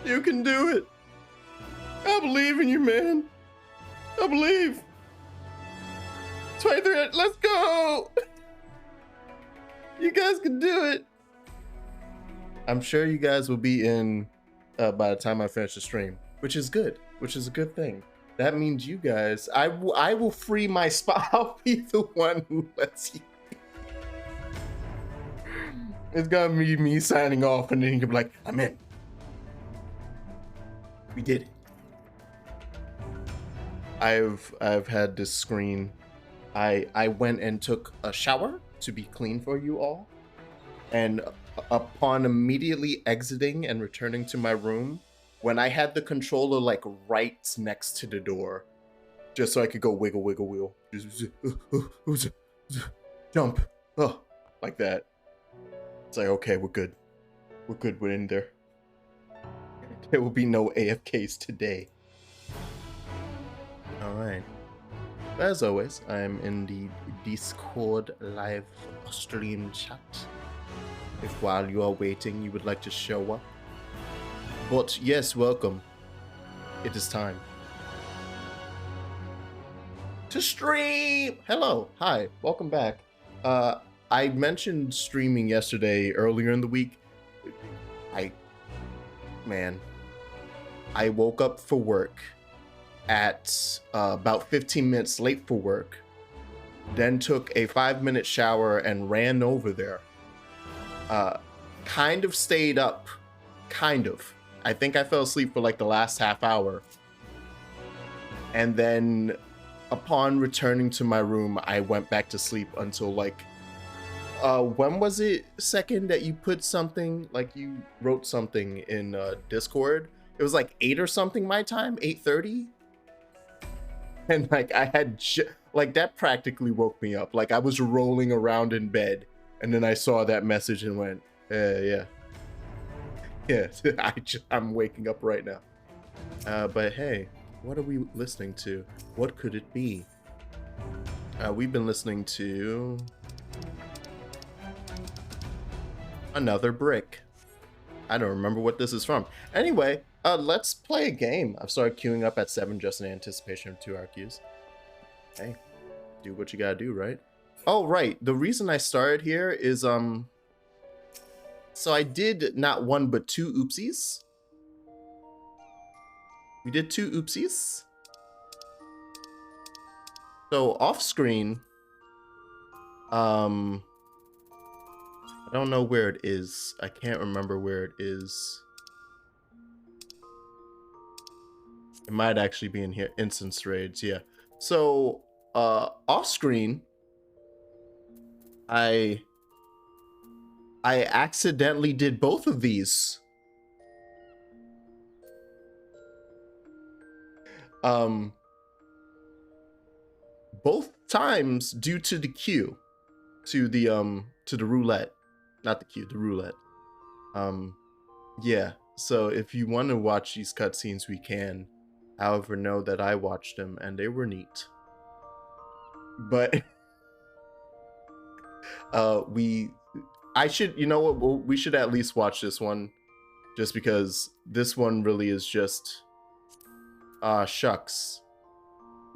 You can do it. I believe in you, man. I believe. 23, let's go. You guys can do it. I'm sure you guys will be in by the time I finish the stream, which is good, which is a good thing. That means you guys, I will free my spot. I'll be the one who lets you. It's gonna be me signing off, and then you can be like, I'm in. We did it. I've had this screen. I went and took a shower to be clean for you all, and upon immediately exiting and returning to my room, when I had the controller like right next to the door, just so I could go wiggle, wiggle, wiggle, jump, like that. It's like, okay, we're good. We're good, we're in there. There will be no AFKs today. All right. As always, I'm in the Discord live stream chat. If while you are waiting, you would like to show up. But yes, welcome. It is time to stream. Hello, hi, welcome back. I mentioned streaming yesterday earlier in the week. I woke up for work at about 15 minutes late for work, then took a 5-minute shower and ran over there. Kind of stayed up, kind of. I think I fell asleep for like the last half hour. And then upon returning to my room, I went back to sleep until like, when was it, second, that you put something, like you wrote something in Discord? It was like 8 or something my time, 8:30. And like I had, like that practically woke me up. Like I was rolling around in bed and then I saw that message and went, yeah. I'm waking up right now. But hey, what are we listening to? What could it be? We've been listening to Another Brick. I don't remember what this is from. Anyway, let's play a game. I've started queuing up at 7 just in anticipation of 2-hour queues. Hey, do what you gotta do, right? Oh, right. The reason I started here is, so I did not 1 but 2 oopsies. We did 2 oopsies. So off screen, I don't know where it is. I can't remember where it is. It might actually be in here. Instance raids, yeah. So off screen, I accidentally did both of these. Both times due to the queue, to the roulette, not the queue, the roulette. Yeah. So if you want to watch these cutscenes, we can. However, know that I watched them and they were neat. But I should, you know what? We should at least watch this one, just because this one really is just, shucks.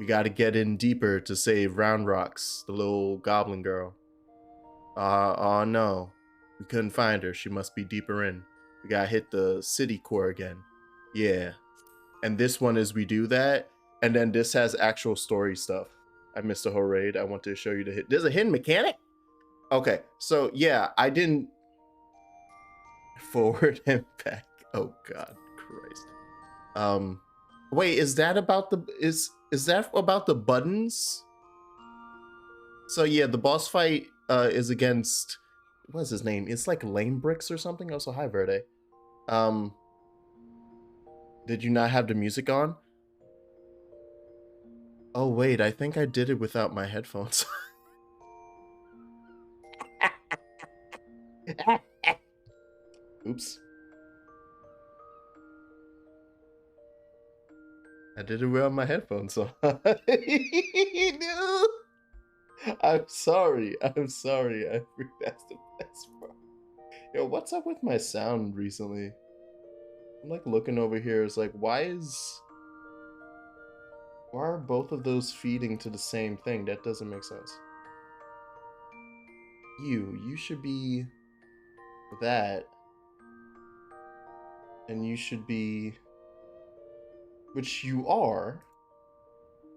We got to get in deeper to save Round Rocks, the little goblin girl. Oh no, we couldn't find her. She must be deeper in. We gotta hit the city core again. Yeah. And this one is we do that, and then this has actual story stuff. I missed the whole raid. I want to show you the hit. There's a hidden mechanic? Okay, so yeah, I didn't forward him back. Oh God, Christ. Wait, is that about the is that about the buttons? So yeah, the boss fight is against, what's his name? It's like Lame Bricks or something. Also, hi Verde. Did you not have the music on? Oh wait, I think I did it without my headphones. Oops. I did it without my headphones on. No. I'm sorry. I think that's the best part. Yo, what's up with my sound recently? I'm like looking over here. It's like, why are both of those feeding to the same thing? That doesn't make sense. You should be that, and you should be, which you are.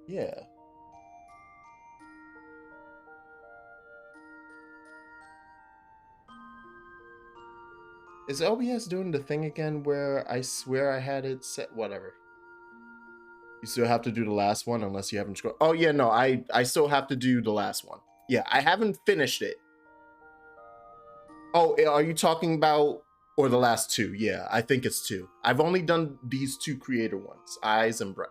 Yeah. Is OBS doing the thing again where I swear I had it set? Whatever. You still have to do the last one unless you haven't scrolled. Oh yeah, no, I still have to do the last one. Yeah, I haven't finished it. Oh, are you talking about, or the last two? Yeah, I think it's two. I've only done these two creator ones, eyes and breath.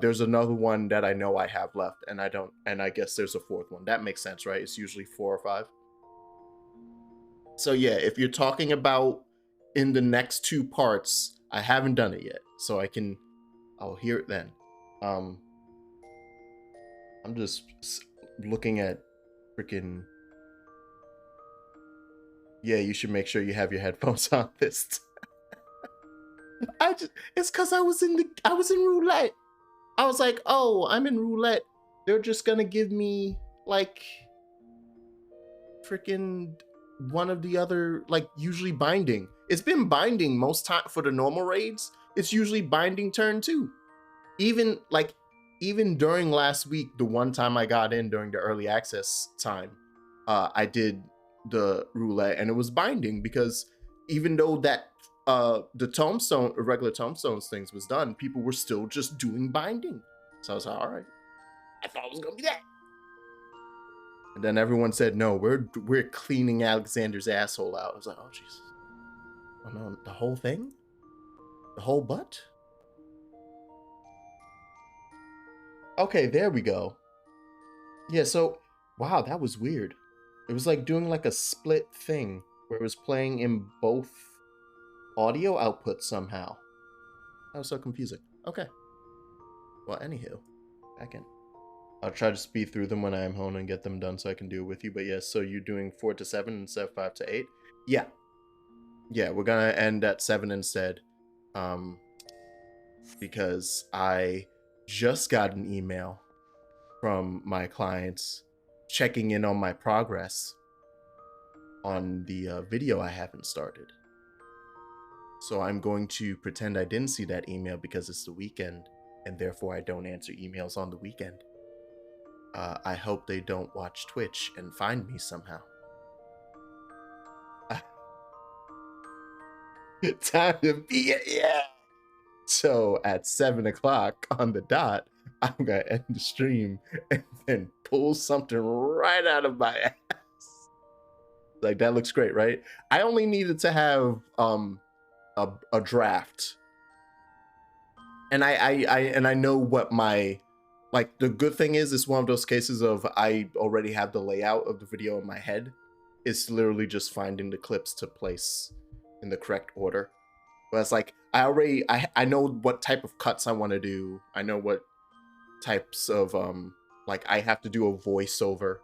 There's another one that I know I have left, and I guess there's a fourth one. That makes sense, right? It's usually 4 or 5. So yeah, if you're talking about in the next 2 parts, I haven't done it yet, so I'll hear it then. I'm just looking at freaking. Yeah, you should make sure you have your headphones on this. It's because I was in roulette. I was like, oh, I'm in roulette. They're just gonna give me like freaking one of the other, like usually binding. It's been binding most time for the normal raids. It's usually binding turn 2. Even during last week, the one time I got in during the early access time, I did the roulette and it was binding because even though that the regular tombstones things was done, people were still just doing binding. So I was like, all right, I thought it was gonna be that. And then everyone said, no, we're cleaning Alexander's asshole out. I was like, oh Jesus. Oh no, the whole thing? The whole butt? Okay, there we go. Yeah, so wow, that was weird. It was like doing like a split thing where it was playing in both audio outputs somehow. That was so confusing. Okay. Well, anywho, back in. I'll try to speed through them when I am home and get them done so I can do it with you. But yes, so you're doing 4 to 7 instead of 5 to 8? Yeah. Yeah, we're gonna end at 7 instead. Because I just got an email from my clients checking in on my progress on the video I haven't started. So I'm going to pretend I didn't see that email because it's the weekend and therefore I don't answer emails on the weekend. I hope they don't watch Twitch and find me somehow. Time to be it, yeah. So at 7 o'clock on the dot, I'm gonna end the stream and then pull something right out of my ass. Like that looks great, right? I only needed to have a draft, and I know what my, like, the good thing is it's one of those cases of I already have the layout of the video in my head. It's literally just finding the clips to place in the correct order. But it's like I know what type of cuts I want to do. I know what types of like I have to do a voiceover.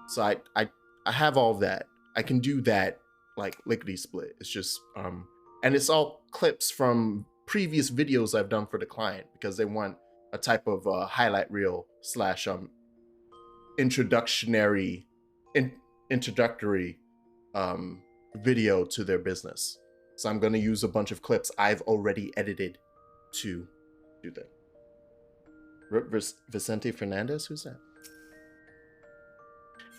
So I have all of that. I can do that like lickety split. It's just and it's all clips from previous videos I've done for the client because they want a type of highlight reel slash introductory video to their business. So I'm going to use a bunch of clips I've already edited to do that. Vicente Fernandez, who's that?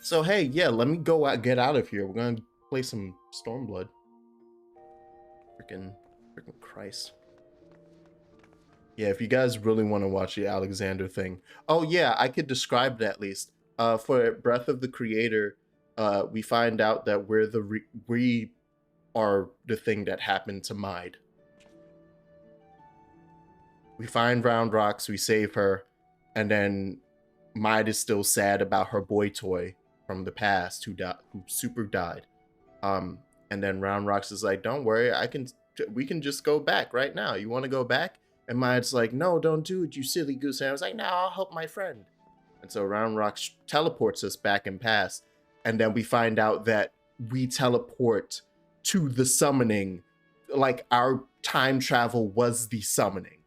So hey, yeah, let me get out of here. We're going to play some Stormblood. Freaking Christ. Yeah, if you guys really want to watch the Alexander thing. Oh yeah, I could describe it at least. For Breath of the Creator, we find out that we are the thing that happened to 𝕾𝖙𝖔𝖗𝖒. We find Round Rocks, we save her, and then 𝕾𝖙𝖔𝖗𝖒 is still sad about her boy toy from the past who super died. And then Round Rocks is like, don't worry, we can just go back right now. You want to go back? And 𝕾𝖙𝖔𝖗𝖒's like, no, don't do it, you silly goose. And I was like, no, I'll help my friend. And so Round Rocks teleports us back in past. And then we find out that we teleport to the summoning like our time travel was the summoning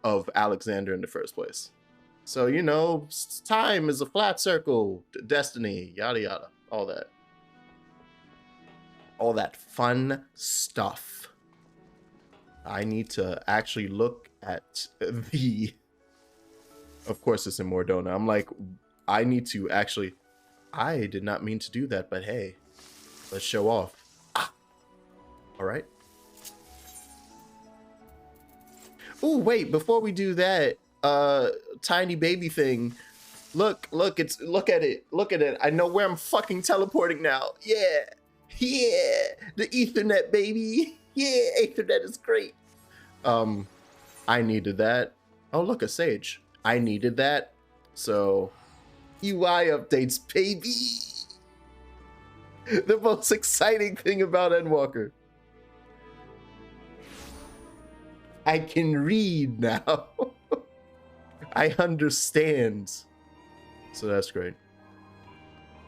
of Alexander in the first place. So, you know, time is a flat circle, destiny, yada yada, all that. All that fun stuff. I need to actually look at the... Of course it's in Mordona. I'm like, I need to actually... I did not mean to do that, but hey, let's show off. Ah! All right. Oh, wait, before we do that, tiny baby thing. Look at it. I know where I'm fucking teleporting now. Yeah, the Ethernet, baby. Yeah, Ethernet is great. I needed that. Oh, look, a sage. I needed that. So, UI updates, baby. The most exciting thing about Endwalker. I can read now. I understand. So that's great.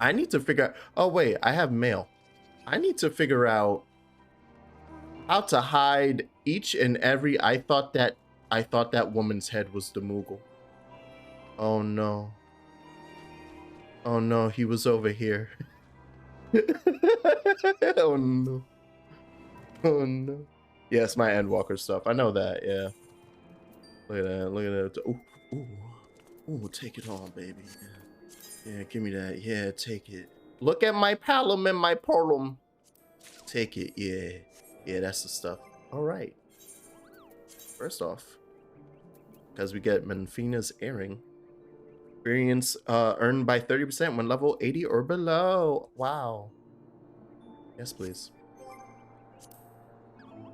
I need to figure out... Oh, wait. I have mail. I need to figure out how to hide each and every... I thought that woman's head was the Moogle. Oh, no. Oh, no. He was over here. Oh, no. Oh, no. Yes, my Endwalker stuff. I know that, yeah. Look at that. Look at that. Ooh, ooh. Ooh, take it all, baby. Yeah, give me that. Yeah, take it. Look at my palum and my porlum. Take it, yeah. Yeah, that's the stuff. All right. First off, because we get 𝕰𝖓𝖙𝖊𝖗𝖗 𝕰𝖓𝖙. Experience earned by 30% when level 80 or below. Wow. Yes, please.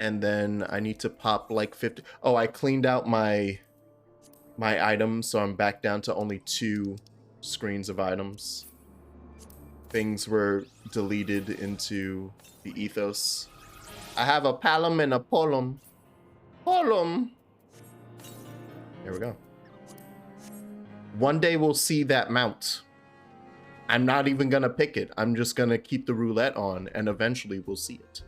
And then I need to pop like 50. Oh, I cleaned out my items, so I'm back down to only 2 screens of items. Things were deleted into the ethos. I have a palum and a polum. Polum. There we go. One day we'll see that mount. I'm not even gonna pick it. I'm just gonna keep the roulette on, and eventually we'll see it.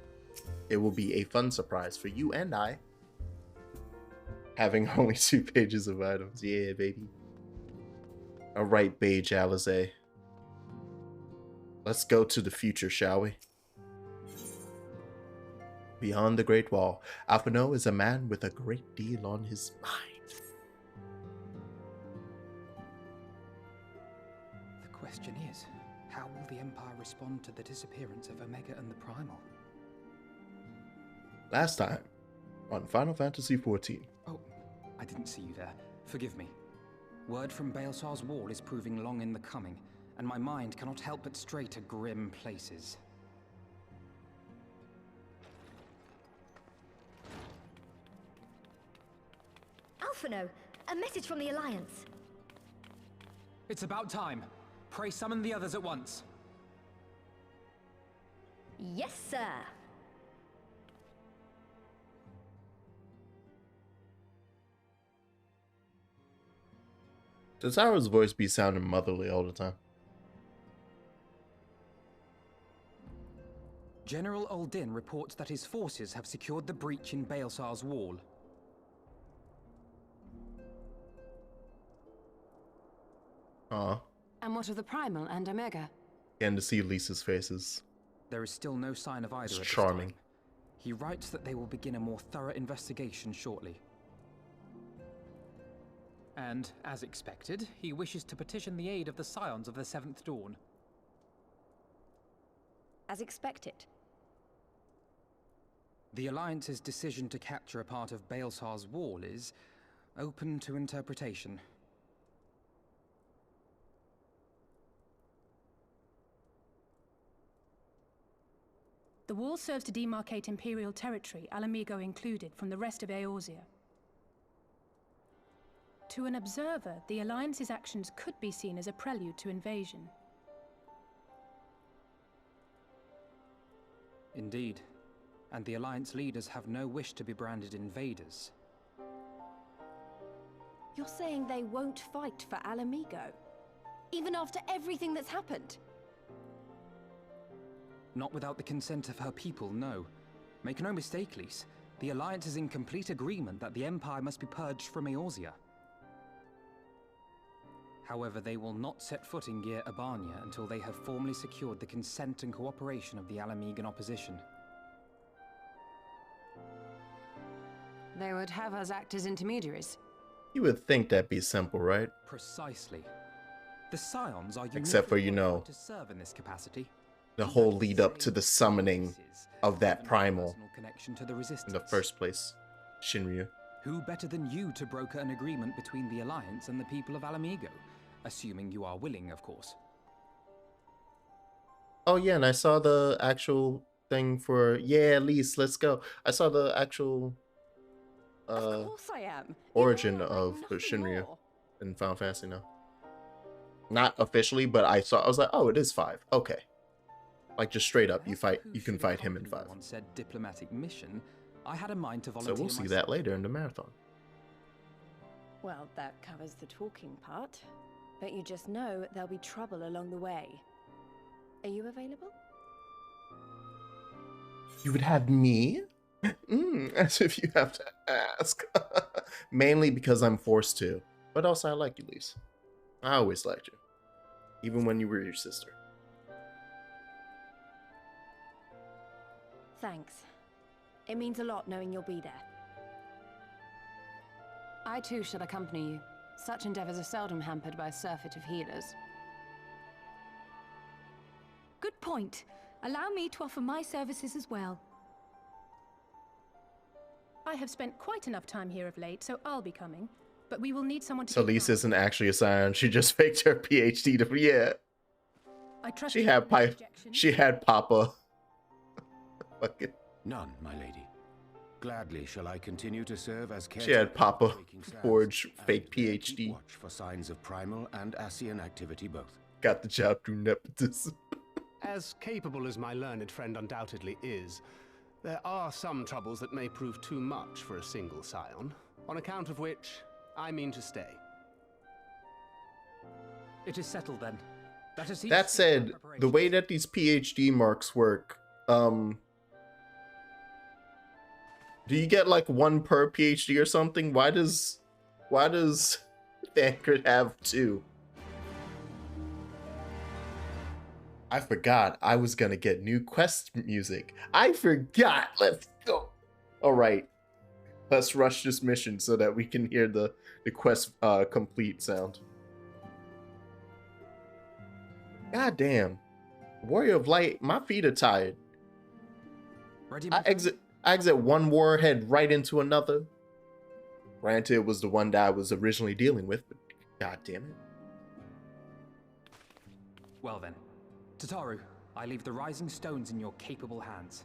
It will be a fun surprise for you and I. Having only 2 pages of items. Yeah, baby. All right, 𝕾𝖙𝖔𝖗𝖶. Let's go to the future, shall we? Beyond the Great Wall, 𝕰𝖓𝖙 is a man with a great deal on his mind. The question is, how will the Empire respond to the disappearance of 𝕰𝖙𝖔𝖗 and the Primal? Last time on Final Fantasy XIV. Oh, I didn't see you there. Forgive me. Word from 𝕰𝖙𝖔𝖗's wall is proving long in the coming, and my mind cannot help but stray to grim places. 𝕰𝖓𝖙, a message from the Alliance. It's about time. Pray summon the others at once. Yes, sir. Does Ara's voice be sounding motherly all the time? General Uldin reports that his forces have secured the breach in 𝕰𝖙𝖔𝖗's wall. Aw. And what of the Primal and 𝕰𝖙𝖔𝖗? Getting to see Lisa's faces. There is still no sign of either It's at this charming. time. He writes that they will begin a more thorough investigation shortly. And, as expected, he wishes to petition the aid of the Scions of the Seventh Dawn. As expected. The Alliance's decision to capture a part of 𝕰𝖙𝖔𝖗's wall is open to interpretation. The wall serves to demarcate Imperial territory, 𝕰𝖙𝖔𝖗 included, from the rest of Eorzea. To an observer, the Alliance's actions could be seen as a prelude to invasion. Indeed. And the Alliance leaders have no wish to be branded invaders. You're saying they won't fight for 𝕰𝖙𝖔𝖗? Even after everything that's happened? Not without the consent of her people, no. Make no mistake, Lys. The Alliance is in complete agreement that the Empire must be purged from 𝕰𝖙𝖊𝖗. However, they will not set foot in 𝕰𝖓𝖙𝖊𝖗 until they have formally secured the consent and cooperation of the 𝕰𝖓𝖙𝖃 opposition. They would have us act as intermediaries. You would think that'd be simple, right? Precisely. The Scions are Except for, you uniquely know, qualified to serve in this capacity. the whole lead up to the summoning of that primal Personal connection to the in resistance. the first place, Shinryu. Who better than you to broker an agreement between the Alliance and the people of 𝕰𝖓𝖃? Assuming you are willing, of course. Oh yeah, and I saw the actual thing for Lys, let's go. I saw the actual Of course I am. origin You are, of nothing Shinryu more. in Final Fantasy now. Not officially, but I was like, oh, it is 5. Okay. Like just straight up, you can fight him in 5. On said diplomatic mission, I had a mind to So volunteer we'll see myself. that later in the marathon. Well, that covers the talking part. But you just know there'll be trouble along the way. Are you available? You would have me? As if you have to ask. Mainly because I'm forced to. But also I like you, Lys. I always liked you. Even when you were your sister. Thanks. It means a lot knowing you'll be there. I too shall accompany you. Such endeavors are seldom hampered by a surfeit of healers. Good point. Allow me to offer my services as well. I have spent quite enough time here of late, so I'll be coming. But we will need someone to So keep an Lys eye. isn't actually a Scion. She just faked her PhD to I trust She you had have no objections. She had Papa. Fucking. None, my lady. Gladly shall I continue to serve as She had Papa Waking Sands forge and fake keep PhD. watch for signs of primal and Ascian activity both. Got the job through nepotism. As capable as my learned friend undoubtedly is, there are some troubles that may prove too much for a single Scion, on account of which I mean to stay. It is settled then. Let us each That seek our said, the way preparations. that these PhD marks work, do you get like 1 per PhD or something? Why does 𝕰𝖓𝖃 have 2? I forgot I was gonna get new quest music. I forgot. Let's go. All right, let's rush this mission so that we can hear the quest complete sound. God damn, Warrior of Light, my feet are tired. Ready, I my friend? exit one warhead right into another. Granted, it was the one that I was originally dealing with, but god damn it. Well then, Tataru, I leave the rising stones in your capable hands.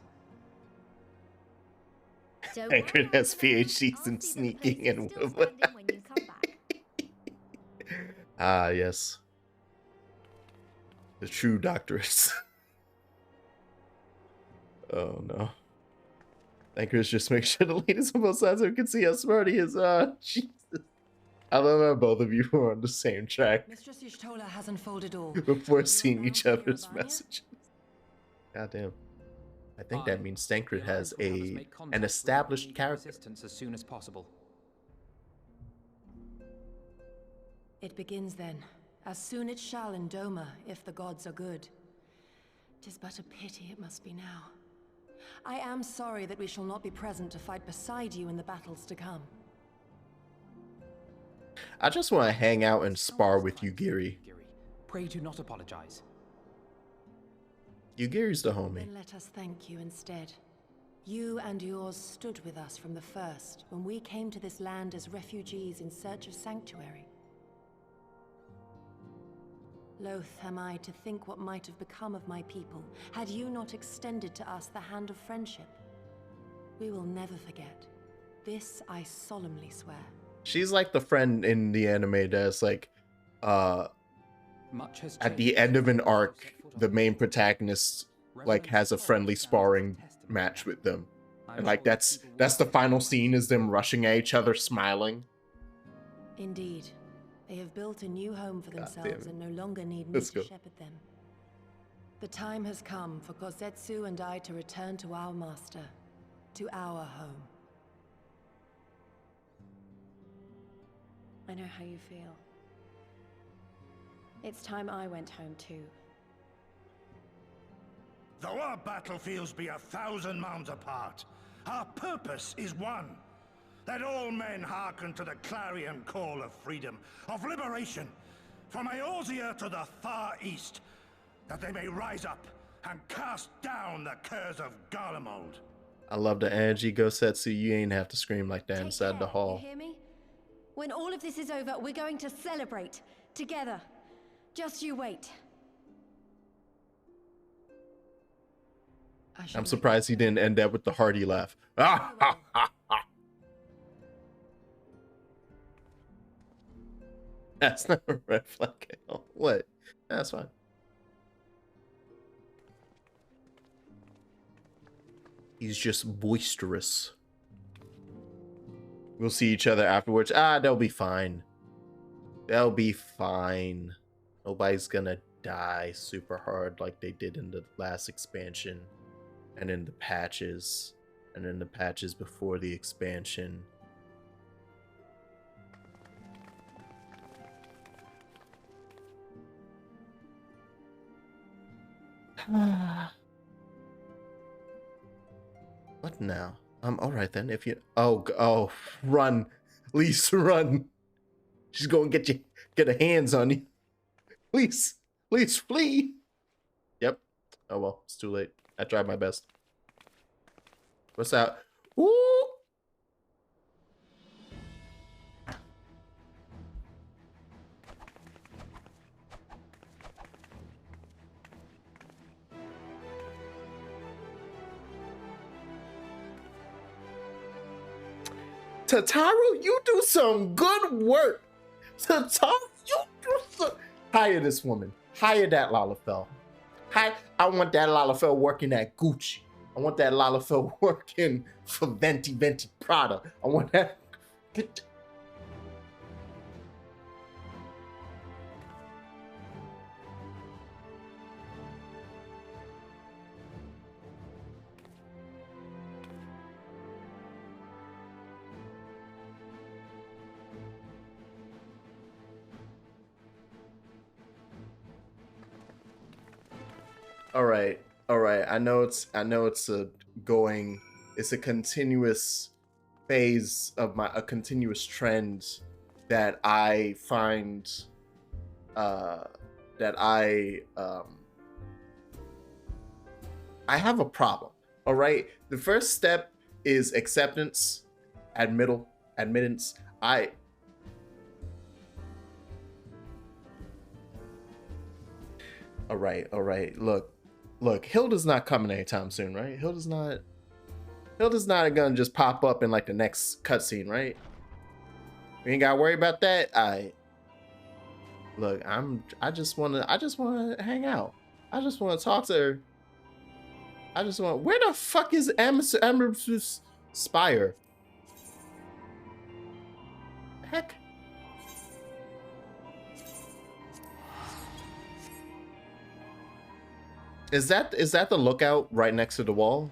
Don't Anchor worry, has Alpha Male. PhDs I'll in see that the place sneaking is and still standing when you come back. Ah, yes. The true doctors. Oh no. Anchors just make sure the ladies on both sides so we can see how smart he is. Jesus. I love how both of you were on the same track Mistress Y'shtola has unfolded all. before seeing each Bound for other's 𝕰𝖓𝖃? messages. God damn. I think that means The Stankred has Alliance will have us make contact an with established 𝕰𝖃 character. resistance as soon as possible. It begins then. As soon it shall in Doma, if the gods are good. 'Tis but a pity it must be now. I am sorry that we shall not be present to fight beside you in the battles to come. I just want to hang out and spar with Yugiri. Pray do not apologize. Yugiri's the homie. Then let us thank you instead. You and yours stood with us from the first, when we came to this land as refugees in search of sanctuary. Loath am I to think what might have become of my people, had you not extended to us the hand of friendship. We will never forget. This I solemnly swear. She's like the friend in the anime that's like, Much has at the changed end of an since you arc, set foot on the this main earth. protagonist like has a Resonance friendly stands as sparring testament match to with that. them. I'm And like sure that's people will the recognize final that. scene is them rushing at each other smiling. Indeed, they have built a new home for God damn themselves it. and no longer need me Let's to go. shepherd them. The time has come for 𝕾𝖃 and I to return to our master. to our home. I know how you feel. It's time I went home too. Though our battlefields be 1,000 mounds apart, our purpose is one. That all men hearken to the clarion call of freedom, of liberation, from 𝕰𝖙𝖔𝖗 to the far east, that they may rise up and cast down the curse of Garlemald. I love the energy, Gosetsu. You ain't have to scream like that inside the hall. You hear me? When all of this is over, we're going to celebrate together. Just you wait. I'm surprised he didn't end that with the hearty laugh. Ah, ha, ha, ha. That's not a red flag. What? That's fine. He's just boisterous. We'll see each other afterwards. Ah, they'll be fine. They'll be fine. Nobody's gonna die super hard like they did in the last expansion. And in the patches. And in the patches before the expansion. What now? All right then. If you, oh, run, Lise, run. She's going to get her hands on you. Please, flee. Yep. Oh well, it's too late. I tried my best. What's that? Woo! Tataru, you do some good work. Tataru, you do some... Hire this woman. Hire that 𝕷𝖐𝖊. I want that 𝕷𝖐𝖊 working at Gucci. I want that 𝕷𝖐𝖊 working for 𝕰𝖓𝖙𝖊𝖗 Prada. I want that... All right. I know it's it's a continuous phase of a continuous trend that I find that I have a problem. All right. The first step is acceptance, admittance. All right. Look, Hilda's not coming anytime soon, right? Hilda's not gonna just pop up in like the next cutscene, right? We ain't gotta worry about that. Look, I just wanna hang out. I just wanna talk to her. Where the fuck is 𝕰𝖓𝖙𝖊𝖗 Spire? Heck. Is that the lookout right next to the wall?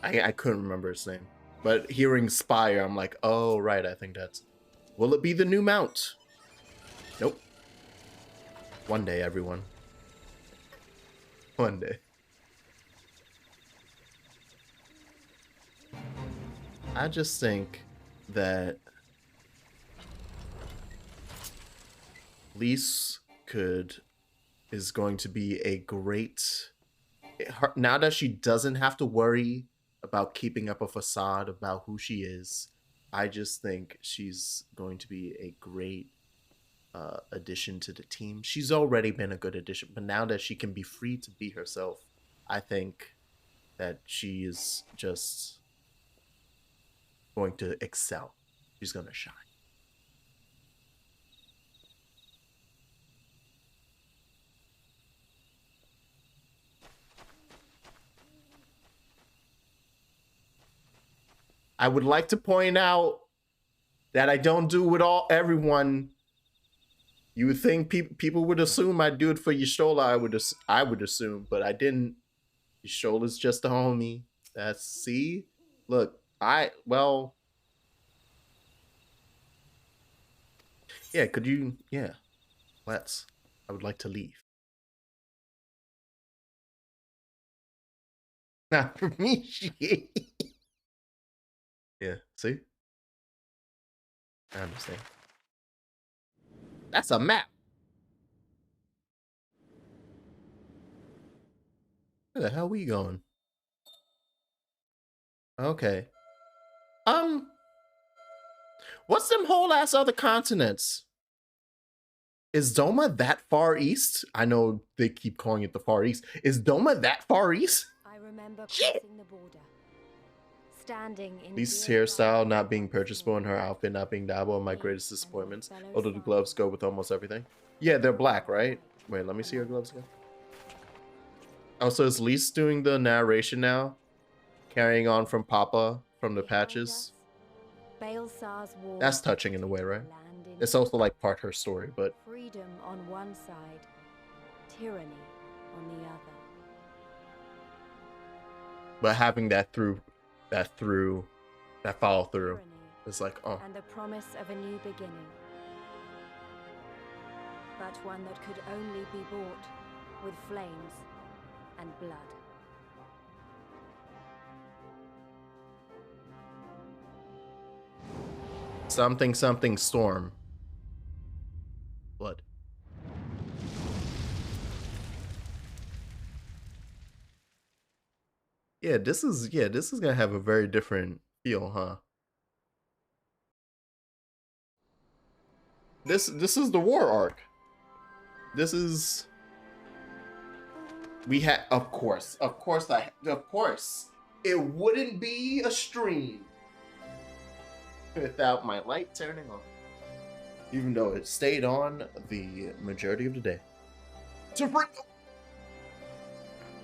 I couldn't remember his name. But hearing Spire, I'm like, oh, right, I think that's... Will it be the new mount? Nope. One day, everyone. One day. I just think that Lise is going to be a great... Now that she doesn't have to worry about keeping up a facade about who she is, I just think she's going to be a great addition to the team. She's already been a good addition, but now that she can be free to be herself, I think that she is just going to excel. She's going to shine. I would like to point out that I don't do it everyone. You would think people would assume I do it for Yshola. I would assume, but I didn't. Yshola's just a homie. See? Look, well, yeah, could you, yeah, I would like to leave. Not for me, shit. Yeah, see? I understand. That's a map. Where the hell we going? Okay. What's them whole ass other continents? Is Doma that far east? I know they keep calling it the Far East. Is Doma that far east? I remember crossing the border. Standing in Lisa's hairstyle not being purchasable and her outfit not being dabble are my greatest disappointments. Although the gloves go with almost everything. Yeah, they're black, right? Wait, let me see her gloves again. Oh, so is Lisa doing the narration now? Carrying on from Papa from the patches? That's touching in a way, right? It's also like part her story, but freedom on one side, tyranny on the other. But having that follow through, it's like, oh. And the promise of a new beginning, but one that could only be bought with flames and blood. Something something storm. Blood. Yeah, this is gonna have a very different feel, huh? This is the war arc. This is we had of course. It wouldn't be a stream without my light turning on. Even though it stayed on the majority of the day.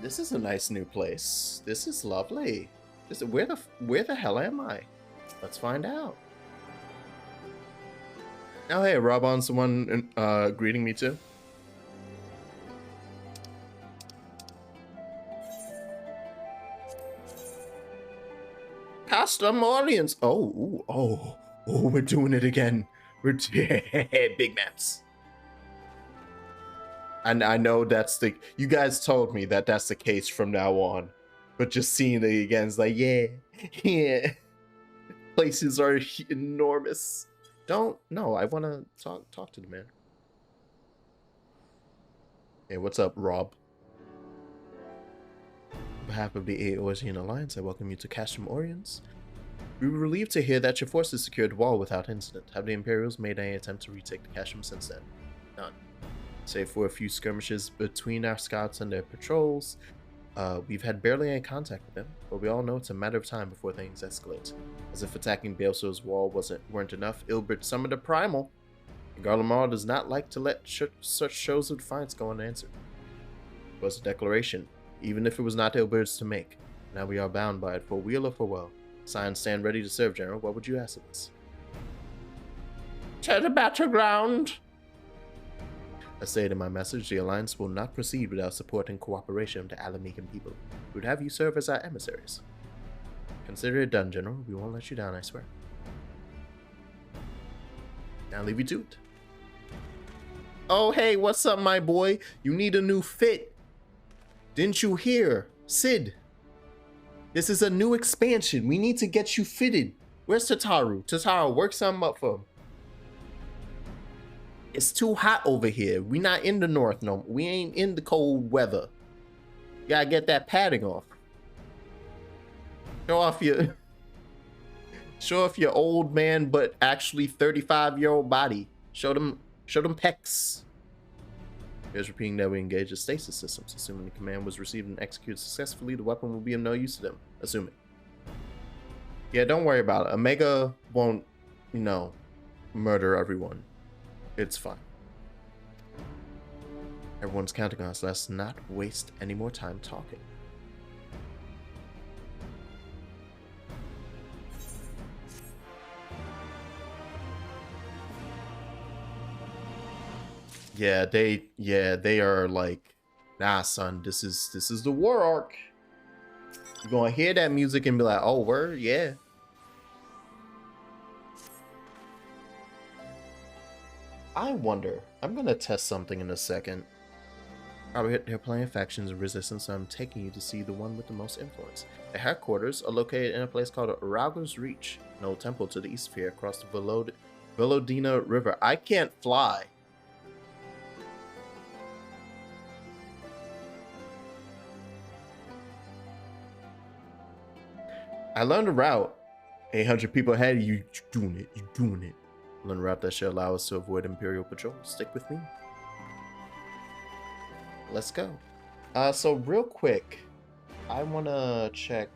This is a nice new place. This is lovely. Where the hell am I? Let's find out. Oh hey, Robon's the one greeting me too. Custom audience. Oh, we're doing it again. We're big maps. And I know that's you guys told me that that's the case from now on. But just seeing it again is like, yeah. Places are enormous. No, I want to talk to the man. Hey, what's up, Rob? On behalf of the Eorzean Alliance, I welcome you to Castrum Oriens. We were relieved to hear that your forces secured the wall without incident. Have the Imperials made any attempt to retake the Castrum since then? None. Save for a few skirmishes between our scouts and their patrols, we've had barely any contact with them, but we all know it's a matter of time before things escalate. As if attacking 𝕤𝖗𝖗's wall weren't enough, 𝕤𝖏𝖏 summoned a primal. Garlemald does not like to let such shows of defiance go unanswered. It was a declaration, even if it was not 𝕤𝖏𝖏's to make. Now we are bound by it, for weal or for woe. Scions stand ready to serve, General. What would you ask of us? To the battleground! As stated in my message, the Alliance will not proceed without support and cooperation of the 𝕤𝖏𝖏 people. We would have you serve as our emissaries. Consider it done, General. We won't let you down, I swear. Now leave you to it. Oh, hey, what's up, my boy? You need a new fit. Didn't you hear? Sid. This is a new expansion. We need to get you fitted. Where's Tataru? Tataru, work something up for him. It's too hot over here. We not in the north no more. We ain't in the cold weather. You gotta get that padding off. Show off your old man but actually 35-year-old body. Show them pecs. Here's repeating that we engage the stasis systems. Assuming the command was received and executed successfully, the weapon will be of no use to them. Assuming. Yeah, don't worry about it. Omega won't, murder everyone. It's fine. Everyone's counting on us. Let's not waste any more time talking. Yeah, they are like, nah, son, this is the war arc. You're gonna hear that music and be like, oh, word, yeah. I wonder, I'm gonna test something in a second. Probably they're playing factions of resistance, so I'm taking you to see the one with the most influence. The headquarters are located in a place called 𝕰𝖙𝖔𝖗𝖔𝖔𝖉, an old temple to the east of here across the 𝕾𝖙𝖔𝖗𝖒𝖇𝑑𝑖𝑛𝑎 River. I can't fly. I learned a route. 800 people ahead. You doing it. You doing it. Learn a route that should allow us to avoid Imperial patrol. Stick with me. Let's go. So real quick, I wanna check.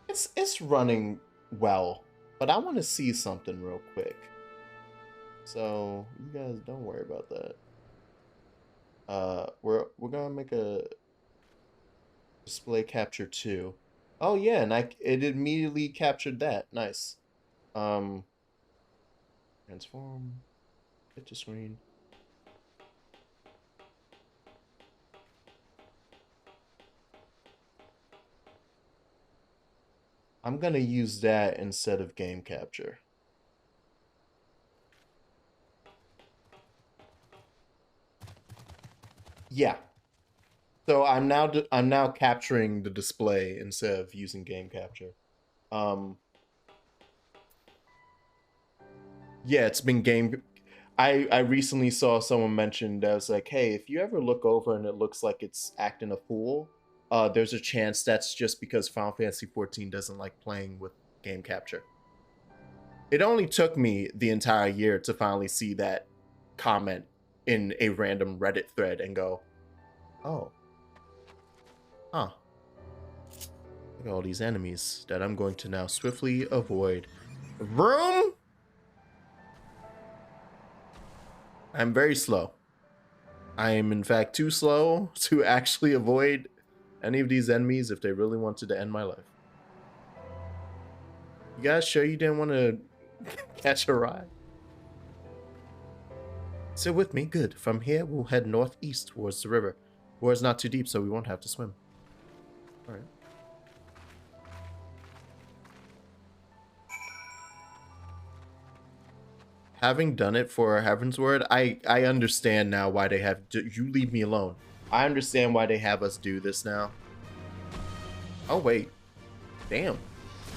It's running well, but I want to see something real quick. So you guys don't worry about that. We're gonna make a display capture 2. Oh yeah, and it immediately captured that. Nice. Transform. Picture screen. I'm gonna use that instead of game capture. Yeah. So I'm now capturing the display instead of using game capture. Yeah, it's been game. I recently saw someone mention that was like, hey, if you ever look over and it looks like it's acting a fool, there's a chance that's just because Final Fantasy XIV doesn't like playing with game capture. It only took me the entire year to finally see that comment in a random Reddit thread and go, oh. Huh. Look at all these enemies that I'm going to now swiftly avoid. Vroom! I'm very slow. I am in fact too slow to actually avoid any of these enemies if they really wanted to end my life. You guys sure you didn't want to catch a ride? Sit with me. Good. From here, we'll head northeast towards the river. The water's not too deep, so we won't have to swim. All right. Having done it for Heavensward, I understand now why they have... You leave me alone. I understand why they have us do this now. Oh, wait. Damn.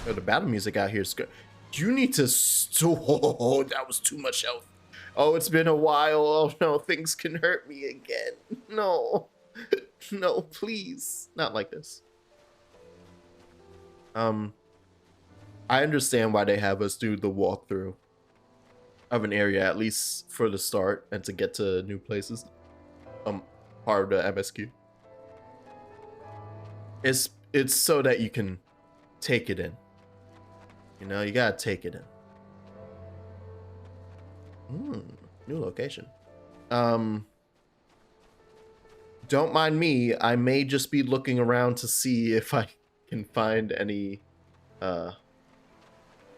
Oh, the battle music out here is good. You need to... Oh, that was too much health. Oh, it's been a while. Oh, no. Things can hurt me again. No. No, please. Not like this. I understand why they have us do the walkthrough of an area, at least for the start, and to get to new places. Part of the MSQ. It's so that you can take it in. You know, you gotta take it in. New location. Don't mind me. I may just be looking around to see if I can find any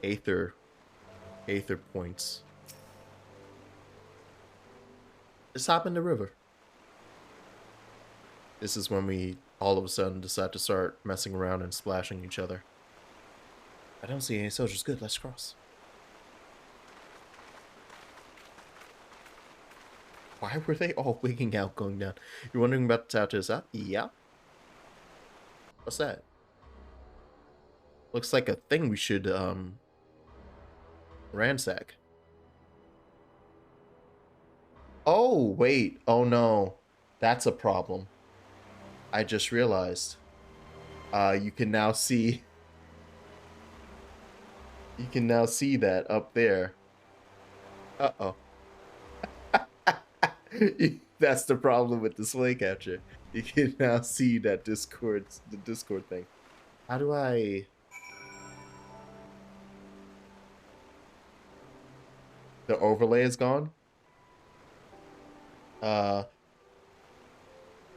Aether points. Just hop in the river. This is when we all of a sudden decide to start messing around and splashing each other. I don't see any soldiers. Good, let's cross. Why were they all wigging out going down? You're wondering about the tower to the south? Yeah. What's that? Looks like a thing we should ransack. Oh, wait. Oh, no. That's a problem. I just realized. You can now see... You can now see that up there. Uh-oh. That's the problem with display capture. You can now see that the Discord thing. How do I... The overlay is gone? Wait,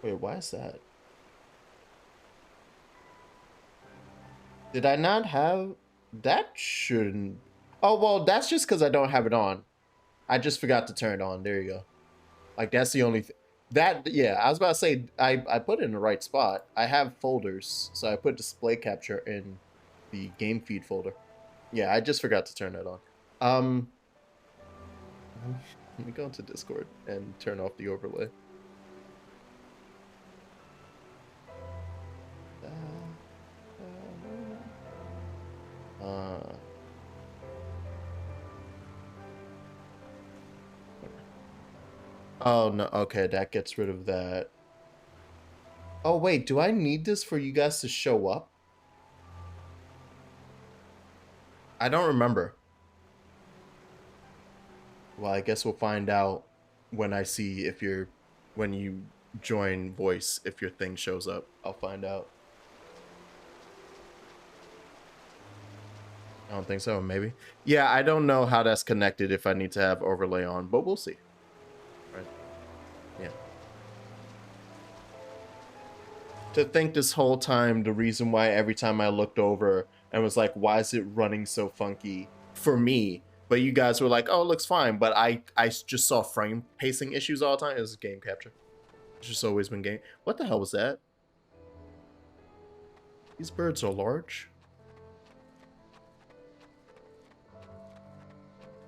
why is that? Did I not have... That shouldn't... Oh, well, that's just because I don't have it on. I just forgot to turn it on. There you go. Like, that's the only... That, yeah, I was about to say, I put it in the right spot. I have folders, so I put display capture in the game feed folder. Yeah, I just forgot to turn that on. Let me go into Discord and turn off the overlay. Oh, no. Okay, that gets rid of that. Oh, wait. Do I need this for you guys to show up? I don't remember. Well, I guess we'll find out when I see if you're... When you join voice, if your thing shows up. I'll find out. I don't think so. Maybe. Yeah, I don't know how that's connected if I need to have overlay on, but we'll see. Right. Yeah. To think this whole time, the reason why every time I looked over and was like, why is it running so funky for me? But you guys were like, oh, it looks fine. But I just saw frame pacing issues all the time. It was game capture. It's just always been game. What the hell was that? These birds are large.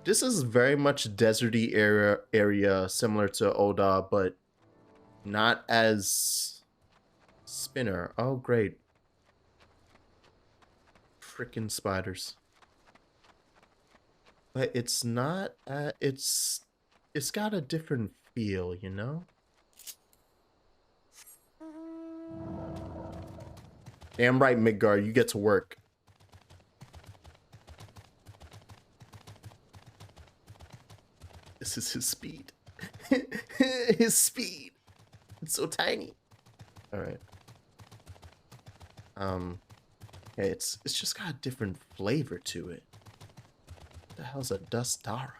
This is very much deserty area similar to Oda, but not as spinner. Oh, great. Freaking spiders. But it's not, it's got a different feel, you know? Damn right, Midgard, you get to work. This is his speed. His speed. It's so tiny. All right. Yeah, it's just got a different flavor to it. What the hell's a Dustara?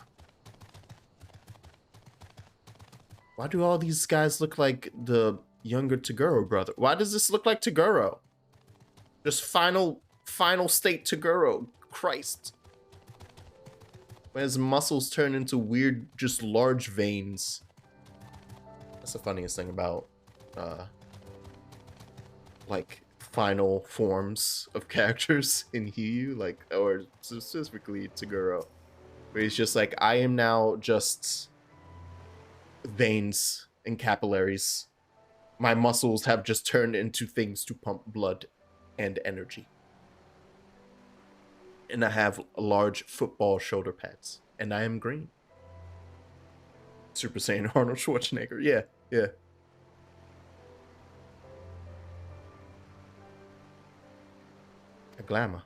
Why do all these guys look like the younger Toguro brother? Why does this look like Toguro? Just final state Toguro. Christ. When his muscles turn into weird, just large veins. That's the funniest thing about, like, final forms of characters in Hiyu, like, or specifically Toguro. Where he's just like, I am now just veins and capillaries. My muscles have just turned into things to pump blood and energy. And I have large football shoulder pads. And I am green. Super Saiyan Arnold Schwarzenegger. Yeah, yeah. A glamour.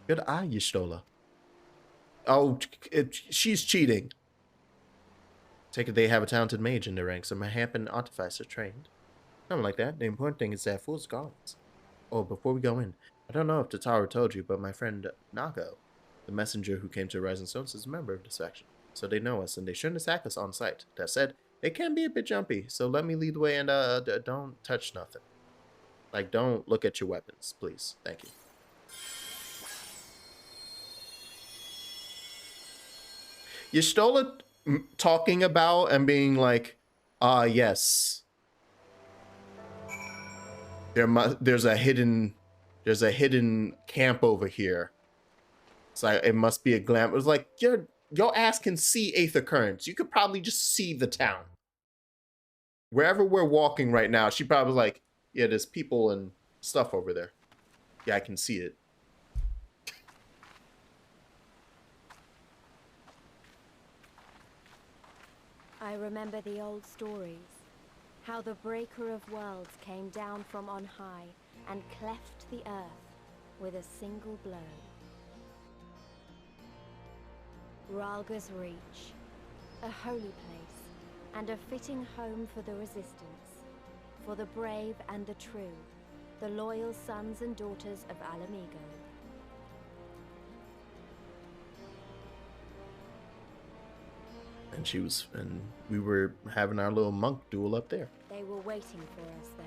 Good eye, Y'shtola. Oh, she's cheating. Take it they have a talented mage in their ranks. And my Hampan artificer trained. Something like that. The important thing is that fool's guards. Oh, before we go in, I don't know if Tataru told you, but my friend Nago, the messenger who came to Rising Stones, is a member of this faction. So they know us, and they shouldn't attack us on sight. That said, they can be a bit jumpy, so let me lead the way and don't touch nothing. Like, don't look at your weapons, please. Thank you. Y'shtola talking about and being like, yes. There's a hidden camp over here. It's like it must be a glam. It was like your ass can see Aether Currents. You could probably just see the town. Wherever we're walking right now, she probably was like, yeah, there's people and stuff over there. Yeah, I can see it. I remember the old stories. How the breaker of worlds came down from on high and cleft the earth with a single blow. Rhalga's Reach, a holy place and a fitting home for the resistance, for the brave and the true, the loyal sons and daughters of 𝕰𝖙𝖙𝖏𝖏. And we were having our little monk duel up there. They were waiting for us there.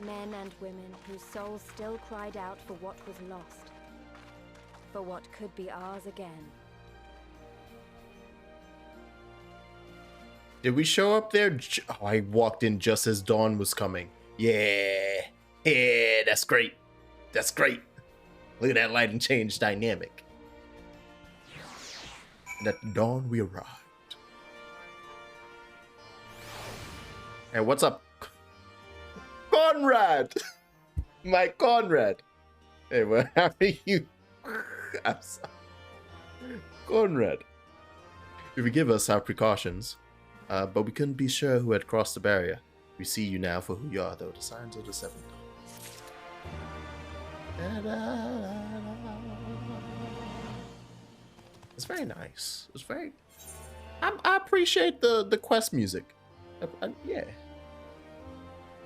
Men and women whose souls still cried out for what was lost. For what could be ours again. Did we show up there? Oh, I walked in just as dawn was coming. Yeah. Yeah, that's great. That's great. Look at that light and change dynamic. And at dawn, we arrived. Hey, what's up? Conrad! My Conrad. Hey, what happened? You? I'm sorry. Conrad. You forgive us our precautions, but we couldn't be sure who had crossed the barrier. We see you now for who you are, though. The signs of the seventh dawn. It's very nice. It's very... I appreciate the quest music. Yeah.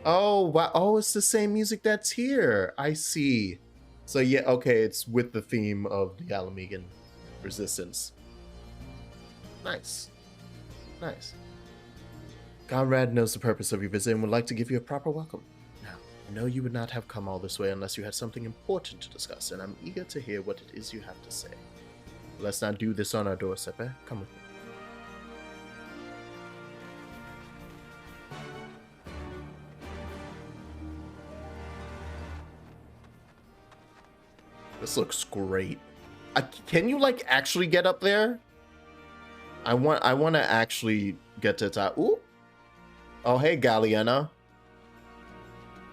Oh, wow. Oh, it's the same music that's here. I see. So, yeah, okay, it's with the theme of the 𝕰𝖙𝖔𝖗𝖒𝖑𝖔𝖔𝖉 resistance. Nice. Nice. Conrad knows the purpose of your visit and would like to give you a proper welcome. Now, I know you would not have come all this way unless you had something important to discuss, and I'm eager to hear what it is you have to say. Let's not do this on our doorstep, eh? Come with me. This looks great. Can you like actually get up there? I want to actually get to the top. Ooh. Oh, hey, Galliena.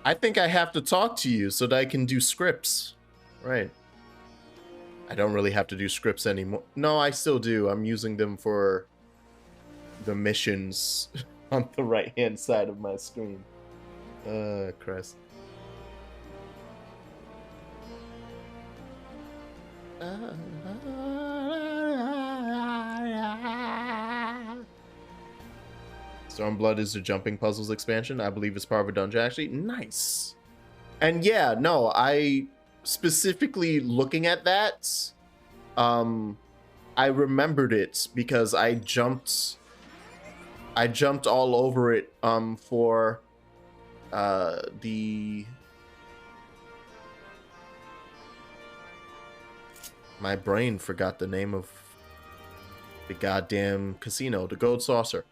I think I have to talk to you so that I can do scripts. Right. I don't really have to do scripts anymore. No, I still do. I'm using them for the missions on the right-hand side of my screen. Christ. Stormblood is the jumping puzzles expansion. I believe it's part of a dungeon, actually. Nice. And yeah, no, I specifically looking at that, I remembered it because I jumped all over it for my brain forgot the name of the goddamn casino, the Gold Saucer.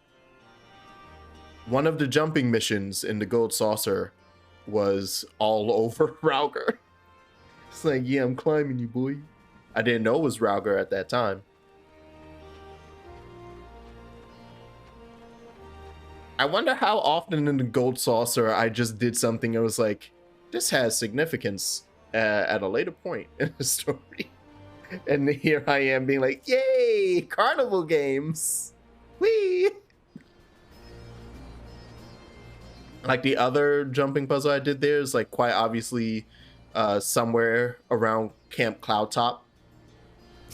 One of the jumping missions in the Gold Saucer was all over Raugr. It's like, yeah, I'm climbing you, boy. I didn't know it was Raugr at that time. I wonder how often in the Gold Saucer I just did something and was like, this has significance at a later point in the story. And here I am being like, yay, carnival games. Whee! Like the other jumping puzzle I did there is like quite obviously somewhere around Camp Cloudtop.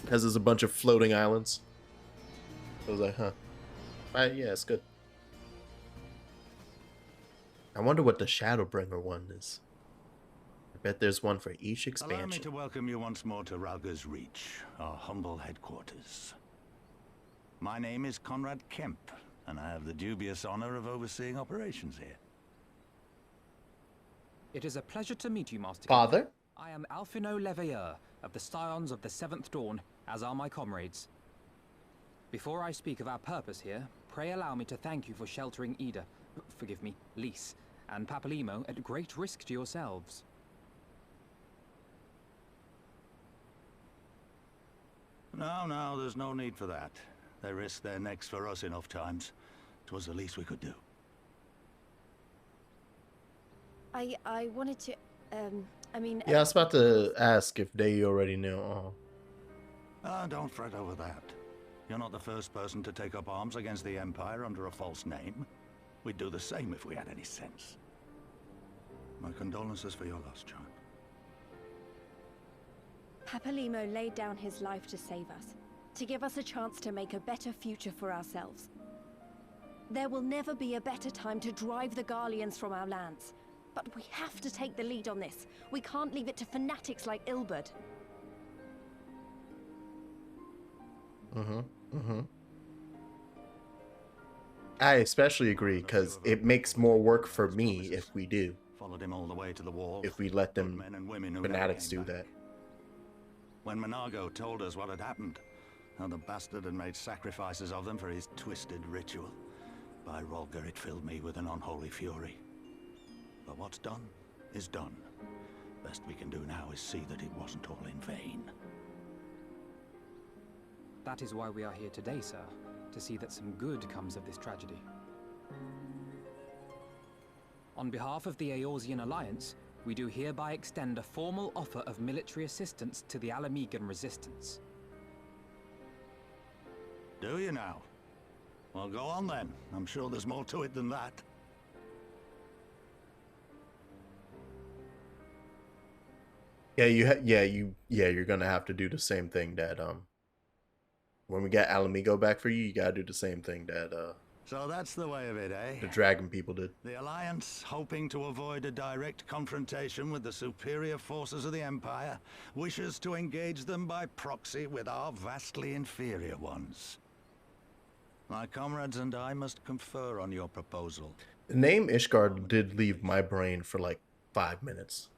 Because there's a bunch of floating islands. I was like, huh. Right, yeah, it's good. I wonder what the Shadowbringer one is. I bet there's one for each expansion. Allow me to welcome you once more to Raugr's Reach, our humble headquarters. My name is Conrad Kemp, and I have the dubious honor of overseeing operations here. It is a pleasure to meet you, Master. Father? I am 𝕰𝖙𝖊𝖗𝖃 of the Scions of the Seventh Dawn, as are my comrades. Before I speak of our purpose here, pray allow me to thank you for sheltering Ida, forgive me, Lys, and 𝕰𝖙𝖊𝖗 at great risk to yourselves. No, there's no need for that. They risked their necks for us enough times. 'Twas the least we could do. I wanted to, I mean... Yeah, I was about to ask if they already knew. Oh. Don't fret over that. You're not the first person to take up arms against the Empire under a false name. We'd do the same if we had any sense. My condolences for your loss, child. 𝕰𝖙𝖊𝖗 laid down his life to save us, to give us a chance to make a better future for ourselves. There will never be a better time to drive the Garleans from our lands. But we have to take the lead on this. We can't leave it to fanatics like Ilberd. I especially agree, because it makes more work for me if we do. Followed him all the way to the wall. If we let them men and women who fanatics do that. When Monargo told us what had happened, how the bastard had made sacrifices of them for his twisted ritual, by 𝕾𝖙𝖊𝖗 it filled me with an unholy fury. But what's done is done. Best we can do now is see that it wasn't all in vain. That is why we are here today, sir, to see that some good comes of this tragedy. On behalf of the Eorzean Alliance, we do hereby extend a formal offer of military assistance to the 𝕰𝖙𝖔𝖗𝖔𝖔𝖉 resistance. Do you now? Well, go on then. I'm sure there's more to it than that. Yeah, you're gonna have to do the same thing that when we get 𝕰𝖙𝖔𝖗 back for you, you gotta do the same thing that So that's the way of it, eh? the dragon people did. The Alliance, hoping to avoid a direct confrontation with the superior forces of the Empire, wishes to engage them by proxy with our vastly inferior ones. My comrades and I must confer on your proposal. The name Ishgard did leave my brain for like 5 minutes.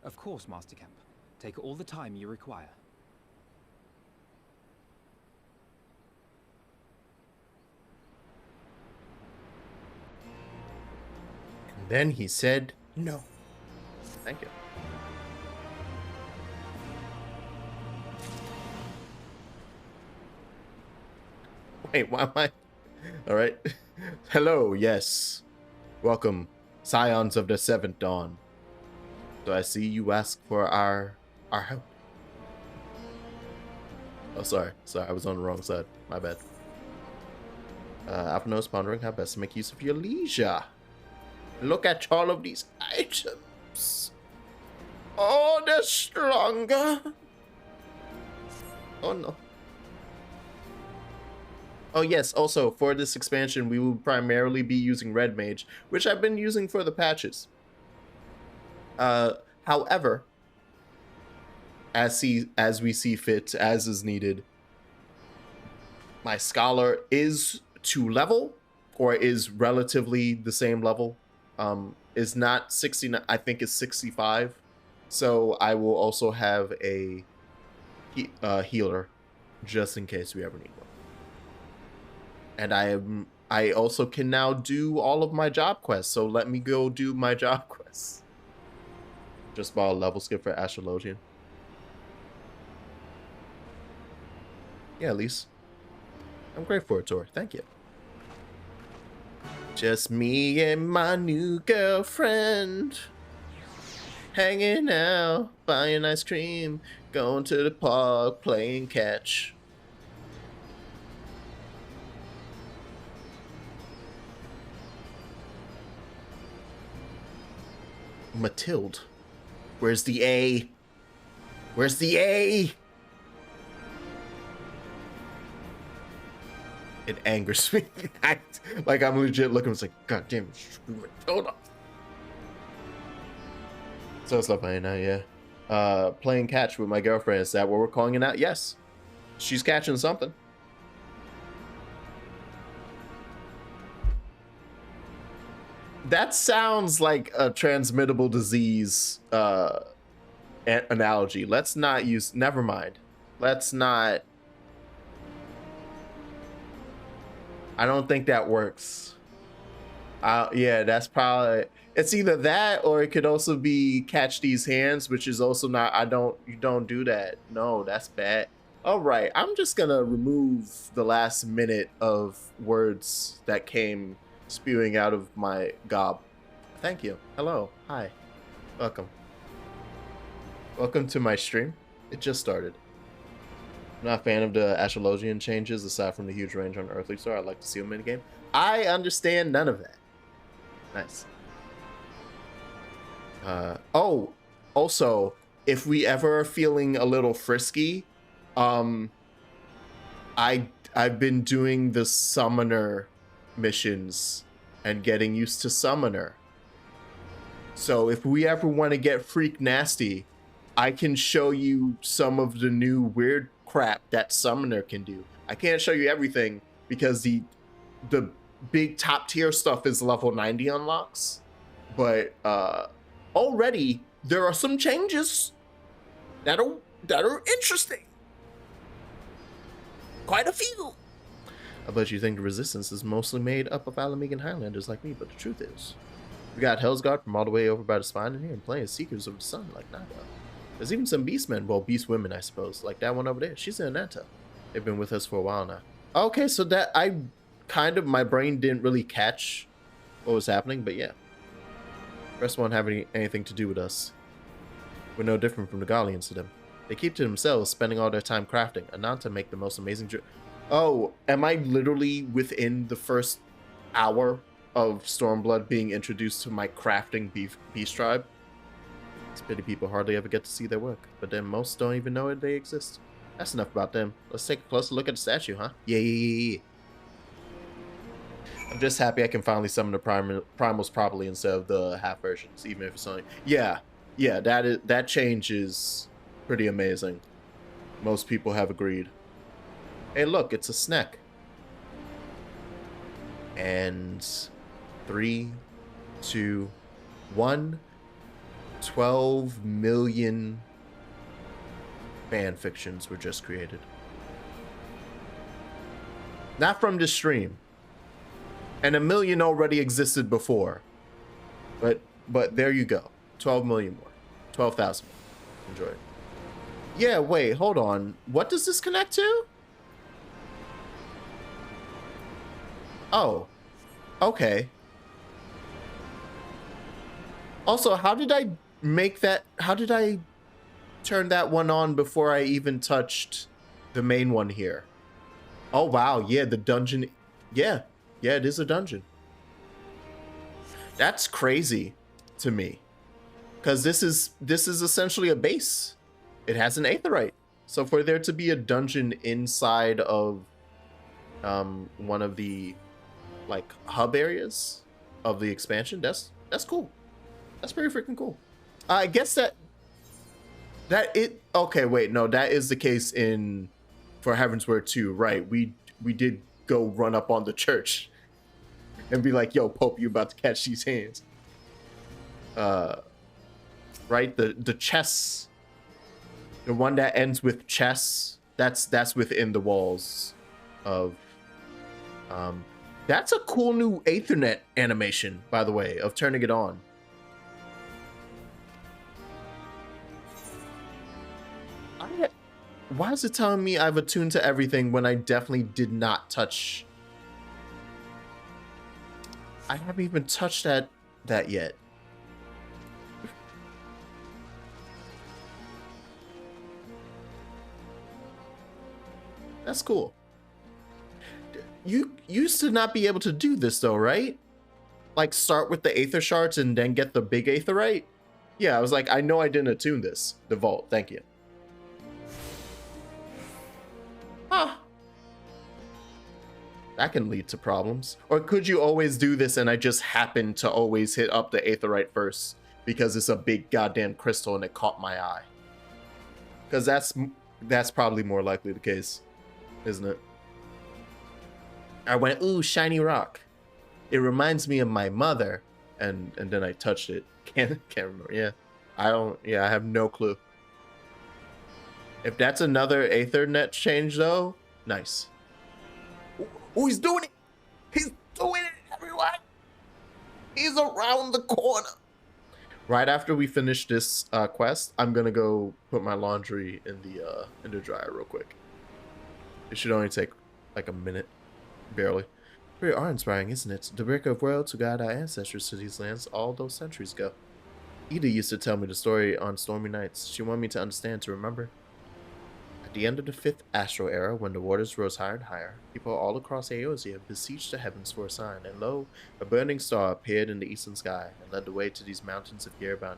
Of course, Master Kemp. Take all the time you require. And then he said no. Thank you. Wait, why am I? All right. Hello, yes. Welcome, scions of the seventh dawn. So I see you ask for our help. Oh, sorry, I was on the wrong side. My bad. 𝕰𝖙𝖊𝖗 is pondering how best to make use of your leisure. Look at all of these items. Oh, they're stronger. Oh no. Oh yes, also for this expansion we will primarily be using Red Mage, which I've been using for the patches. However, as we see fit, as is needed, my Scholar is 2 level, or is relatively the same level. Is not 69, I think it's 65. So I will also have a healer, just in case we ever need one. And I also can now do all of my job quests, so let me go do my job quests. Just bought a level skip for 𝕰𝖙𝖊𝖗. Yeah, Elise. I'm grateful for it, Tor. Thank you. Just me and my new girlfriend. Hanging out, buying ice cream, going to the park, playing catch. Mathilde. Where's the A? Where's the A? It angers me. Like I'm legit looking, it's like, God damn it, Matilda. So it's not playing now, yeah. Playing catch with my girlfriend, is that what we're calling it out? Yes. She's catching something. That sounds like a transmittable disease analogy. Let's not use, never mind. Let's not. I don't think that works. Yeah, that's probably, it's either that or it could also be catch these hands, which is also not, you don't do that. No, that's bad. All right, I'm just gonna remove the last minute of words that came spewing out of my gob. Thank you. Hello. Hi. Welcome. Welcome to my stream. It just started. I'm not a fan of the 𝕰𝖙𝖊𝖗 changes aside from the huge range on Earthly Star. I'd like to see them in a game. I understand none of that. Nice. Oh, also, if we ever are feeling a little frisky, I've been doing the summoner missions and getting used to summoner. So if we ever want to get freak nasty, I can show you some of the new weird crap that summoner can do. I can't show you everything because the big top tier stuff is level 90 unlocks, but already there are some changes that are interesting. Quite a few. I bet you think the resistance is mostly made up of 𝕰𝖙𝖔𝖗𝖏 Highlanders like me, but the truth is, we got 𝕾𝖙𝖔𝖗𝖒 from all the way over by the spine in here, and plenty of Seekers of the Sun like Nada. There's even some beastmen, well, beast women, I suppose, like that one over there. She's an Ananta. They've been with us for a while now. Okay, so that my brain didn't really catch what was happening, but yeah. The rest won't have anything to do with us. We're no different from the Gallians to them. They keep to themselves, spending all their time crafting. Ananta make the most amazing Oh, am I literally within the first hour of Stormblood being introduced to my crafting beast tribe? It's a pity people hardly ever get to see their work, but then most don't even know they exist. That's enough about them. Let's take a closer look at the statue, huh? Yeah. I'm just happy I can finally summon the primals properly instead of the half versions, even if it's only... Yeah, that change is pretty amazing. Most people have agreed. Hey, look, it's a snack. And 3, 2, 1. 12 million fan fictions were just created. Not from this stream. And 1 million already existed before. But there you go. 12 million more. 12,000 more. Enjoy it. Yeah, wait, hold on. What does this connect to? Oh. Okay. Also, how did I make that? How did I turn that one on before I even touched the main one here? Oh, wow. Yeah, the dungeon. Yeah, it is a dungeon. That's crazy to me. Because this is essentially a base. It has an aetheryte. So for there to be a dungeon inside of one of the like hub areas of the expansion, that's cool. That's pretty freaking cool. I guess okay, wait, no, that is the case for Heavensward 2, right? We did go run up on the church and be like, yo, Pope, you about to catch these hands. Right? The chess, the one that ends with chess, that's within the walls of that's a cool new Aethernet animation, by the way, of turning it on. Why is it telling me I've attuned to everything when I definitely did not touch? I haven't even touched that yet. That's cool. You used to not be able to do this though, right? Like start with the Aether Shards and then get the big Aetherite? Yeah, I was like, I know I didn't attune this. The vault, thank you. Huh. That can lead to problems. Or could you always do this and I just happen to always hit up the Aetherite first because it's a big goddamn crystal and it caught my eye? Because that's probably more likely the case, isn't it? I went, ooh, shiny rock. It reminds me of my mother, and then I touched it. Can't remember. Yeah, I have no clue. If that's another Aethernet change though, nice. Oh, he's doing it! He's doing it, everyone! He's around the corner. Right after we finish this quest, I'm gonna go put my laundry in the dryer real quick. It should only take like a minute, barely. Very awe-inspiring, isn't it? The breaker of worlds who guide our ancestors to these lands all those centuries ago. Ida used to tell me the story on stormy nights. She wanted me to understand, to remember. At the end of the 5th Astral Era, when the waters rose higher and higher, people all across Eorzea besieged the heavens for a sign, and lo, a burning star appeared in the eastern sky and led the way to these mountains of 𝕊𝖑𝖏𝖗.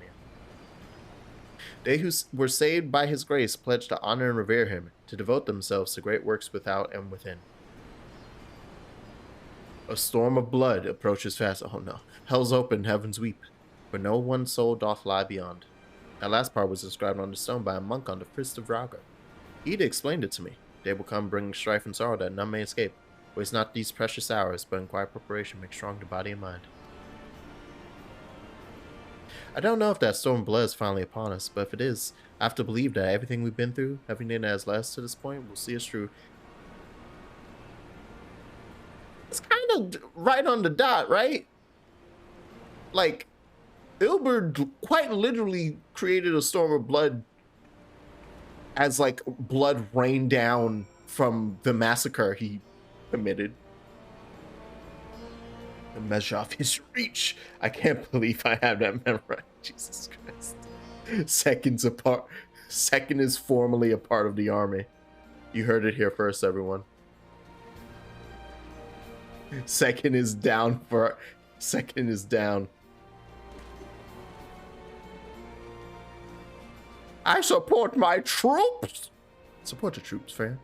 They who were saved by his grace pledged to honor and revere him, to devote themselves to great works without and within. A storm of blood approaches fast. Oh no. Hell's open, heavens weep, but no one soul doth lie beyond. That last part was inscribed on the stone by a monk on the fist of Raga. Ida explained it to me. Day will come bringing strife and sorrow that none may escape. Waste not these precious hours, but in quiet preparation make strong the body and mind. I don't know if that storm of blood is finally upon us, but if it is, I have to believe that everything we've been through, everything that has led us to this point, will see us through. kind of right on the dot, right? Like, 𝕰𝖓𝖙 quite literally created a storm of blood as like blood rained down from the massacre he committed. The measure of his reach. I can't believe I have that memorized. Jesus Christ. Second is formally a part of the army. You heard it here first, everyone. Second is down. I support my troops. Support the troops, fam.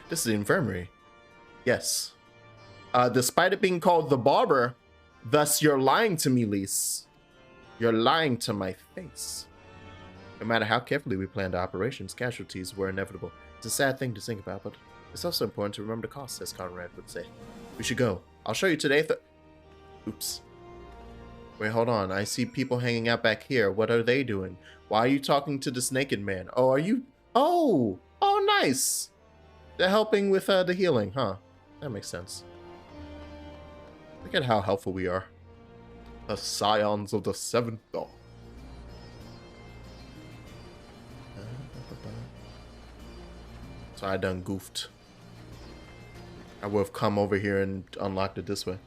This is the infirmary. Yes. Despite it being called the barber, thus you're lying to me, Lise. You're lying to my face. No matter how carefully we planned our operations, casualties were inevitable. It's a sad thing to think about, but it's also important to remember the cost, as Conrad would say. We should go. I'll show you today. Oops. Wait, hold on. I see people hanging out back here. What are they doing? Why are you talking to this naked man? Oh, are you? Oh, nice. They're helping with the healing, huh? That makes sense. Look at how helpful we are. The scions of the seventh dawn. So I done goofed. I would have come over here and unlocked it this way.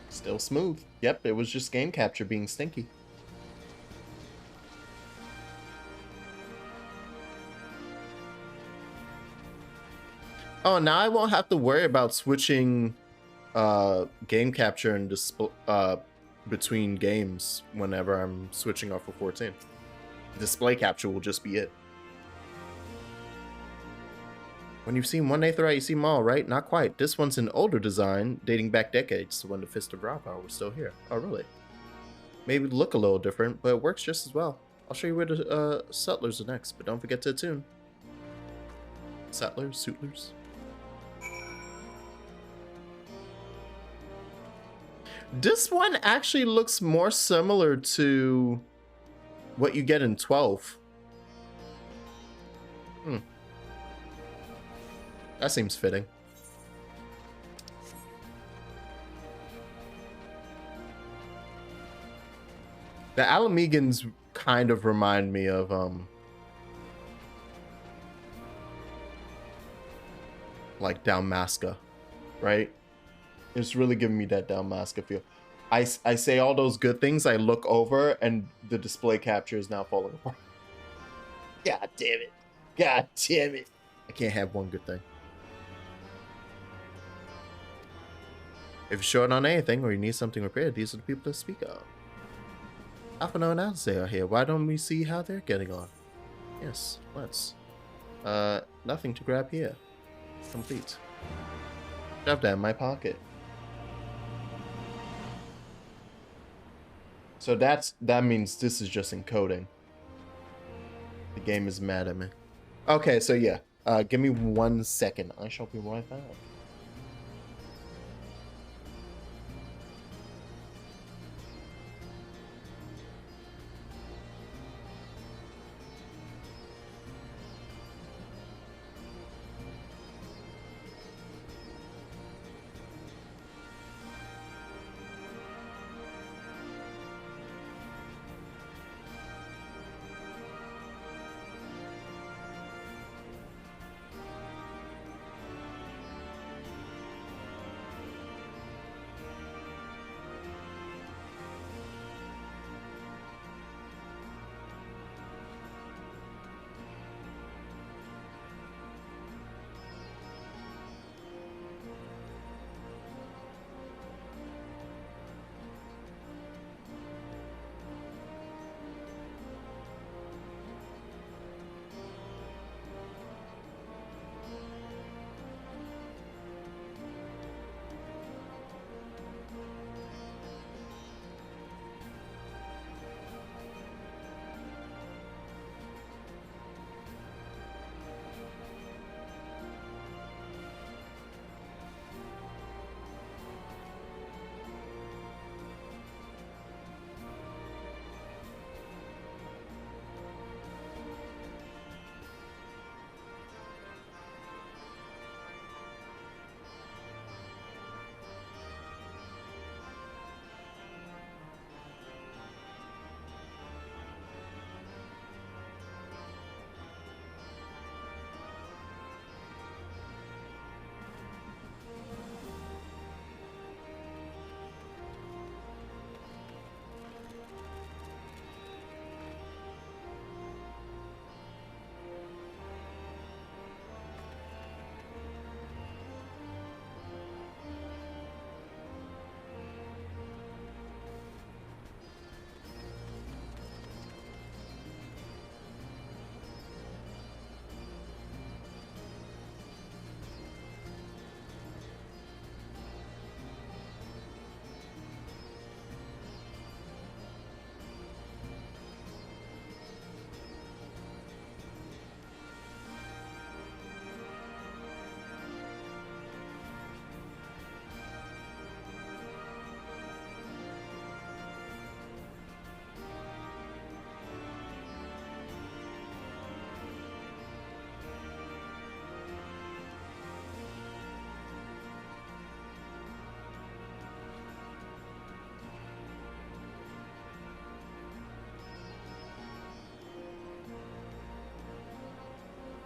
Still smooth. Yep, it was just game capture being stinky. Oh, now I won't have to worry about switching game capture and between games whenever I'm switching off of 14. Display capture will just be it. When you've seen one Aetheryte, you see them all, right? Not quite. This one's an older design, dating back decades to when the Fist of Rathar was still here. Oh, really? Maybe look a little different, but it works just as well. I'll show you where the settlers are next, but don't forget to attune. Settlers? Suitlers? This one actually looks more similar to what you get in 12. That seems fitting. The 𝕰𝖓𝖙𝖔𝖗𝖔𝖔𝖉s kind of remind me of like 𝕰𝖓𝖙𝖔𝖗𝖒, right? It's really giving me that 𝕰𝖓𝖙𝖔𝖗𝒑 feel. I say all those good things, I look over, and the display capture is now falling apart. God damn it. God damn it. I can't have one good thing. If you're short on anything or you need something repaired, these are the people to speak of. 𝕰𝖓𝖙𝖊𝖗 and 𝕰𝖓𝖙𝖊𝖗 are here. Why don't we see how they're getting on? Yes, let's. Nothing to grab here. Complete. Shove that in my pocket. So that means this is just encoding. The game is mad at me. Okay, so yeah. Give me 1 second. I shall be right back.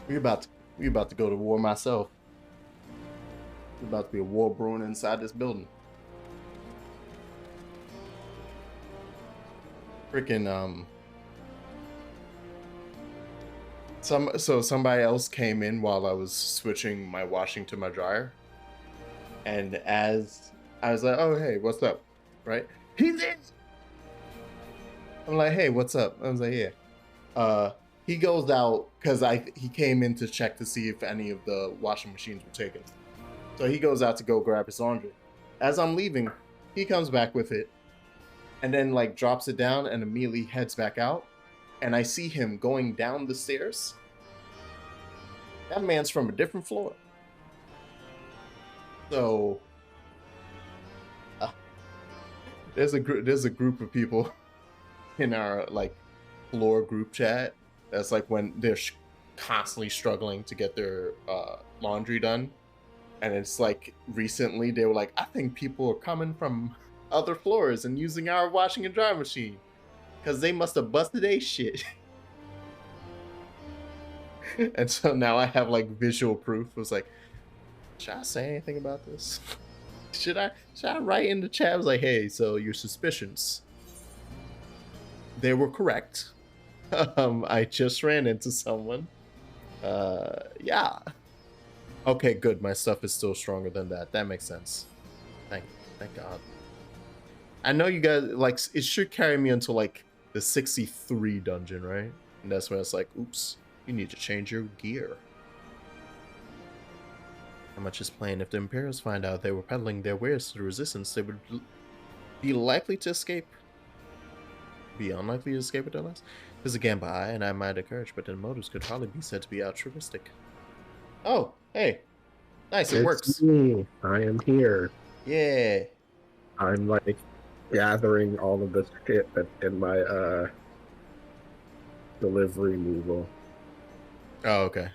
We about to go to war myself. There's about to be a war brewing inside this building. Freaking somebody else came in while I was switching my washing to my dryer, and as I was like, "Oh hey, what's up?" Right? He's in. I'm like, "Hey, what's up?" I was like, "Yeah." He goes out because he came in to check to see if any of the washing machines were taken. So he goes out to go grab his laundry. As I'm leaving, he comes back with it, and then like drops it down and immediately heads back out. And I see him going down the stairs. That man's from a different floor. So there's a group of people in our like floor group chat. That's like when they're constantly struggling to get their laundry done. And it's like recently they were like, I think people are coming from other floors and using our washing and drying machine because they must have busted a shit. And so now I have like visual proof. It was like, should I say anything about this? Should I write in the chat? I was like, hey, so your suspicions, they were correct. I just ran into someone. Yeah. Okay, good. My stuff is still stronger than that. That makes sense. Thank God. I know you guys, like, it should carry me until, like, the 63 dungeon, right? And that's when it's like, oops, you need to change your gear. How much is playing? If the Imperials find out they were peddling their wares to the Resistance, they would be likely to escape. Be unlikely to escape with their lives. This is a gamble and I might encourage, but their motives could hardly be said to be altruistic. Oh, hey. Nice, it works. Me. I am here. Yeah. I'm like gathering all of the shit that's in my delivery movable. Oh, okay.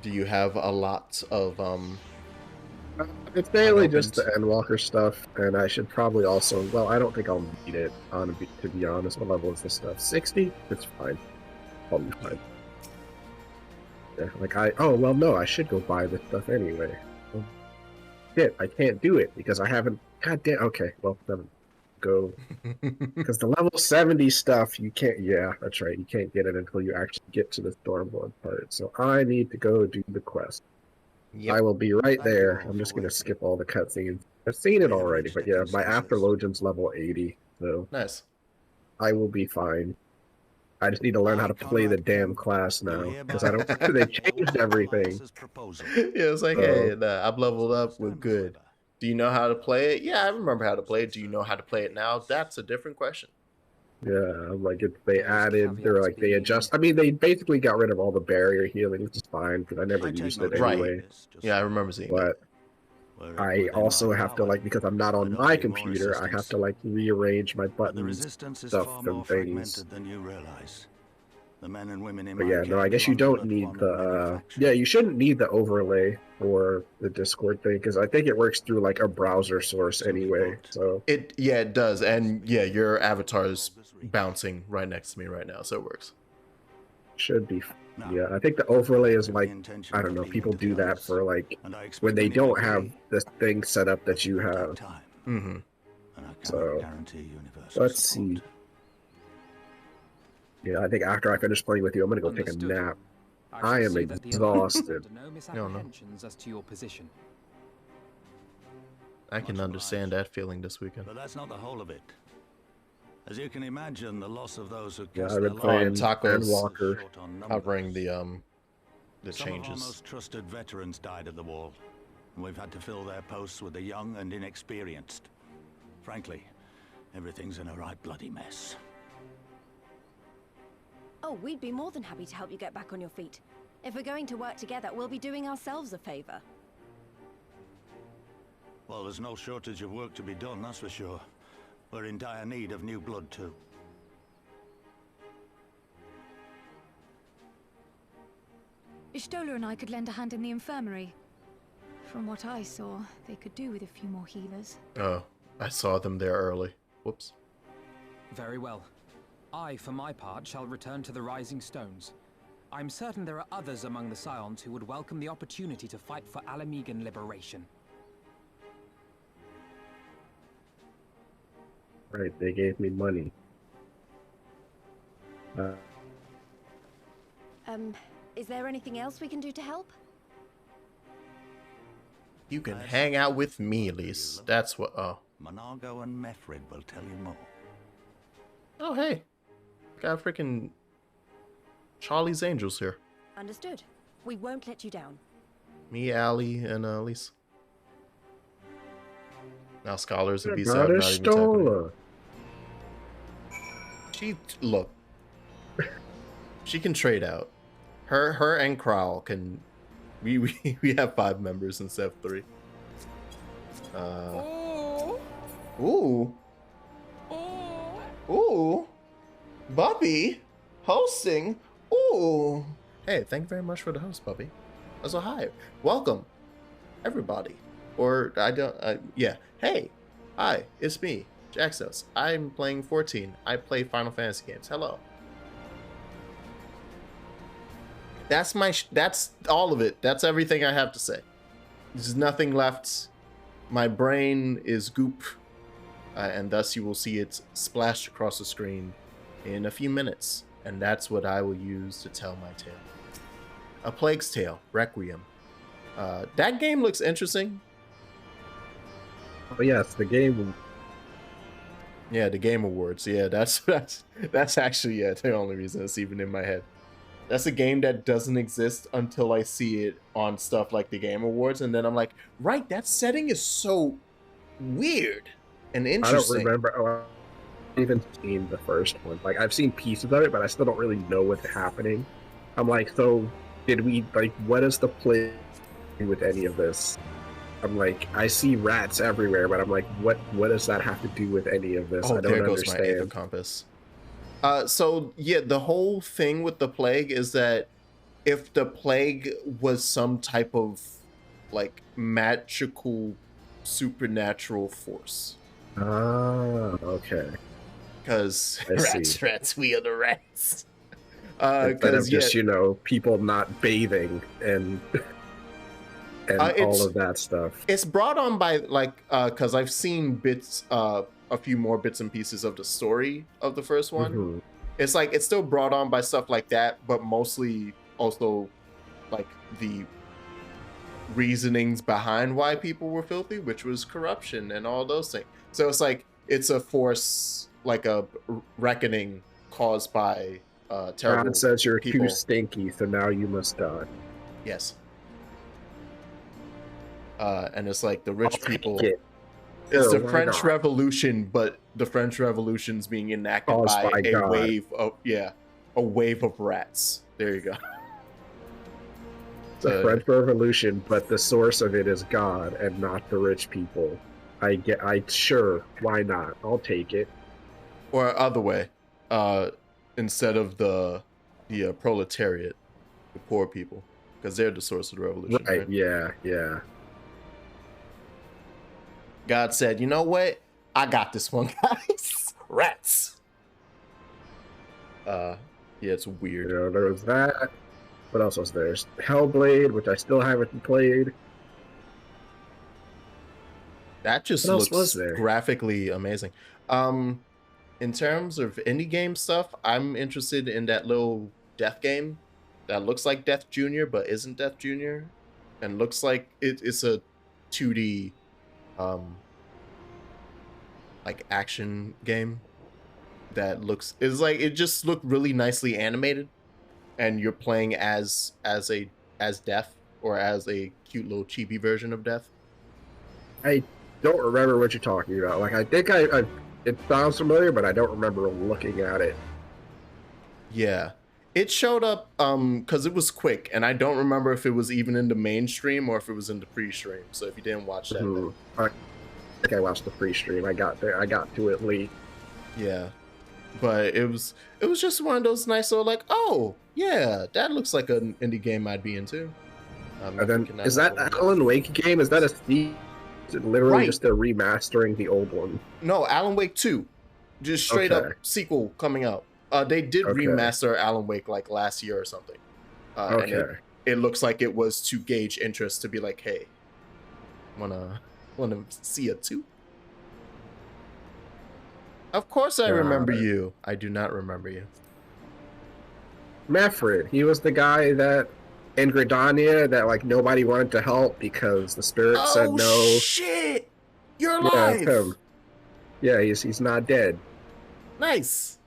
Do you have a lot of It's mainly just the Endwalker stuff, and I should probably also, well, I don't think I'll need it, to be honest. What level is this stuff? 60? It's fine. I'll be fine. Yeah, like oh, well, no, I should go buy this stuff anyway. Well, shit, I can't do it because I haven't, goddamn, okay, well, then go, because the level 70 stuff, you can't, yeah, that's right, you can't get it until you actually get to the Stormlord part, so I need to go do the quest. Yep. I will be right there. I'm just going to skip all the cutscenes. I've seen it already, but yeah, my Afterlogian's level 80, so nice. I will be fine. I just need to learn how to play the damn class now, because I don't. They changed everything. Yeah, it's like, hey, I've leveled up. We're good. Do you know how to play it? Yeah, I remember how to play it. Do you know how to play it now? That's a different question. Yeah, like they added, or like they adjust. I mean, they basically got rid of all the barrier healing, which is fine because I never used it anyway. Right. Yeah, I remember seeing that. But I also have to, like, because I'm not on my computer, I have to like rearrange my buttons, stuff, and things. But yeah, no, I guess you don't need the. Yeah, you shouldn't need the overlay or the Discord thing because I think it works through like a browser source anyway. So it does, and yeah, your avatar is bouncing right next to me right now, so it works. Should be. Yeah, I think the overlay is like, I don't know, people do that for like when they don't have this thing set up that you have. Mm-hmm. So let's see. Yeah, I think after I finish playing with you, I'm gonna go take a nap. I am exhausted. No. I can understand that feeling this weekend. But that's not the whole of it. As you can imagine, the loss of those who I've been playing Tacos Walker, covering the changes. Some of our most trusted veterans died at the wall, and we've had to fill their posts with the young and inexperienced. Frankly, everything's in a right bloody mess. Oh, we'd be more than happy to help you get back on your feet. If we're going to work together, we'll be doing ourselves a favor. Well, there's no shortage of work to be done, that's for sure. We're in dire need of new blood, too. Y'shtola and I could lend a hand in the infirmary. From what I saw, they could do with a few more healers. Oh, I saw them there early. Whoops. Very well. I, for my part, shall return to the Rising Stones. I'm certain there are others among the Scions who would welcome the opportunity to fight for 𝕰𝖙𝖔𝖗 liberation. Right, they gave me money. Is there anything else we can do to help? You can hang out with me, at least. That's what. Oh. 𝕰𝖙𝖔𝖗 and 𝕰𝖙𝖙 will tell you more. Oh, hey. Got freaking Charlie's Angels here. Understood. We won't let you down. Me, Allie, and Lisa. Now scholars would be sad. Daughter Not even technically. Stola. She look. She can trade out. Her and Crowl can. We have 5 members instead of 3. Ooh. Ooh. Bubby hosting. Ooh. Hey, thank you very much for the host, Bubby. Also, hi. Welcome, everybody. Or yeah. Hey. Hi, it's me, Jaxos. I'm playing 14. I play Final Fantasy games. Hello. That's that's all of it. That's everything I have to say. There's nothing left. My brain is goop, and thus you will see it splashed across the screen in a few minutes, and that's what I will use to tell my tale. A Plague's Tale, Requiem. That game looks interesting. Oh yes, the game. Yeah, the Game Awards. Yeah, that's actually the only reason it's even in my head. That's a game that doesn't exist until I see it on stuff like the Game Awards, and then I'm like, right, that setting is so weird and interesting. I don't remember. Oh, I've even seen the first one. Like, I've seen pieces of it, but I still don't really know what's happening. I'm like, so did we, like, what is the play with any of this? I'm like, I see rats everywhere, but I'm like, what does that have to do with any of this? Oh, I don't there goes understand. my Aether Compass. So yeah, the whole thing with the plague is that if the plague was some type of like magical supernatural force. Ah, okay. Because rats, we are the rats. Instead of just, people not bathing and all of that stuff. It's brought on by because I've seen bits, a few more bits and pieces of the story of the first one. Mm-hmm. It's like it's still brought on by stuff like that, but mostly also like the reasonings behind why people were filthy, which was corruption and all those things. So it's like it's a force, like a reckoning caused by terrible God says you're people. Too stinky, so now you must die. Yes. And it's like the rich people. It's the French Revolution, but the French Revolution's being enacted by a God. wave of rats. There you go. The French Revolution, but the source of it is God and not the rich people. Sure, why not? I'll take it. Or other way, instead of the proletariat, the poor people, because they're the source of the revolution. Right? Yeah. God said, you know what? I got this one, guys. Rats. Yeah, it's weird. There was that. What else was there? Hellblade, which I still haven't played. That just looks graphically amazing. In terms of indie game stuff, I'm interested in that little death game that looks like Death Jr. but isn't Death Jr. and looks like it's a 2D like action game that it just looked really nicely animated, and you're playing as Death, or as a cute little chibi version of Death. I don't remember what you're talking about. Like, I think it sounds familiar, but I don't remember looking at it. Yeah. It showed up because it was quick, and I don't remember if it was even in the mainstream or if it was in the pre-stream. So if you didn't watch that, I think I watched the pre-stream. I got to it late. Yeah, but it was just one of those nice little like, oh yeah, that looks like an indie game I'd be into. And then is that Alan Wake game? Is that a Steam? Is it literally just they're remastering the old one? No, Alan Wake 2, just straight up sequel coming out. They did remaster Alan Wake like last year or something. Okay. It looks like it was to gauge interest, to be like, hey, wanna see a too? Of course I remember you. I do not remember you. Mefrid, he was the guy that in Gridania that like nobody wanted to help because the spirit said no. Oh shit! You're alive! Yeah, that's him. Yeah, he's not dead. Nice.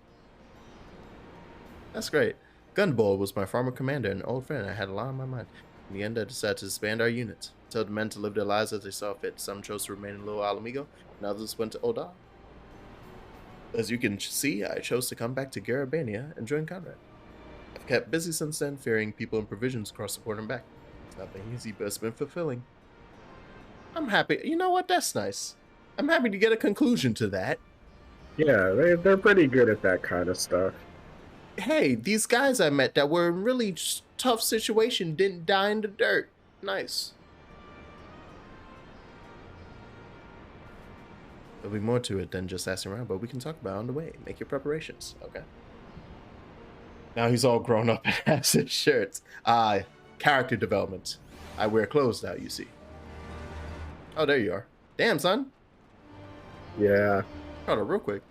That's great. Gunbull was my former commander and old friend. I had a lot on my mind. In the end, I decided to disband our unit. Told the men to live their lives as they saw fit. Some chose to remain in Little Alamigo, and others went to Oda. As you can see, I chose to come back to Garabania and join Conrad. I've kept busy since then, ferrying people and provisions across the border and back. It's not been easy, but it's been fulfilling. I'm happy. You know what? That's nice. I'm happy to get a conclusion to that. Yeah, they're pretty good at that kind of stuff. Hey, these guys I met that were in really tough situation didn't die in the dirt. Nice. There'll be more to it than just asking around, but we can talk about it on the way. Make your preparations. Okay. Now he's all grown up and has his shirts. Character development. I wear clothes now, you see. Oh, there you are. Damn, son. Yeah. Hold on, real quick.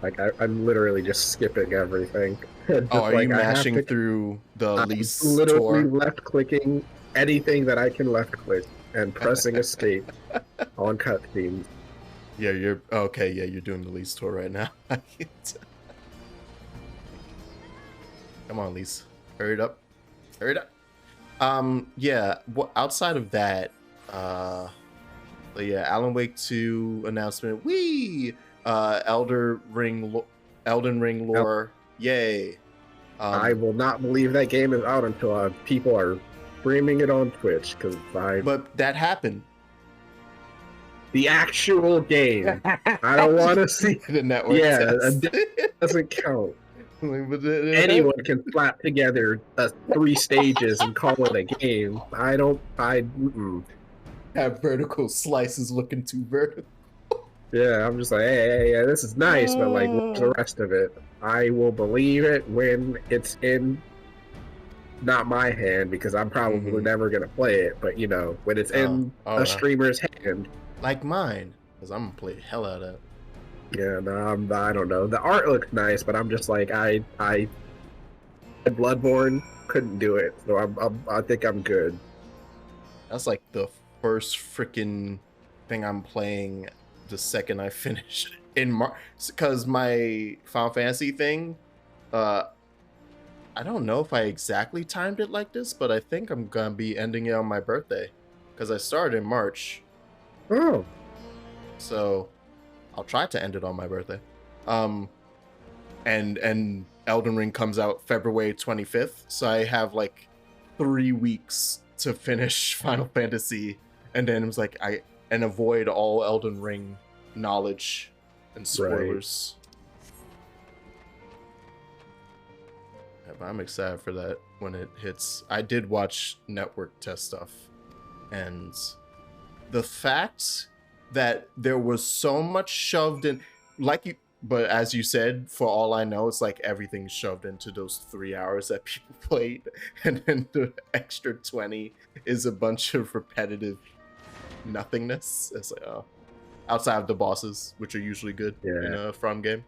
Like, I'm literally just skipping everything. Just oh, are like, you mashing through the lease tour? Literally left-clicking anything that I can left-click and pressing escape on cutscenes. Yeah, you're... Okay, yeah, you're doing the lease tour right now. Come on, Lise. Hurry it up. Hurry it up. Yeah, outside of that, yeah, Alan Wake 2 announcement. Whee! Elden Ring lore. Yay. I will not believe that game is out until people are streaming it on Twitch, because But that happened. The actual game. I don't want to see the network. Yeah, test. It doesn't count. Anyone can slap together 3 stages and call it a game. Have vertical slices looking too vertical. Yeah, I'm just like, hey, this is nice, but like, what's the rest of it? I will believe it when it's in not my hand, because I'm probably never gonna play it. But you know, when it's in a streamer's hand, like mine, because I'm gonna play the hell out of it. Yeah, no, I don't know. The art looks nice, but I'm just like, I Bloodborne couldn't do it, so I think I'm good. That's like the first freaking thing I'm playing the second I finish in March, because my Final Fantasy thing, I don't know if I exactly timed it like this, but I think I'm gonna be ending it on my birthday, because I started in March. Oh, so I'll try to end it on my birthday. And Elden Ring comes out February 25th, so I have like 3 weeks to finish Final Fantasy, and then it was like and avoid all Elden Ring knowledge and spoilers. Right. Yeah, but I'm excited for that when it hits. I did watch network test stuff, and the fact that there was so much shoved in, but as you said, for all I know, it's like everything's shoved into those 3 hours that people played, and then the extra 20 is a bunch of repetitive nothingness. It's like, outside of the bosses, which are usually good in a From game.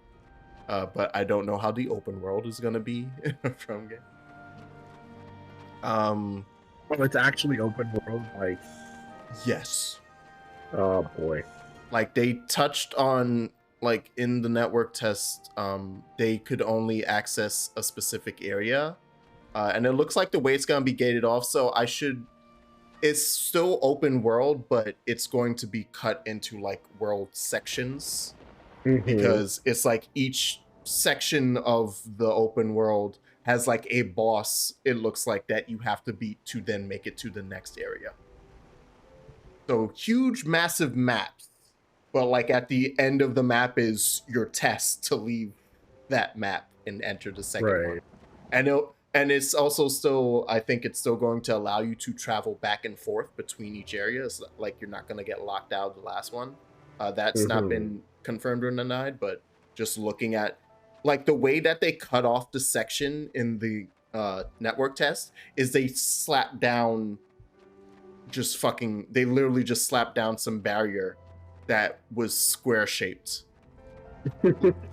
But I don't know how the open world is gonna be in a From game. Well, it's actually open world, like. Yes. Oh boy. Like they touched on, like in the network test, they could only access a specific area, and it looks like the way it's gonna be gated off. So it's still open world, but it's going to be cut into like world sections, because it's like each section of the open world has like a boss, it looks like, that you have to beat to then make it to the next area. So huge, massive maps, but like at the end of the map is your test to leave that map and enter the second one. And it's also still, I think it's still going to allow you to travel back and forth between each area. So like you're not going to get locked out of the last one. That's not been confirmed or denied, but just looking at like the way that they cut off the section in the network test is they slap down they literally just slapped down some barrier that was square shaped.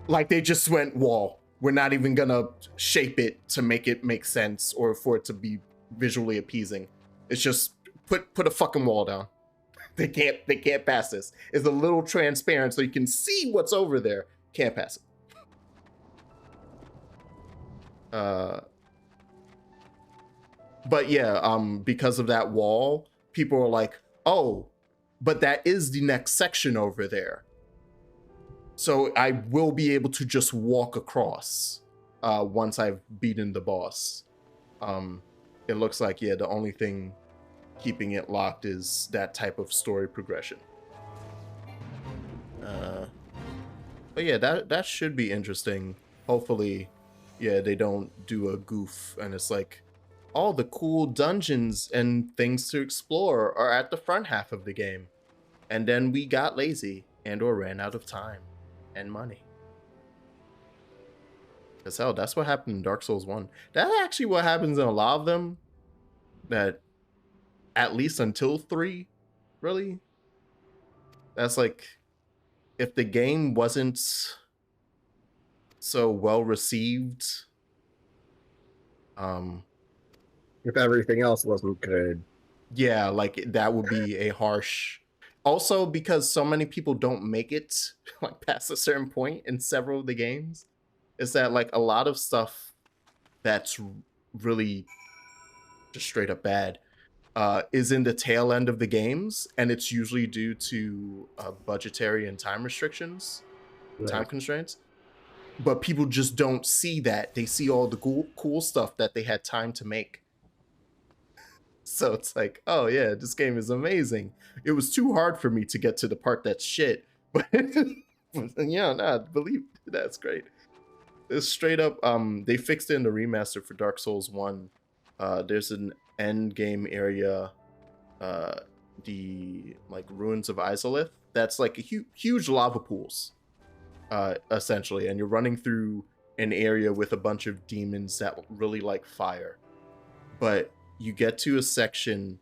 Like they just went wall. We're not even gonna shape it to make it make sense or for it to be visually appeasing. It's just put a fucking wall down. They can't pass this. It's a little transparent so you can see what's over there. Can't pass it. But yeah, because of that wall, people are like, oh, but that is the next section over there. So I will be able to just walk across once I've beaten the boss. It looks like, yeah, the only thing keeping it locked is that type of story progression. But yeah, that should be interesting. Hopefully, yeah, they don't do a goof and it's like, all the cool dungeons and things to explore are at the front half of the game. And then we got lazy and or ran out of time and money. Because hell, that's what happened in Dark Souls 1. That's actually what happens in a lot of them. That at least until 3, really. That's like, if the game wasn't so well received, if everything else wasn't good. Yeah, like that would be a harsh. Also, because so many people don't make it like past a certain point in several of the games, is that like a lot of stuff that's really just straight up bad is in the tail end of the games, and it's usually due to budgetary and time restrictions, time constraints. But people just don't see that. They see all the cool stuff that they had time to make. So it's like, oh yeah, this game is amazing. It was too hard for me to get to the part that's shit. But yeah, nah, believe that's great. It's straight up, they fixed it in the remaster for Dark Souls 1. There's an end game area, the like ruins of 𝕰𝖙𝖊𝖏. That's like a huge lava pools, essentially, and you're running through an area with a bunch of demons that really like fire. But you get to a section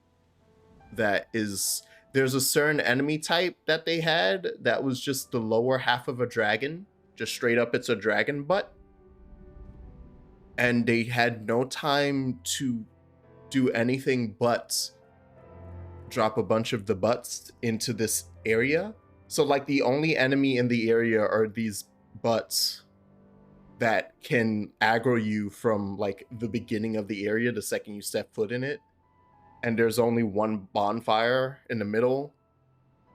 that is, there's a certain enemy type that they had that was just the lower half of a dragon, just straight up, it's a dragon butt. And they had no time to do anything but drop a bunch of the butts into this area. So like the only enemy in the area are these butts that can aggro you from like the beginning of the area the second you step foot in it. And there's only one bonfire in the middle.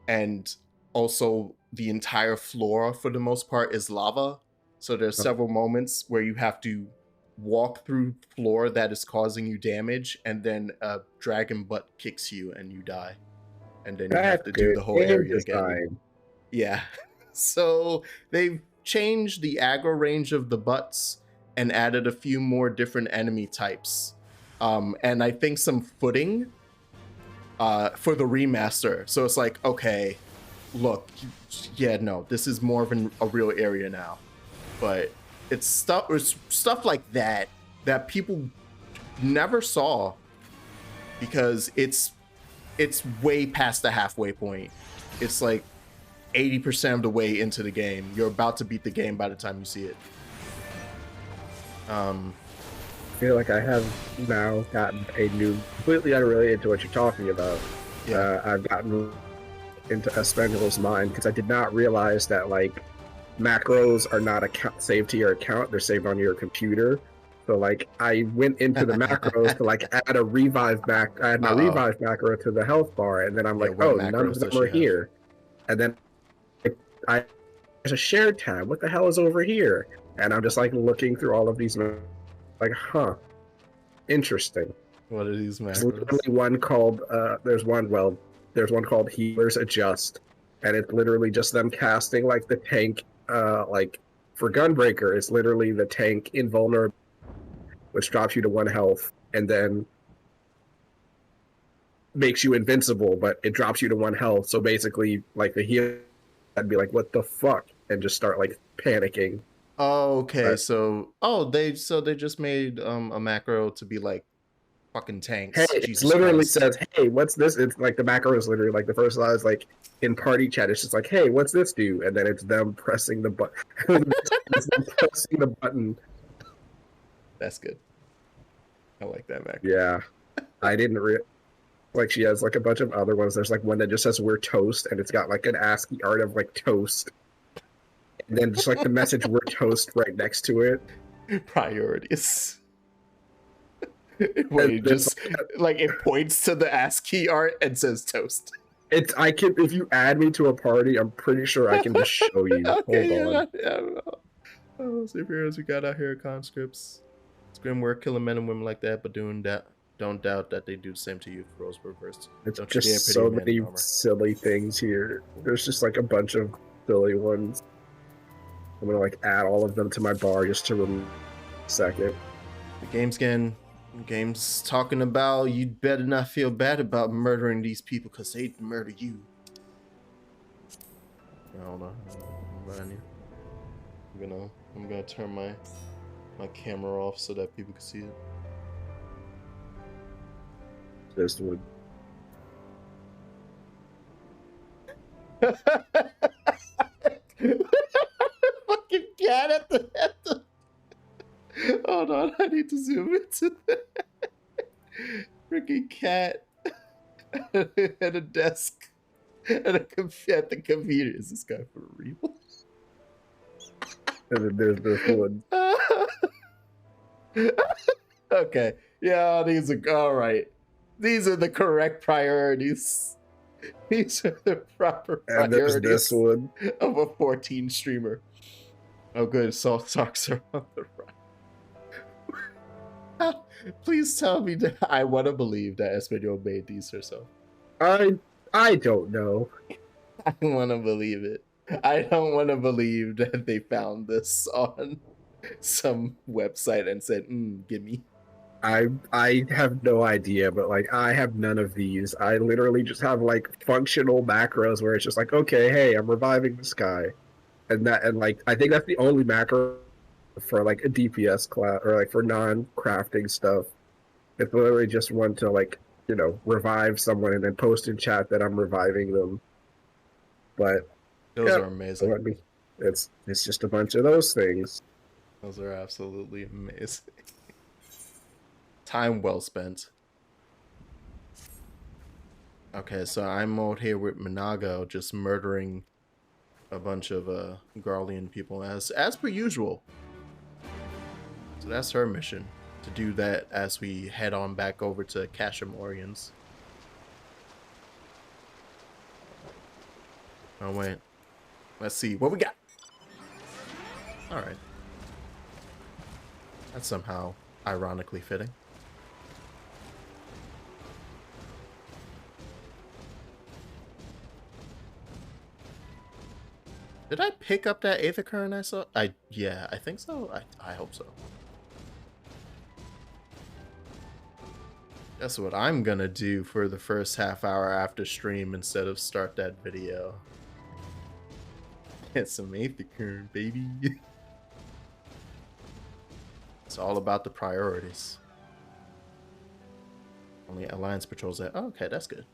And also the entire floor for the most part is lava. So there's several moments where you have to walk through floor that is causing you damage, and then a dragon butt kicks you and you die. And then you have to do the whole area again. Yeah. So they've changed the aggro range of the butts and added a few more different enemy types. And I think some footing for the remaster. So it's like, okay, look, yeah, no, this is more of a real area now. But it's stuff like that people never saw because it's way past the halfway point. It's like 80% of the way into the game. You're about to beat the game by the time you see it. I feel like I have now gotten a new, completely unrelated to what you're talking about. Yeah. I've gotten into 𝕰𝖙𝖊𝖏's mind because I did not realize that like macros are not saved to your account; they're saved on your computer. So like I went into the macros to like add a revive my revive macro to the health bar, and then I'm like, oh, none of them are here. And then there's a shared tab. What the hell is over here? And I'm just like looking through all of these, like, huh, interesting. What are these macros? There's literally one called there's one called Healers Adjust, and it's literally just them casting like the tank, like for Gunbreaker, it's literally the tank invulnerable, which drops you to 1 health, and then makes you invincible, but it drops you to 1 health. So basically, like the healer, I'd be like, what the fuck? And just start like panicking. Oh, okay. But, So they just made a macro to be like fucking tanks. hey, it Jesus literally Christ. says, hey, what's this? It's like the macro is literally like the first line is like in party chat. It's just like, hey, what's this do? And then it's them pressing the button. It's them pressing the button. That's good. I like that macro. Yeah, I didn't like she has like a bunch of other ones. There's like one that just says we're toast, and it's got like an ASCII art of like toast, and then just like the message we're toast right next to it. Priorities. Wait, just like it points to the ASCII art and says toast. It's I can if you add me to a party, I'm pretty sure I can just show you. Okay, Hold on. yeah. Oh, superheroes we got out here, conscripts. It's grim work killing men and women like that, but don't doubt that they do the same to you for roles reversed. It's Don't you dare just pity so a man many in armor. silly things here. There's just like a bunch of silly ones. I'm gonna like add all of them to my bar just to remember a second. The game's talking about you better not feel bad about murdering these people because they'd murder you. Hold on. I'm gonna turn my camera off so that people can see it. This would. Fucking cat at the. Hold on, I need to zoom into that. Freaking cat at a desk at the computer. Is this guy for real? And then there's this one. Okay, yeah, these are all right. These are the correct priorities. These are the proper And there's priorities this one. of a 14 streamer. Oh, good. Salt socks are on the right. Please tell me that I want to believe that 𝕰𝖙𝖊𝖗 made these herself. I don't know. I want to believe it. I don't want to believe that they found this on some website and said, gimme. I have no idea, but like I have none of these. I literally just have like functional macros where it's just like, okay, hey, I'm reviving this guy. And like I think that's the only macro for like a DPS class or like for non-crafting stuff. It's literally just one to like, revive someone and then post in chat that I'm reviving them. But those are amazing. I mean, it's just a bunch of those things. Those are absolutely amazing. Time well spent. Okay, so I'm out here with 𝕰𝖙𝖊𝖗 just murdering a bunch of Garlean people as per usual. So that's her mission, to do that as we head on back over to �ぎ𝑒𝑚. Oh wait, let's see what we got. All right, that's somehow ironically fitting. Did I pick up that 𝕰𝖙𝖑𝖔𝖔𝖕 current I saw? Yeah, I think so. I hope so. That's what I'm gonna do for the first half hour after stream instead of start that video. Get some 𝕰𝖙𝖑𝖔𝖕, baby. It's all about the priorities. Only Alliance patrols that. Oh, okay, that's good.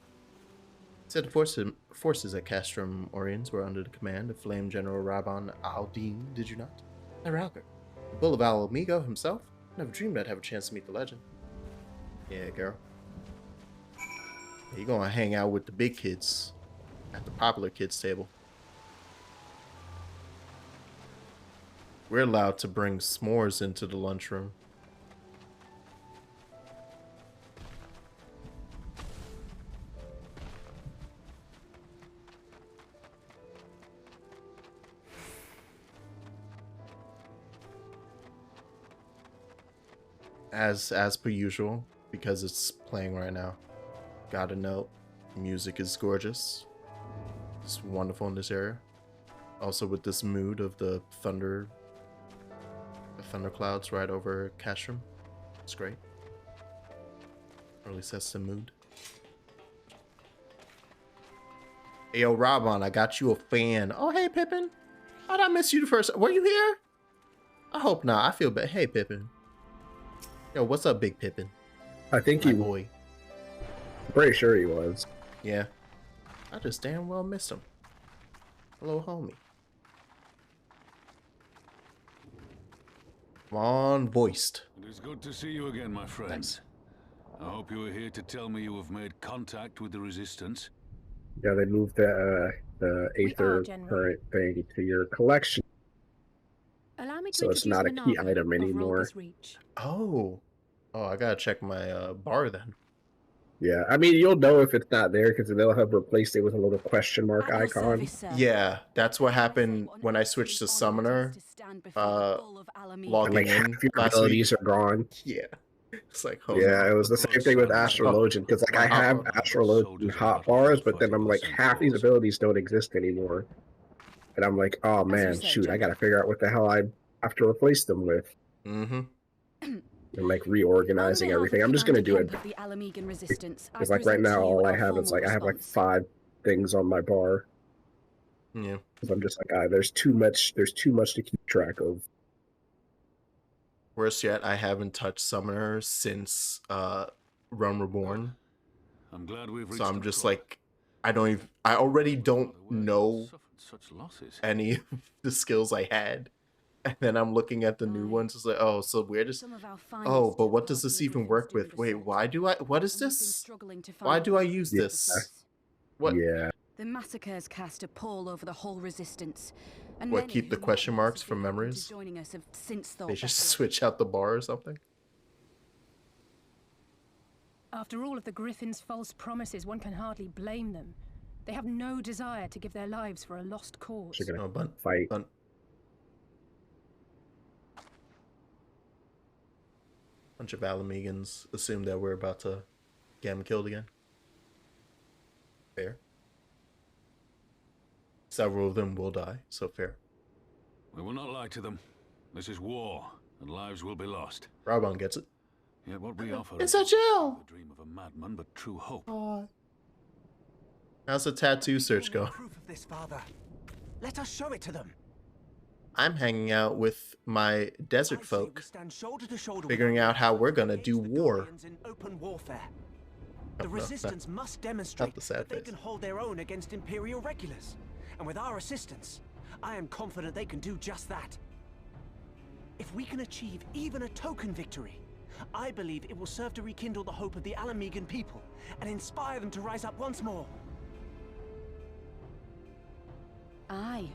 Said the forces at �ぎ𝑒𝑚 were under the command of Flame General Rabban al-Din, did you not? Ralgar, the bull of 𝕰𝖙𝖊𝖗𝑚 himself? Never dreamed I'd have a chance to meet the legend. Yeah, girl. You're gonna hang out with the big kids at the popular kids table. We're allowed to bring s'mores into the lunchroom. As per usual, because it's playing right now. Gotta note, music is gorgeous. It's wonderful in this area. Also with this mood of the thunder clouds right over 𝕎𝑒𝑚. It's great. Really sets the mood. Hey, yo, Robon, I got you a fan. Oh, hey, Pippin. How'd I miss you the first? Were you here? I hope not. I feel bad. Hey, Pippin. Yo, what's up, Big Pippin? I think My boy. I'm pretty sure he was. Yeah. I just damn well missed him. Hello, homie. Come on, voiced. It is good to see you again, my friend. Thanks. I hope you are here to tell me you have made contact with the Resistance. Yeah, they moved the Aether General. current thing to your collection, Allow me to so it's not a key introduce item 𝕰𝖙𝖊𝖗 of anymore. Ralgus Reach. Oh. Oh, I gotta check my bar then. Yeah, I mean, you'll know if it's not there because they'll have replaced it with a little question mark At your icon. service, sir. Yeah, that's what happened when I switched to Summoner. Logging And like half in your last abilities week. are gone. Yeah. It's like, oh, Yeah, no. it was the same thing with Astrologian because like I have Astrologian hot bars, but then I'm like half these abilities don't exist anymore, and I'm like, oh man, said, shoot, I General. gotta figure out what the hell I have to replace them with. Mm-hmm. And like reorganizing everything. I'm just gonna do it because like right now all I have is like I have like 5 things on my bar. Yeah. Because I'm just like, there's too much to keep track of. Worse yet, I haven't touched Summoner since Realm Reborn. I'm glad we've reached So I'm the just core. like, I already don't know Suffered such losses. any of the skills I had. And then I'm looking at the new ones. It's like, oh, so where does, oh, but what does this even work with? Wait, what is this? Why do I use this? What? Yeah. The massacres cast a pall over the whole resistance. And What, many keep the who question might marks have from been open to memories? joining us have since thought They just better of switch out the bar or something? After all of the Griffins' false promises, one can hardly blame them. They have no desire to give their lives for a lost cause. They're gonna Oh, bunt. fight. Bunt. Bunch of 𝕰𝖙𝖊𝖗𝖃s assume that we're about to get him killed again. Fair. Several of them will die, so fair. We will not lie to them. This is war, and lives will be lost. Raubon gets it. Yet what we offer It's is a jail! the dream of a madman, but true hope. How's the tattoo search go? Proof of this, Father. Let us show it to them. I'm hanging out with my desert I say folk, we stand shoulder to shoulder figuring with out how we're gonna against do the war. Guardians in open warfare. The No, no, Resistance must demonstrate not the sad that they face. can hold their own against Imperial regulars. And with our assistance, I am confident they can do just that. If we can achieve even a token victory, I believe it will serve to rekindle the hope of the 𝕰𝖙𝖊𝖗 people and inspire them to rise up once more. Aye.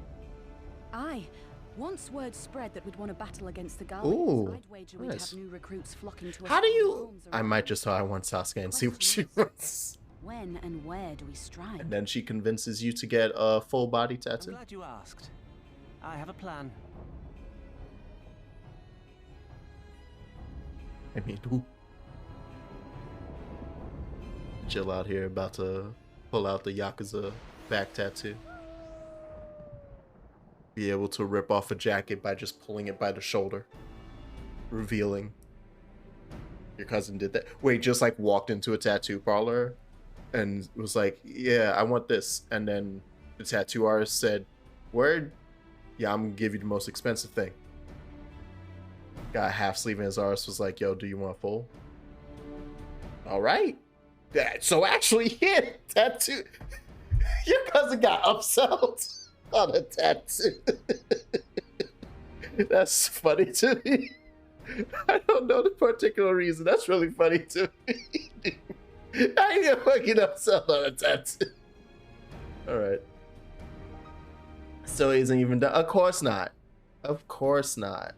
Aye. Once word spread that we'd want to battle against the Ooh, Guardians, I'd wager we'd nice. have new recruits flocking to us. How do from you... homes I around might the just I want Sasuke and see what she Question is, wants. when and where do we strike? And then she convinces you to get a full body I'm tattoo. glad you asked. I have a plan. I mean, who? Chill out here, about to pull out the Yakuza back tattoo. Be able to rip off a jacket by just pulling it by the shoulder. Revealing. Your cousin did that. Wait, just like walked into a tattoo parlor and was like, yeah, I want this. And then the tattoo artist said, word? Yeah, I'm gonna give you the most expensive thing. Got a half sleeve in his arse, was like, yo, do you want full? All right. So actually, yeah, tattoo. Your cousin got upsold on a tattoo. That's funny to me. I don't know the particular reason. That's really funny to me. I get fucking upsold on a tattoo. All right. So he isn't even done. Of course not. Of course not.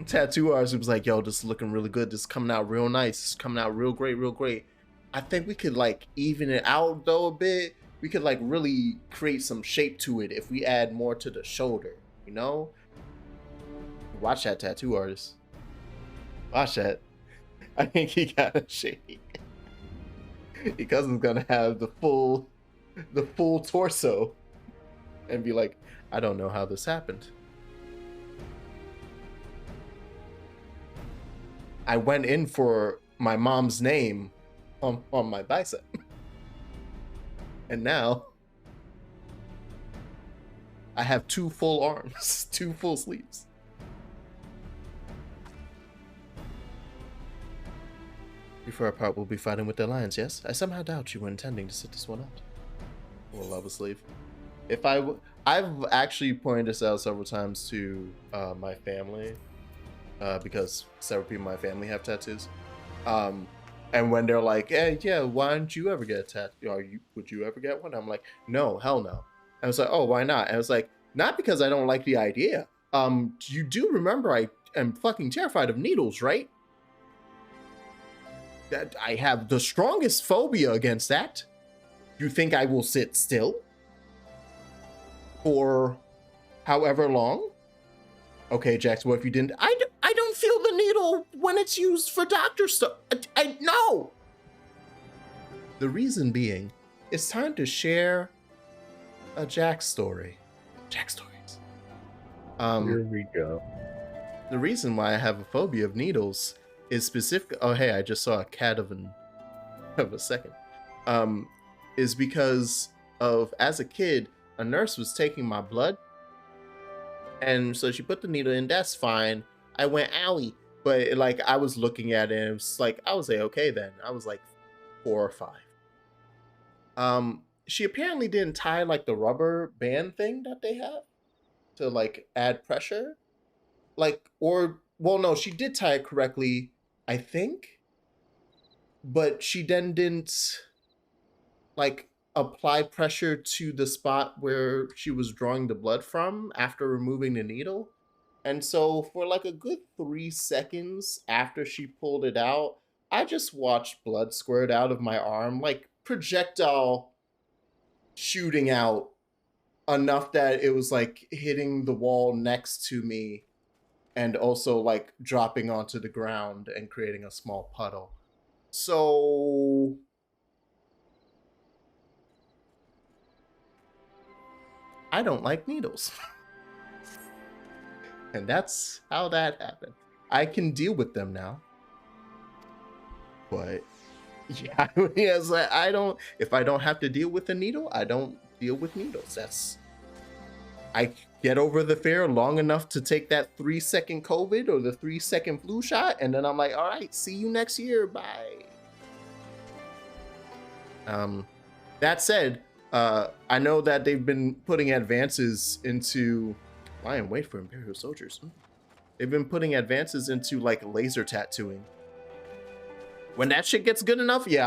Tattoo artist was like, yo, this is looking really good. This is coming out real nice. This is coming out real great, real great. I think we could like even it out though a bit. We could like really create some shape to it if we add more to the shoulder, you know? Watch that, tattoo artist. Watch that. I think he got a shake. Your cousin's gonna have the full torso and be like, I don't know how this happened. I went in for my mom's name on my bicep. And now I have 2 full arms, 2 full sleeves. Before our part, we'll be fighting with the lions, yes? I somehow doubt you were intending to sit this one out. We'll love a sleeve. If I've actually pointed this out several times to my family, because several people in my family have tattoos. And when they're like, hey, yeah, why don't you ever get a tattoo? Would you ever get one? I'm like, no, hell no. And I was like, oh, why not? And I was like, not because I don't like the idea. You do remember I am fucking terrified of needles, right? That I have the strongest phobia against that. You think I will sit still for however long? Okay, Jax, what if you didn't? I don't feel the needle when it's used for doctor stuff. No. The reason being, it's time to share a Jax story. Jax stories. Here we go. The reason why I have a phobia of needles is specific. Oh, hey, I just saw a cat of a second. Is because of, as a kid, a nurse was taking my blood. And so she put the needle in, that's fine. I went, owie. But like, I was looking at it and it was like, I was like, okay then. I was like 4 or 5. She apparently didn't tie like the rubber band thing that they have to like add pressure. Like, or, well, no, she did tie it correctly, I think. But she then didn't like apply pressure to the spot where she was drawing the blood from after removing the needle. And so for like a good 3 seconds after she pulled it out, I just watched blood squirt out of my arm, like projectile shooting out enough that it was like hitting the wall next to me and also like dropping onto the ground and creating a small puddle. So I don't like needles. And that's how that happened. I can deal with them now. But yeah, it's like if I don't have to deal with a needle, I don't deal with needles. I get over the fear long enough to take that 3-second COVID or the 3-second flu shot, and then I'm like, all right, see you next year, bye. That said, I know that they've been putting advances into lie in wait for Imperial soldiers. They've been putting advances into like laser tattooing. When that shit gets good enough, yeah,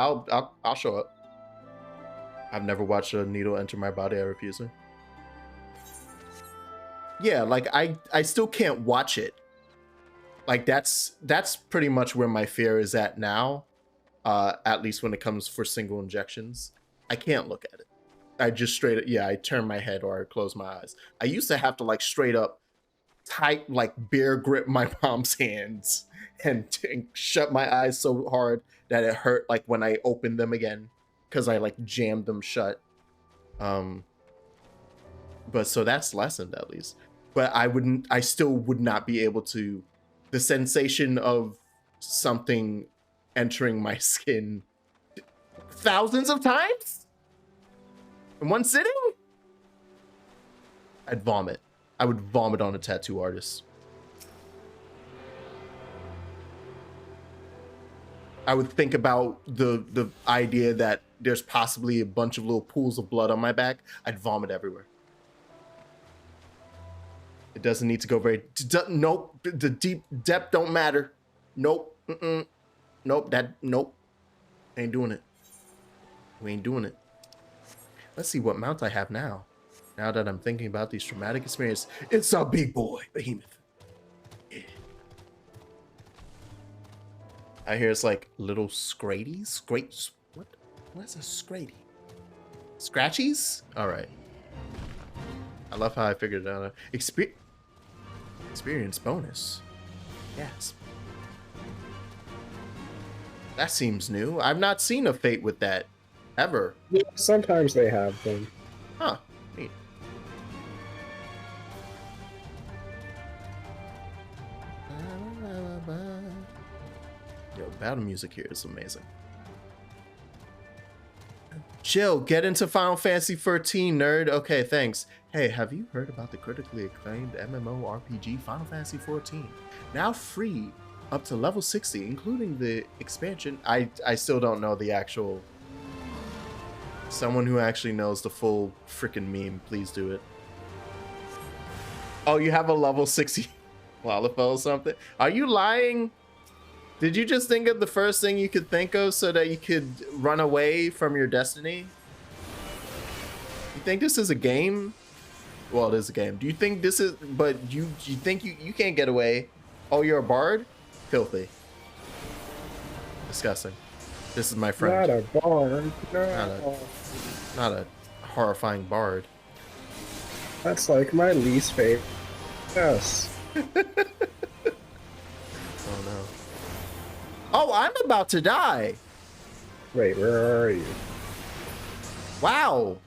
I'll show up. I've never watched a needle enter my body. I refuse it. Yeah, like I still can't watch it. Like that's pretty much where my fear is at now. At least when it comes for single injections, I can't look at it. I just straight up, yeah, I turn my head or I close my eyes. I used to have to like straight up tight, like bear grip my palm's hands and shut my eyes so hard that it hurt like when I opened them again because I like jammed them shut. But so that's lessened at least. But I still would not be able to, the sensation of something entering my skin thousands of times in one sitting, I'd vomit. I would vomit on a tattoo artist. I would think about the idea that there's possibly a bunch of little pools of blood on my back. I'd vomit everywhere. It doesn't need to go very, nope, the deep depth don't matter. Nope, nope, nope. Ain't doing it. We ain't doing it. Let's see what mount I have now. Now that I'm thinking about these traumatic experiences, it's a big boy, Behemoth. Yeah. I hear it's like little scraties. What's a scrady? Scratchies? All right. I love how I figured it out. Experience bonus. Yes. That seems new. I've not seen a fate with that ever. Yeah, sometimes they have them. Huh. Neat. Yo, battle music here is amazing. Chill, get into Final Fantasy 13, nerd. Okay, thanks. Hey, have you heard about the critically acclaimed MMORPG Final Fantasy 14? Now free up to level 60, including the expansion. I still don't know the actual. Someone who actually knows the full freaking meme, please do it. Oh, you have a level 60 𝕊𝖊𝖗 or something? Are you lying? Did you just think of the first thing you could think of so that you could run away from your destiny? You think this is a game? Well, it is a game. Do you think this is, but you think you can't get away? Oh, you're a bard? Filthy. Disgusting. This is my friend. Not a bard. No. Not a horrifying bard. That's like my least favorite. Yes. Oh no. Oh, I'm about to die. Wait, where are you? Wow.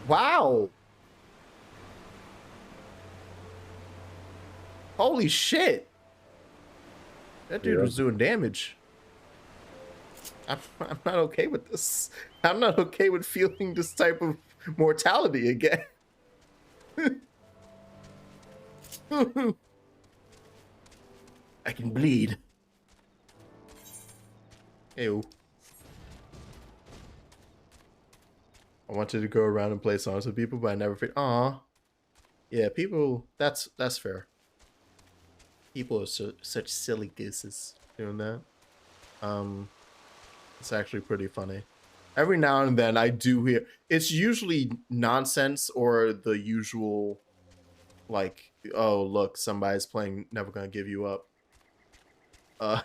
Wow. Holy shit. That dude was doing damage. I'm not okay with this. I'm not okay with feeling this type of mortality again. I can bleed. Ew. I wanted to go around and play songs with people, but I never figured. Aw. Yeah, people. That's fair. People are such silly gooses doing that. It's actually pretty funny. Every now and then I do hear. It's usually nonsense or the usual, like, oh look, somebody's playing Never Gonna Give You Up. But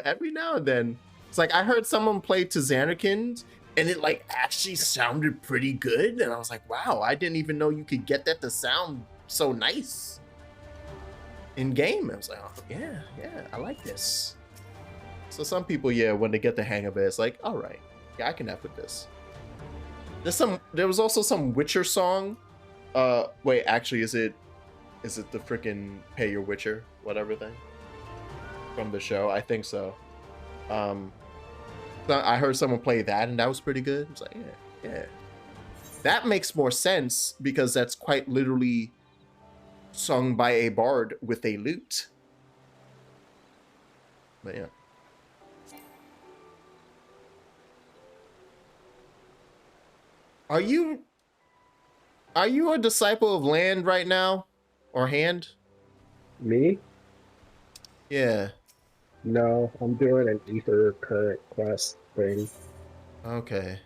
every now and then, it's like I heard someone play 𝕰𝖓𝖙𝖑𝖔𝖔𝖉 and it like actually sounded pretty good, and I was like, wow, I didn't even know you could get that to sound so nice in game. I was like, oh, yeah, I like this. So some people, yeah, when they get the hang of it, it's like, all right, yeah, I can F with this. There was also some Witcher song. Wait, actually, is it the freaking Pay Your Witcher whatever thing from the show? I think so. I heard someone play that, and that was pretty good. I was like, yeah. That makes more sense because that's quite literally sung by a bard with a lute. But yeah. Are you a disciple of land right now? Or hand? Me? Yeah. No, I'm doing an ether current quest thing. Okay.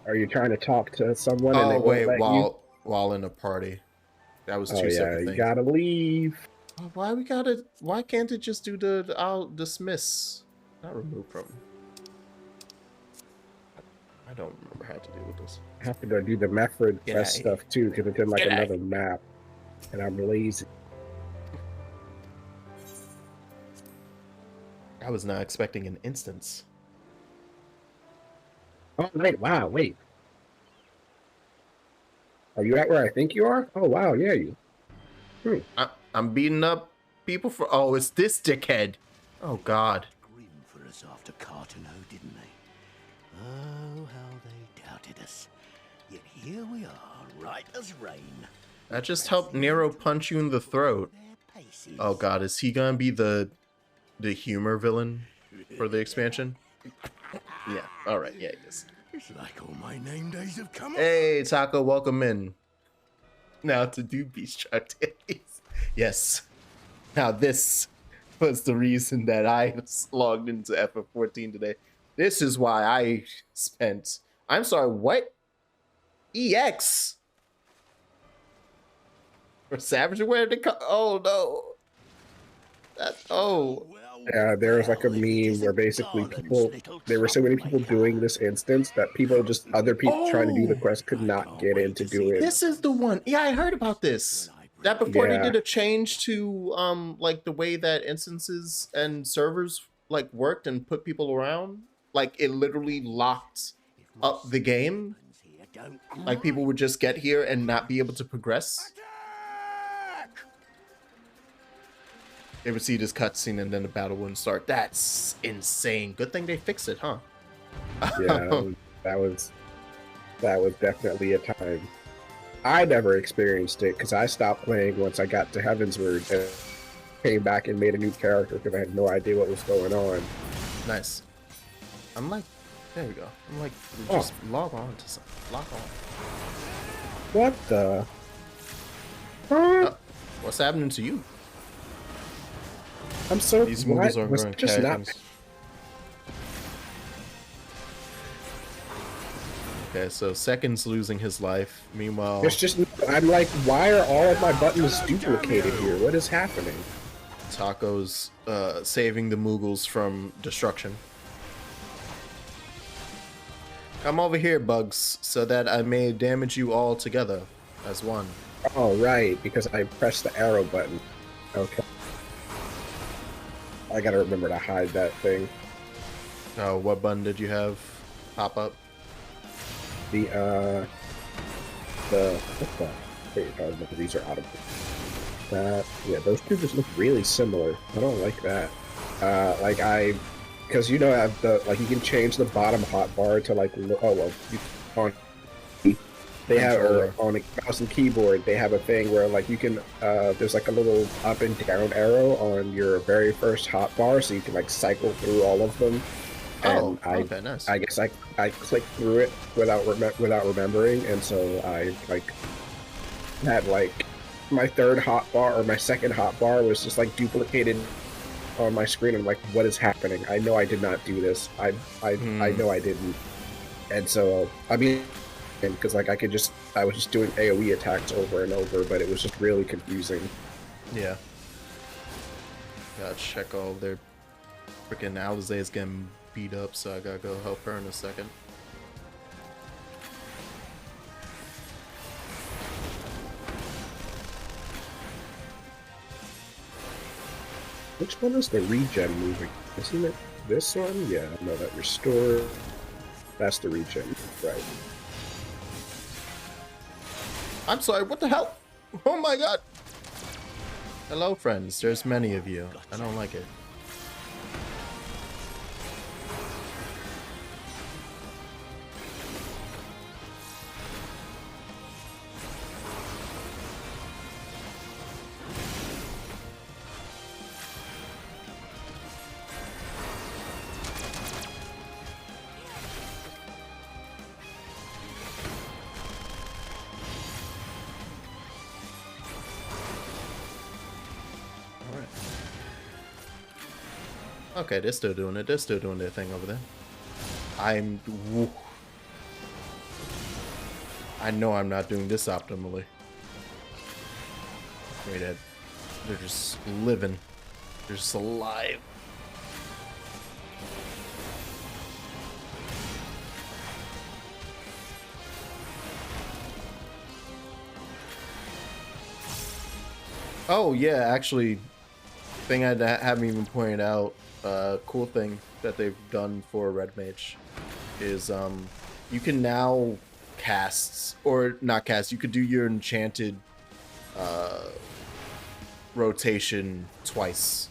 Are you trying to talk to someone? Oh, and they wait, won't let you? while in a party. That was two Oh, yeah, separate things. you gotta leave. Oh, why can't it just do the I'll dismiss? Not remove from. I don't remember how to deal with this. I have to go do the 𝕰𝖓𝖙 quest stuff too, because it's in like another map. And I'm lazy. I was not expecting an instance. Oh, wait, wow, wait. Are you at where I think you are? Oh, wow, yeah, you. I'm beating up people for. Oh, it's this dickhead. Oh, God. Grim for us after Cartano, didn't they? Oh, how they doubted us. Yet here we are, right as rain. That just helped Nero punch you in the throat. Oh, God, is he gonna be the humor villain for the expansion? Yeah, all right, yeah, he is. It's like all my name days have come. Hey, Taco, welcome in. Now to do Beast Truck days. Yes. Now this was the reason that I logged into FF14 today. This is why I spent. I'm sorry, what? EX for Savage? Where did it come? Oh no. Yeah, there was like a meme where basically there were so many people doing this instance that other people trying to do the quest could not get in to do it. This is the one. Yeah, I heard about this. That before they did a change to like the way that instances and servers like worked and put people around, like it literally locked up the game. Like people would just get here and not be able to progress. They would see this cutscene and then the battle wouldn't start. That's insane. Good thing they fixed it, huh? Yeah, that was definitely a time. I never experienced it because I stopped playing once I got to Heavensward and came back and made a new character because I had no idea what was going on. Nice. I'm like, there we go. I'm like, just log on to something. Log on. What the? What's happening to you? I'm so. These movies are was going just not. Okay, so Second's losing his life. Meanwhile, It's just. I'm like, why are all of my buttons duplicated here? What is happening? Taco's saving the Moogles from destruction. Come over here, Bugs, so that I may damage you all together as one. Oh, right, because I pressed the arrow button. Okay. I gotta remember to hide that thing. What button did you have pop up? What the? Wait, these are out of that. Yeah, those two just look really similar. I don't like that. Because you know, I have the you can change the bottom hotbar to they have, or on a mouse and keyboard, they have a thing where you can there's a little up and down arrow on your very first hotbar, so you can cycle through all of them. And okay, nice. I guess I clicked through it without remembering, and so I had my third hotbar or my second hotbar was just duplicated on my screen. I'm like, what is happening? I know I did not do this. I know I didn't. And so I mean, because I was just doing AoE attacks over and over, but it was just really confusing. Yeah. Gotta check all their freaking Alizé is getting beat up, so I gotta go help her in a second. Which one is the regen moving? Isn't it this one? Yeah, no, that restore. That's the regen, right? I'm sorry, what the hell? Oh my god! Hello, friends. There's many of you. I don't like it. Okay, they're still doing it. They're still doing their thing over there. I know I'm not doing this optimally. They're just living. They're just alive. Oh yeah, actually, thing I haven't even pointed out. Cool thing that they've done for Red Mage is you can now cast, or not cast, you could do your enchanted rotation twice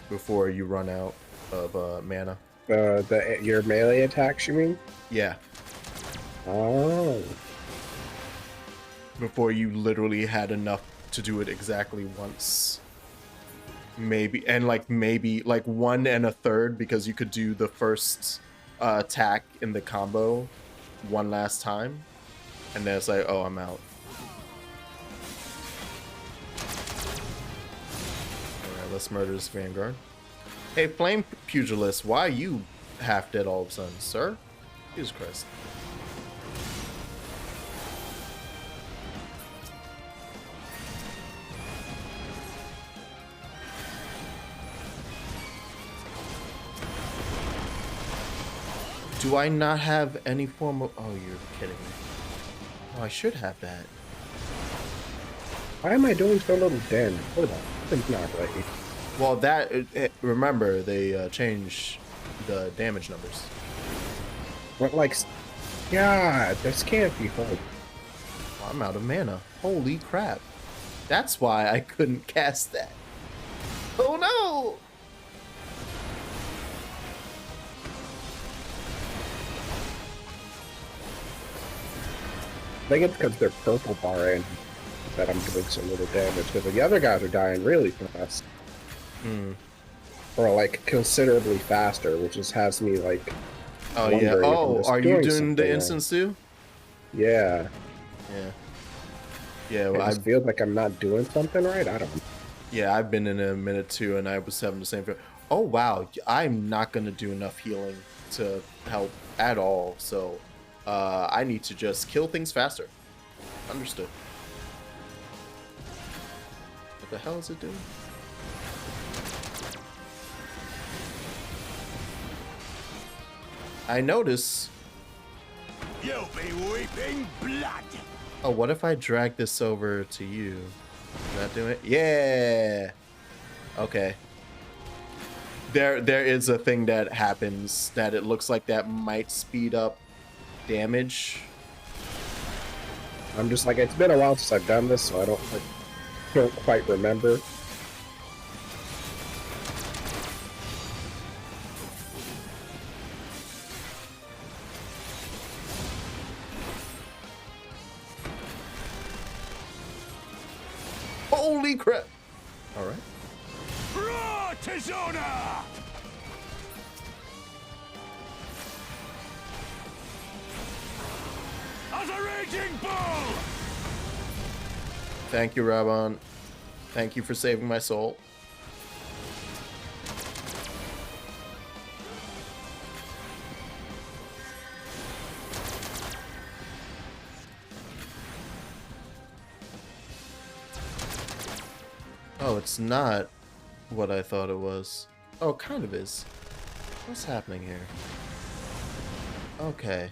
before you run out of mana. Your melee attacks, you mean? Yeah. Oh. Before you literally had enough to do it exactly once. Maybe 1 1/3, because you could do the first attack in the combo one last time, and then it's like, oh, I'm out. Alright, let's murder this Vanguard. Hey, Flame Pugilist, why are you half dead all of a sudden, sir? Jesus Christ. Do I not have any form of... Oh, you're kidding me. Oh, I should have that. Why am I doing so little damage? Hold on. Something's not right. Well, remember, they changed the damage numbers. But God, this can't be right. Well, I'm out of mana. Holy crap. That's why I couldn't cast that. Oh no! I think it's because they're purple bar and that I'm doing so little damage, because the other guys are dying really fast. Or like considerably faster, which just has me like. Oh yeah. Oh, are you doing the instance too? Yeah. Yeah. Yeah. Well, I just feel like I'm not doing something right. I don't know. Yeah, I've been in a minute too, and I was having the same feel. Oh wow, I'm not gonna do enough healing to help at all. So, I need to just kill things faster. Understood. What the hell is it doing? I notice. You'll be weeping blood. Oh, what if I drag this over to you? Is that doing it? Yeah. Okay. There is a thing that happens that it looks like that might speed up damage. I'm just like, it's been a while since I've done this, so I don't quite remember. Holy crap! All right. Tizona! As a raging bull! Thank you, Rabon. Thank you for saving my soul. Oh, it's not what I thought it was. Oh, it kind of is. What's happening here? Okay.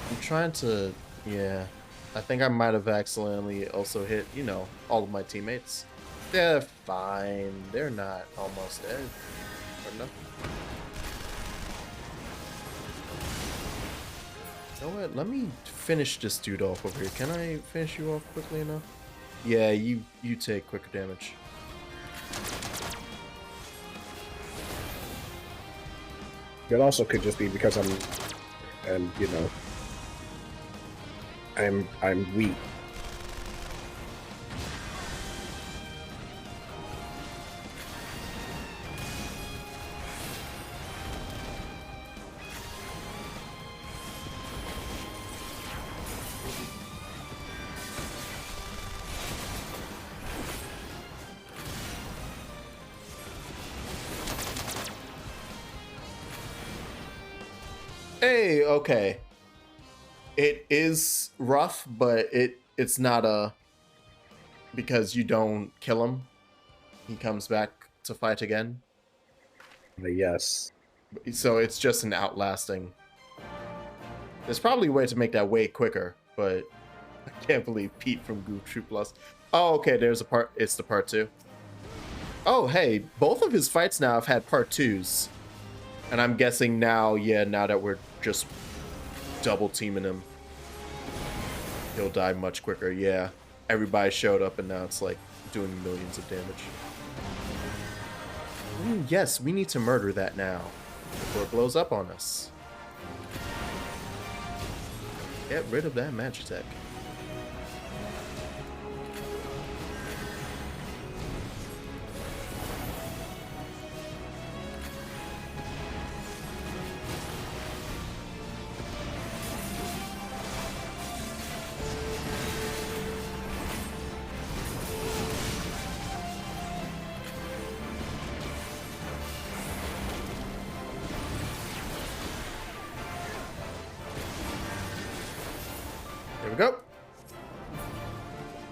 I'm trying to... Yeah. I think I might have accidentally also hit, you know, all of my teammates. They're fine. They're not almost dead. Or nothing. You know what? Let me finish this dude off over here. Can I finish you off quickly enough? Yeah, you take quicker damage. It also could just be because I'm weak. Hey, okay. It is rough, but it's not a... Because you don't kill him, he comes back to fight again. Yes. So it's just an outlasting. There's probably a way to make that way quicker, but I can't believe Pete from Goo Troop lost. Oh, okay, there's a part. It's the part 2. Oh, hey, both of his fights now have had part 2s. And I'm guessing now, yeah, now that we're just double teaming him, he'll die much quicker. Yeah, everybody showed up and now it's like doing millions of damage. Ooh, yes, we need to murder that now before it blows up on us. Get rid of that Magitech. There we go.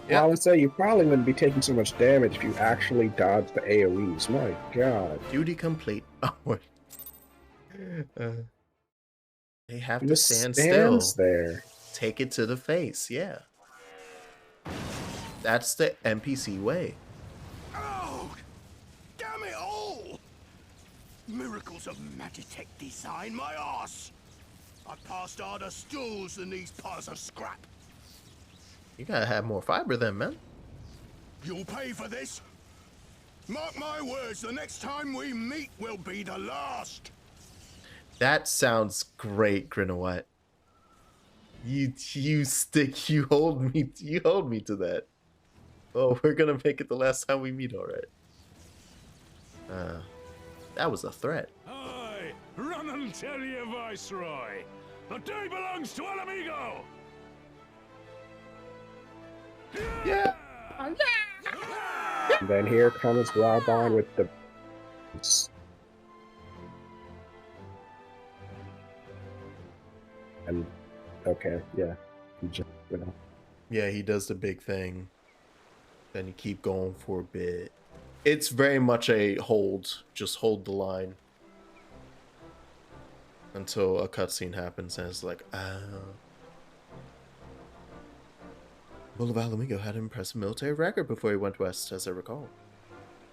Yeah. I would say you probably wouldn't be taking so much damage if you actually dodged the AoEs. My God. Duty complete. Oh, wait. They have to stand still. There. Take it to the face. Yeah. That's the NPC way. Oh, damn it all! Miracles of Magitech design, my arse! I passed harder stools than these piles of scrap. You gotta have more fiber then, man. You'll pay for this. Mark my words, the next time we meet will be the last. That sounds great, 𝕾𝖙𝖊𝖗. You hold me to that. Oh, we're gonna make it the last time we meet, alright. That was a threat. Aye, run and tell your viceroy. The day belongs to 𝕰𝖙𝖔𝖗. Yeah. And then here comes Raubon with the... And, okay, yeah. Yeah, he does the big thing. Then you keep going for a bit. It's very much a hold. Just hold the line. Until a cutscene happens and it's like, Bull of 𝕰𝖙𝖔𝖗 had an impressive military record before he went west, as I recall.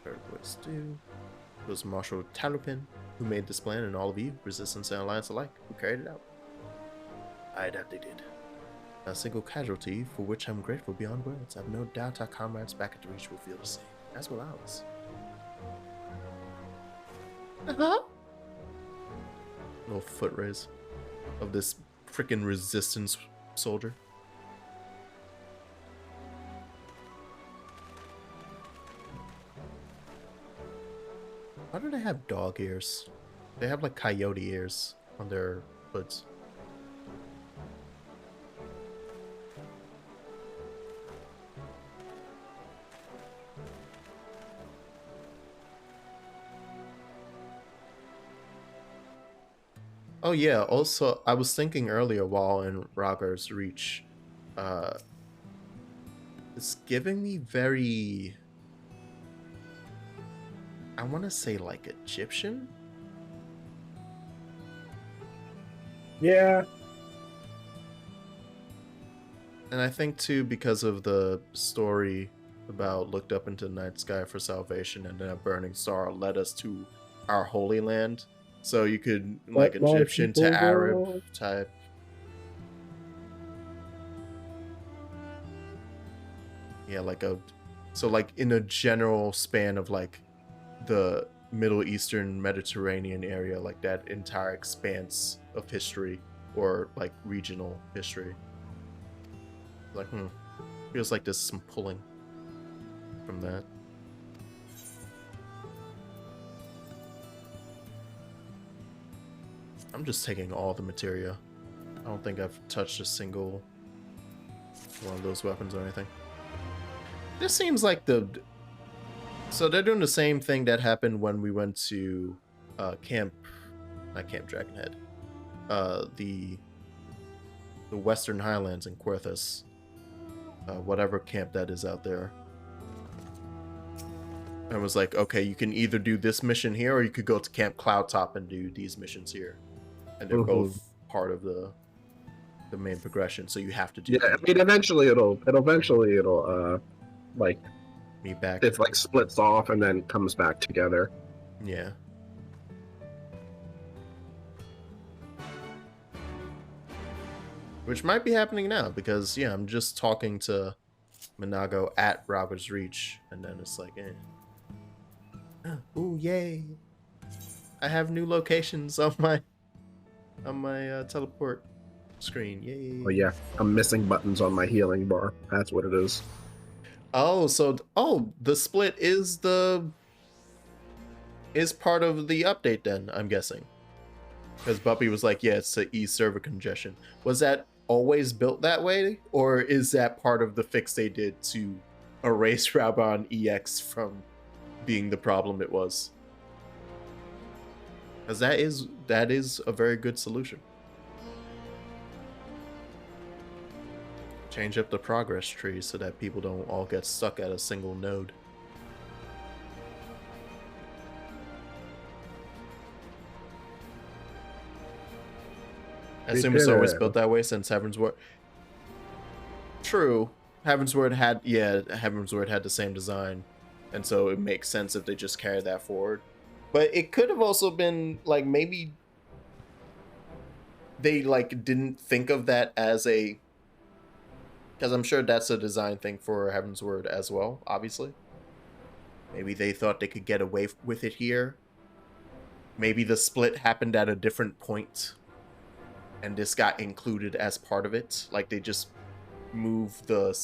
Heard what's due. It was Marshal 𝕰𝖙𝖊𝖗 who made this plan, and all of you, Resistance and Alliance alike, who carried it out. Aye, that they did. A single casualty, for which I'm grateful beyond words. I've no doubt our comrades back at the Reach will feel the same, as will ours. Little foot raise of this freaking Resistance soldier. Why do they have dog ears? They have like coyote ears on their hoods. Oh yeah, also I was thinking earlier while in Raggar's Reach, it's giving me very, I want to say like Egyptian? Yeah. And I think too because of the story about looked up into the night sky for salvation and then a burning star led us to our holy land. So you could like Egyptian to Arab type. Yeah, like so like in a general span of like the Middle Eastern Mediterranean area, like that entire expanse of history or like regional history. Like, feels like there's some pulling from that. I'm just taking all the materia. I don't think I've touched a single one of those weapons or anything. This seems like so they're doing the same thing that happened when we went to not Camp Dragonhead. The Western Highlands in Querthus. Whatever camp that is out there. And was like, okay, you can either do this mission here or you could go to Camp Cloudtop and do these missions here. And they're both part of the main progression, so you have to do. Yeah, I mean, eventually it'll like meet back. It like splits off and then comes back together. Yeah. Which might be happening now because yeah, I'm just talking to 𝕁𝖙𝖊𝖗 at Raggar's Reach, and then it's like, ooh, yay! I have new locations on my teleport screen. Yay! Oh yeah, I'm missing buttons on my healing bar. That's what it is. Oh, so the split is part of the update then, I'm guessing. Because Buppy was like, yeah, it's the E server congestion. Was that always built that way, or is that part of the fix they did to erase Raubon EX from being the problem it was? Because that is a very good solution. Change up the progress tree so that people don't all get stuck at a single node. I assume it's always built that way since Heavensward. True. Heavensward had the same design, and so it makes sense if they just carry that forward. But it could have also been like maybe they like didn't think of that as a, because I'm sure that's a design thing for Heavensward as well, obviously. Maybe they thought they could get away with it here. Maybe the split happened at a different point. and this got included as part of it. Like they just moved the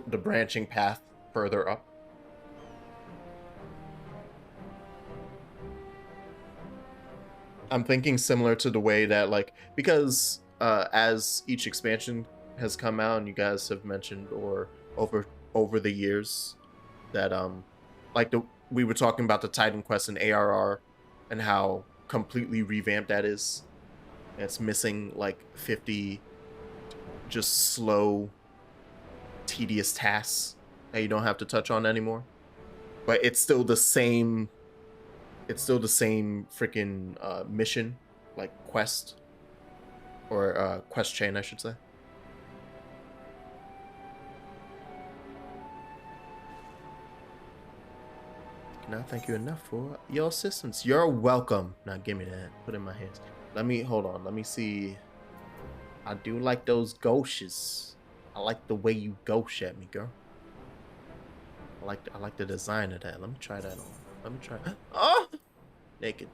the branching path further up. I'm thinking similar to the way that, like, because as each expansion has come out, and you guys have mentioned or over the years that like we were talking about the Titan Quest and ARR and how completely revamped that is. It's missing like 50 just slow, tedious tasks that you don't have to touch on anymore. But it's still the same. It's still the same freaking mission, like quest, or quest chain, I should say. Cannot thank you enough for your assistance. You're welcome. Now give me that. Put it in my hands. Hold on. Let me see. I do like those gauches. I like the way you gauche at me, girl. I like the design of that. Let me try that on. Let me try. Oh! Naked.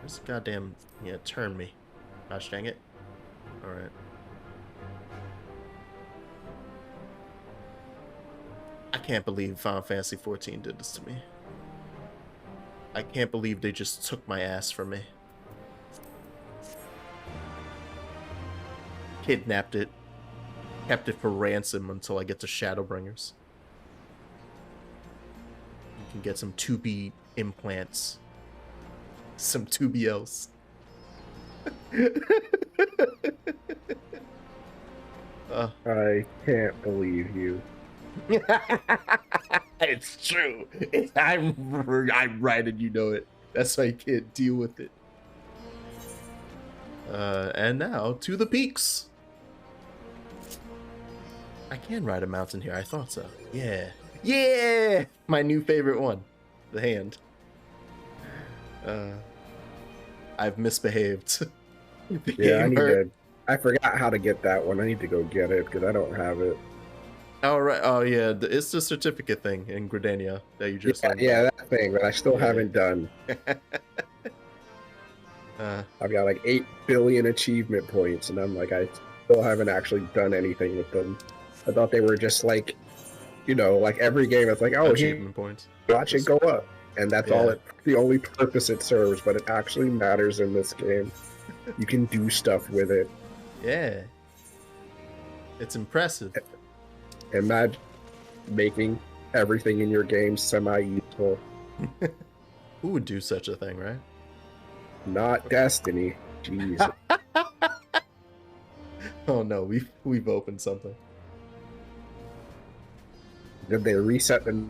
This goddamn, yeah, turn me. Gosh dang it. Alright. I can't believe Final Fantasy XIV did this to me. I can't believe they just took my ass from me. Kidnapped it. Kept it for ransom until I get to Shadowbringers. You can get some 2B implants. Some 2BLs. I can't believe you. It's true. I'm right and you know it. That's why you can't deal with it. And now to the peaks. I can ride a mountain here. I thought so. Yeah. Yeah! My new favorite one. The hand. I've misbehaved. Yeah, I forgot how to get that one. I need to go get it because I don't have it. Oh, right. Oh, yeah. It's the certificate thing in Gridania that you just yeah, that thing, but I still haven't done. I've got like 8 billion achievement points, and I'm like, I still haven't actually done anything with them. I thought they were just like, you know, like every game, it's like, oh, achievement points. Watch it go up. And that's all the only purpose it serves, but it actually matters in this game. You can do stuff with it. Yeah. It's impressive. Imagine making everything in your game semi-useful. Who would do such a thing, right? Not Destiny. Jeez. Oh no, we've opened something. Did they reset the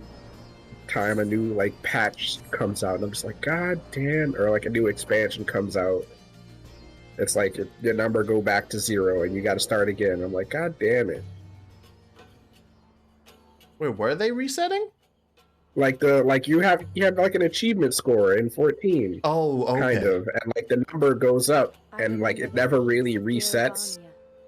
time a new like patch comes out? And I'm just like, god damn. Or like a new expansion comes out. It's like your number go back to 0 and you got to start again. I'm like, god damn it. Wait, were they resetting? Like you have like an achievement score in 14. Oh, okay. Kind of, and like the number goes up, and like it never really resets.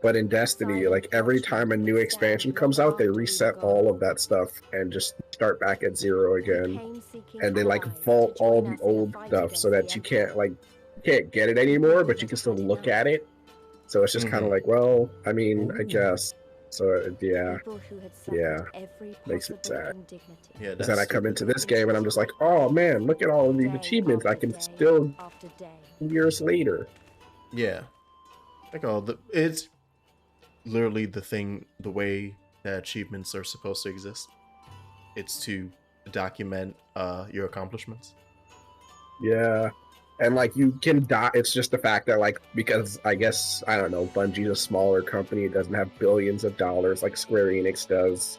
But in Destiny, like every time a new expansion comes out, they reset all of that stuff and just start back at 0 again. And they like vault all the old stuff so that you can't get it anymore, but you can still look at it. So it's just kind of like, well, I mean, I guess. So yeah, makes me sad. Yeah, because then I come into this game and I'm just like, oh man, look at all of these achievements I can still years later. Yeah, like it's literally the way that achievements are supposed to exist. It's to document your accomplishments. Yeah. And like you can die. It's just the fact that like, because I guess, I don't know, Bungie's a smaller company, it doesn't have billions of dollars like Square Enix does.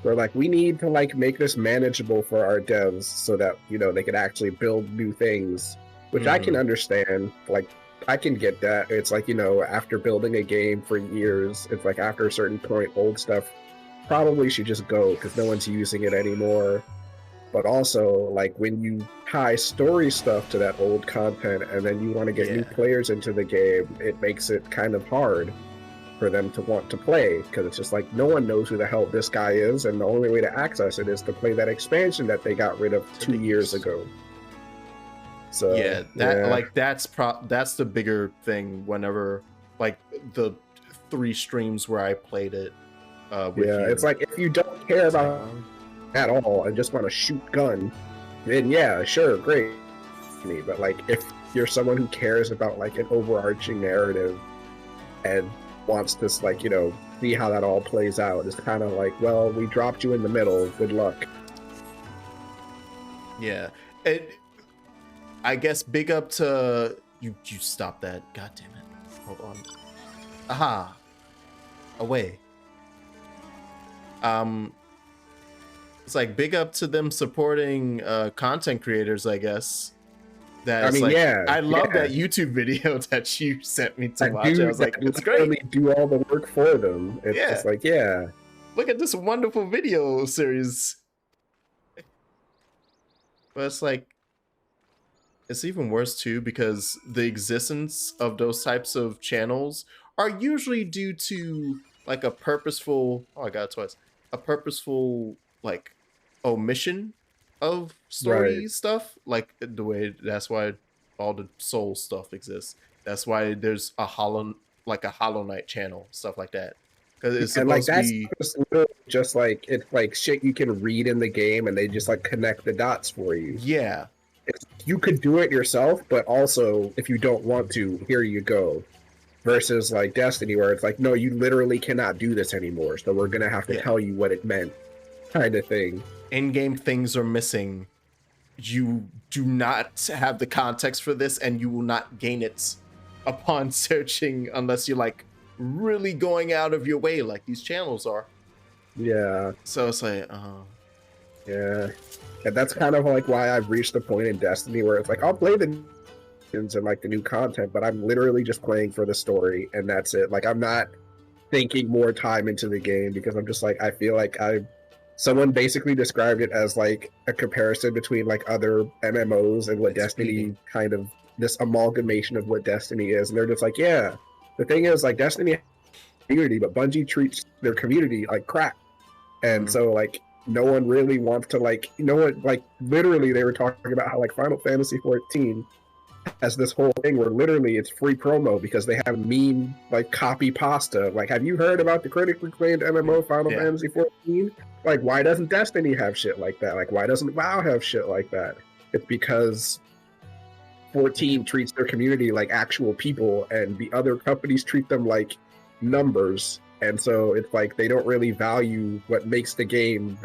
We're like, we need to like make this manageable for our devs so that, you know, they can actually build new things, which I can understand. Like, I can get that. It's like, you know, after building a game for years, it's like after a certain point, old stuff probably should just go because no one's using it anymore. But also, like, when you tie story stuff to that old content and then you want to get new players into the game, it makes it kind of hard for them to want to play, because it's just like, no one knows who the hell this guy is, and the only way to access it is to play that expansion that they got rid of 2 years ago. So yeah, like that's the bigger thing whenever like the 3 streams where I played it with you. It's like if you don't care about at all and just want to shoot gun, then yeah, sure, great. But like if you're someone who cares about like an overarching narrative and wants to like, you know, see how that all plays out, it's kind of like, well, we dropped you in the middle, good luck. Yeah. I guess big up to you stop that. God damn it. Hold on. Aha. Away. It's like big up to them supporting content creators, I guess. I mean, like, yeah. I love that YouTube video that you sent me to watch. I was like, it's great. great. Do all the work for them. It's just like, yeah. Look at this wonderful video series. But it's like, it's even worse too, because the existence of those types of channels are usually due to like a purposeful, a purposeful like omission of story stuff, like the way, that's why all the soul stuff exists. That's why there's a Hollow Knight channel, stuff like that. Because it's supposed to be just like, it's like shit you can read in the game and they just like connect the dots for you. Yeah. You could do it yourself, but also if you don't want to, here you go. Versus like Destiny, where it's like, no, you literally cannot do this anymore, so we're gonna have to tell you what it meant, kind of thing. In-game things are missing. You do not have the context for this, and you will not gain it upon searching unless you're like really going out of your way, like these channels are. Yeah. So it's like, yeah. And that's kind of like why I've reached the point in Destiny where it's like, I'll play the and like the new content, but I'm literally just playing for the story, and that's it. Like, I'm not thinking more time into the game because I'm just like, I feel like someone basically described it as like a comparison between like other MMOs and what Destiny kind of, this amalgamation of what Destiny is. And they're just like, yeah, the thing is like Destiny has a community, but Bungie treats their community like crap. And so like, no one really wants to like, you know what, like literally they were talking about how like Final Fantasy 14 has this whole thing where literally it's free promo because they have meme like copy pasta. Like, have you heard about the critically acclaimed MMO Final Fantasy 14? Like, why doesn't Destiny have shit like that? Like, why doesn't WoW have shit like that? It's because 14 treats their community like actual people, and the other companies treat them like numbers. And so it's like they don't really value what makes the game.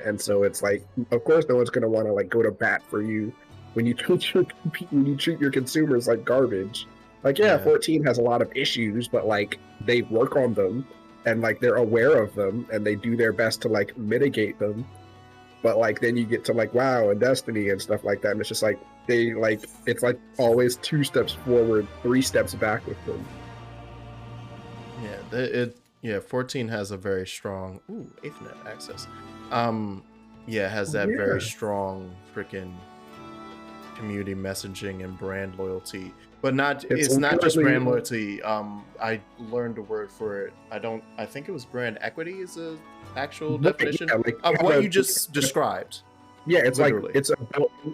And so it's like, of course, no one's gonna want to like go to bat for you when you treat your consumers like garbage. Like, 14 has a lot of issues, but like they work on them and like they're aware of them and they do their best to like mitigate them. But like then you get to like WoW and Destiny and stuff like that, and it's just like they like, it's like always 2 steps forward, 3 steps back with them. 14 has a very strong Ethernet access. Has that very strong freaking community messaging and brand loyalty, but it's not just brand loyalty. I learned a word for it. I think it was brand equity is a actual definition of what you just described. It's literally. Like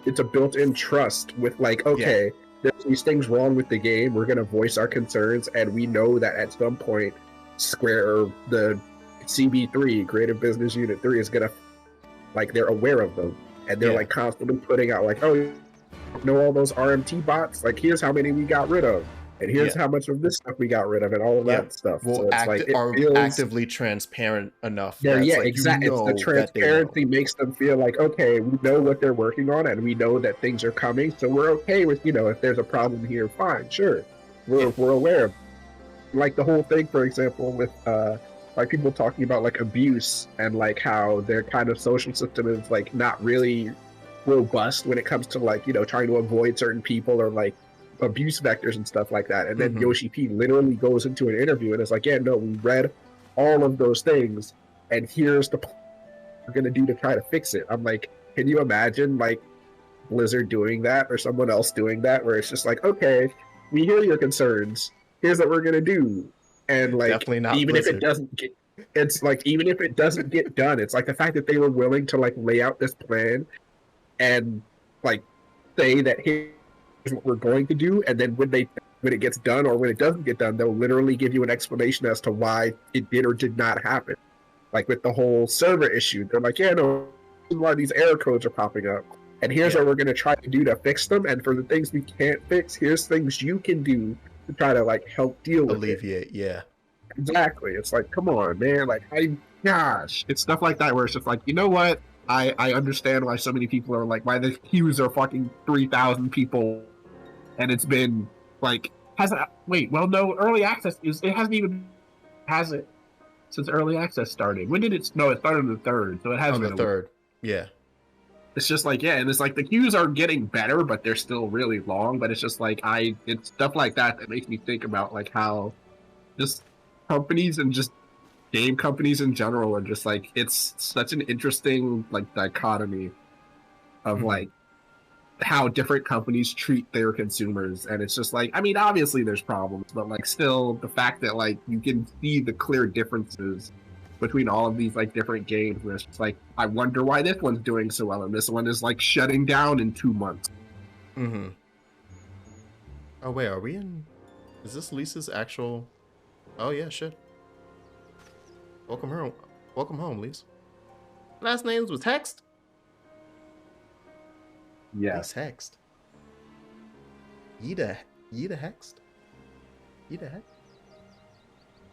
it's a built-in trust with like, okay, there's these things wrong with the game, we're gonna voice our concerns, and we know that at some point the CB3, Creative Business Unit 3, is gonna, like, they're aware of them, and they're like constantly putting out like, oh, you know, all those RMT bots, like here's how many we got rid of, and here's how much of this stuff we got rid of, and all of that stuff. Well, so it's actively transparent enough. Exactly. You know, it's the transparency makes them feel like, okay, we know what they're working on, and we know that things are coming, so we're okay with, you know, if there's a problem here, fine, sure, we're aware of. Like the whole thing, for example, with like people talking about like abuse and like how their kind of social system is like not really robust when it comes to like, you know, trying to avoid certain people or like abuse vectors and stuff like that. And then Yoshi P literally goes into an interview and is like, yeah, no, we read all of those things, and here's the plan we're gonna do to try to fix it. I'm like, can you imagine like Blizzard doing that or someone else doing that, where it's just like, okay, we hear your concerns, here's what we're gonna do, and like definitely not even Blizzard. If it doesn't get, it's like even if it doesn't get done, it's like the fact that they were willing to like lay out this plan and like say that, hey, is what we're going to do, and then when it gets done or when it doesn't get done, they'll literally give you an explanation as to why it did or did not happen. Like with the whole server issue, they're like, yeah, no, why these error codes are popping up, and here's what we're going to try to do to fix them, and for the things we can't fix, here's things you can do to try to like help deal with alleviate. Yeah, exactly. It's like, come on, man. Like, gosh, it's stuff like that where it's just like, you know what? I understand why so many people are like, why the queues are fucking 3,000 people, and it's been like, early access it hasn't even since early access started. When did it? No, it started on the 3rd, so it hasn't been on the 3rd. Yeah. It's just like, yeah, and it's like the queues are getting better, but they're still really long. But it's just like it's stuff like that makes me think about like how just companies and just game companies in general are just like, it's such an interesting like dichotomy of like how different companies treat their consumers. And it's just like, I mean, obviously there's problems, but like still the fact that like you can see the clear differences between all of these like different games where it's just like, I wonder why this one's doing so well and this one is like shutting down in 2 months. Oh wait, are we in? Is this Lisa's actual? Oh yeah, shit. Welcome home, Lisa. Last names was Hext. Yes, Hext. Ida Hext. Ida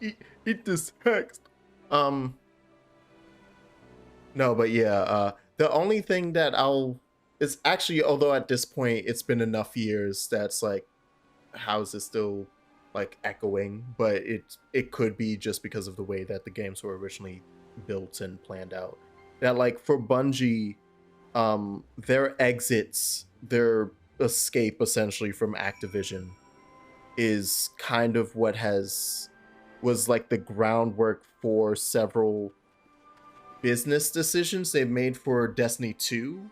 Hext. Eat this Hext. No, but yeah. The only thing that is actually, although at this point it's been enough years that's like, how is it still like echoing? But it could be just because of the way that the games were originally built and planned out. That like for Bungie, their exits, their escape essentially from Activision is kind of what was like the groundwork for several business decisions they've made for Destiny 2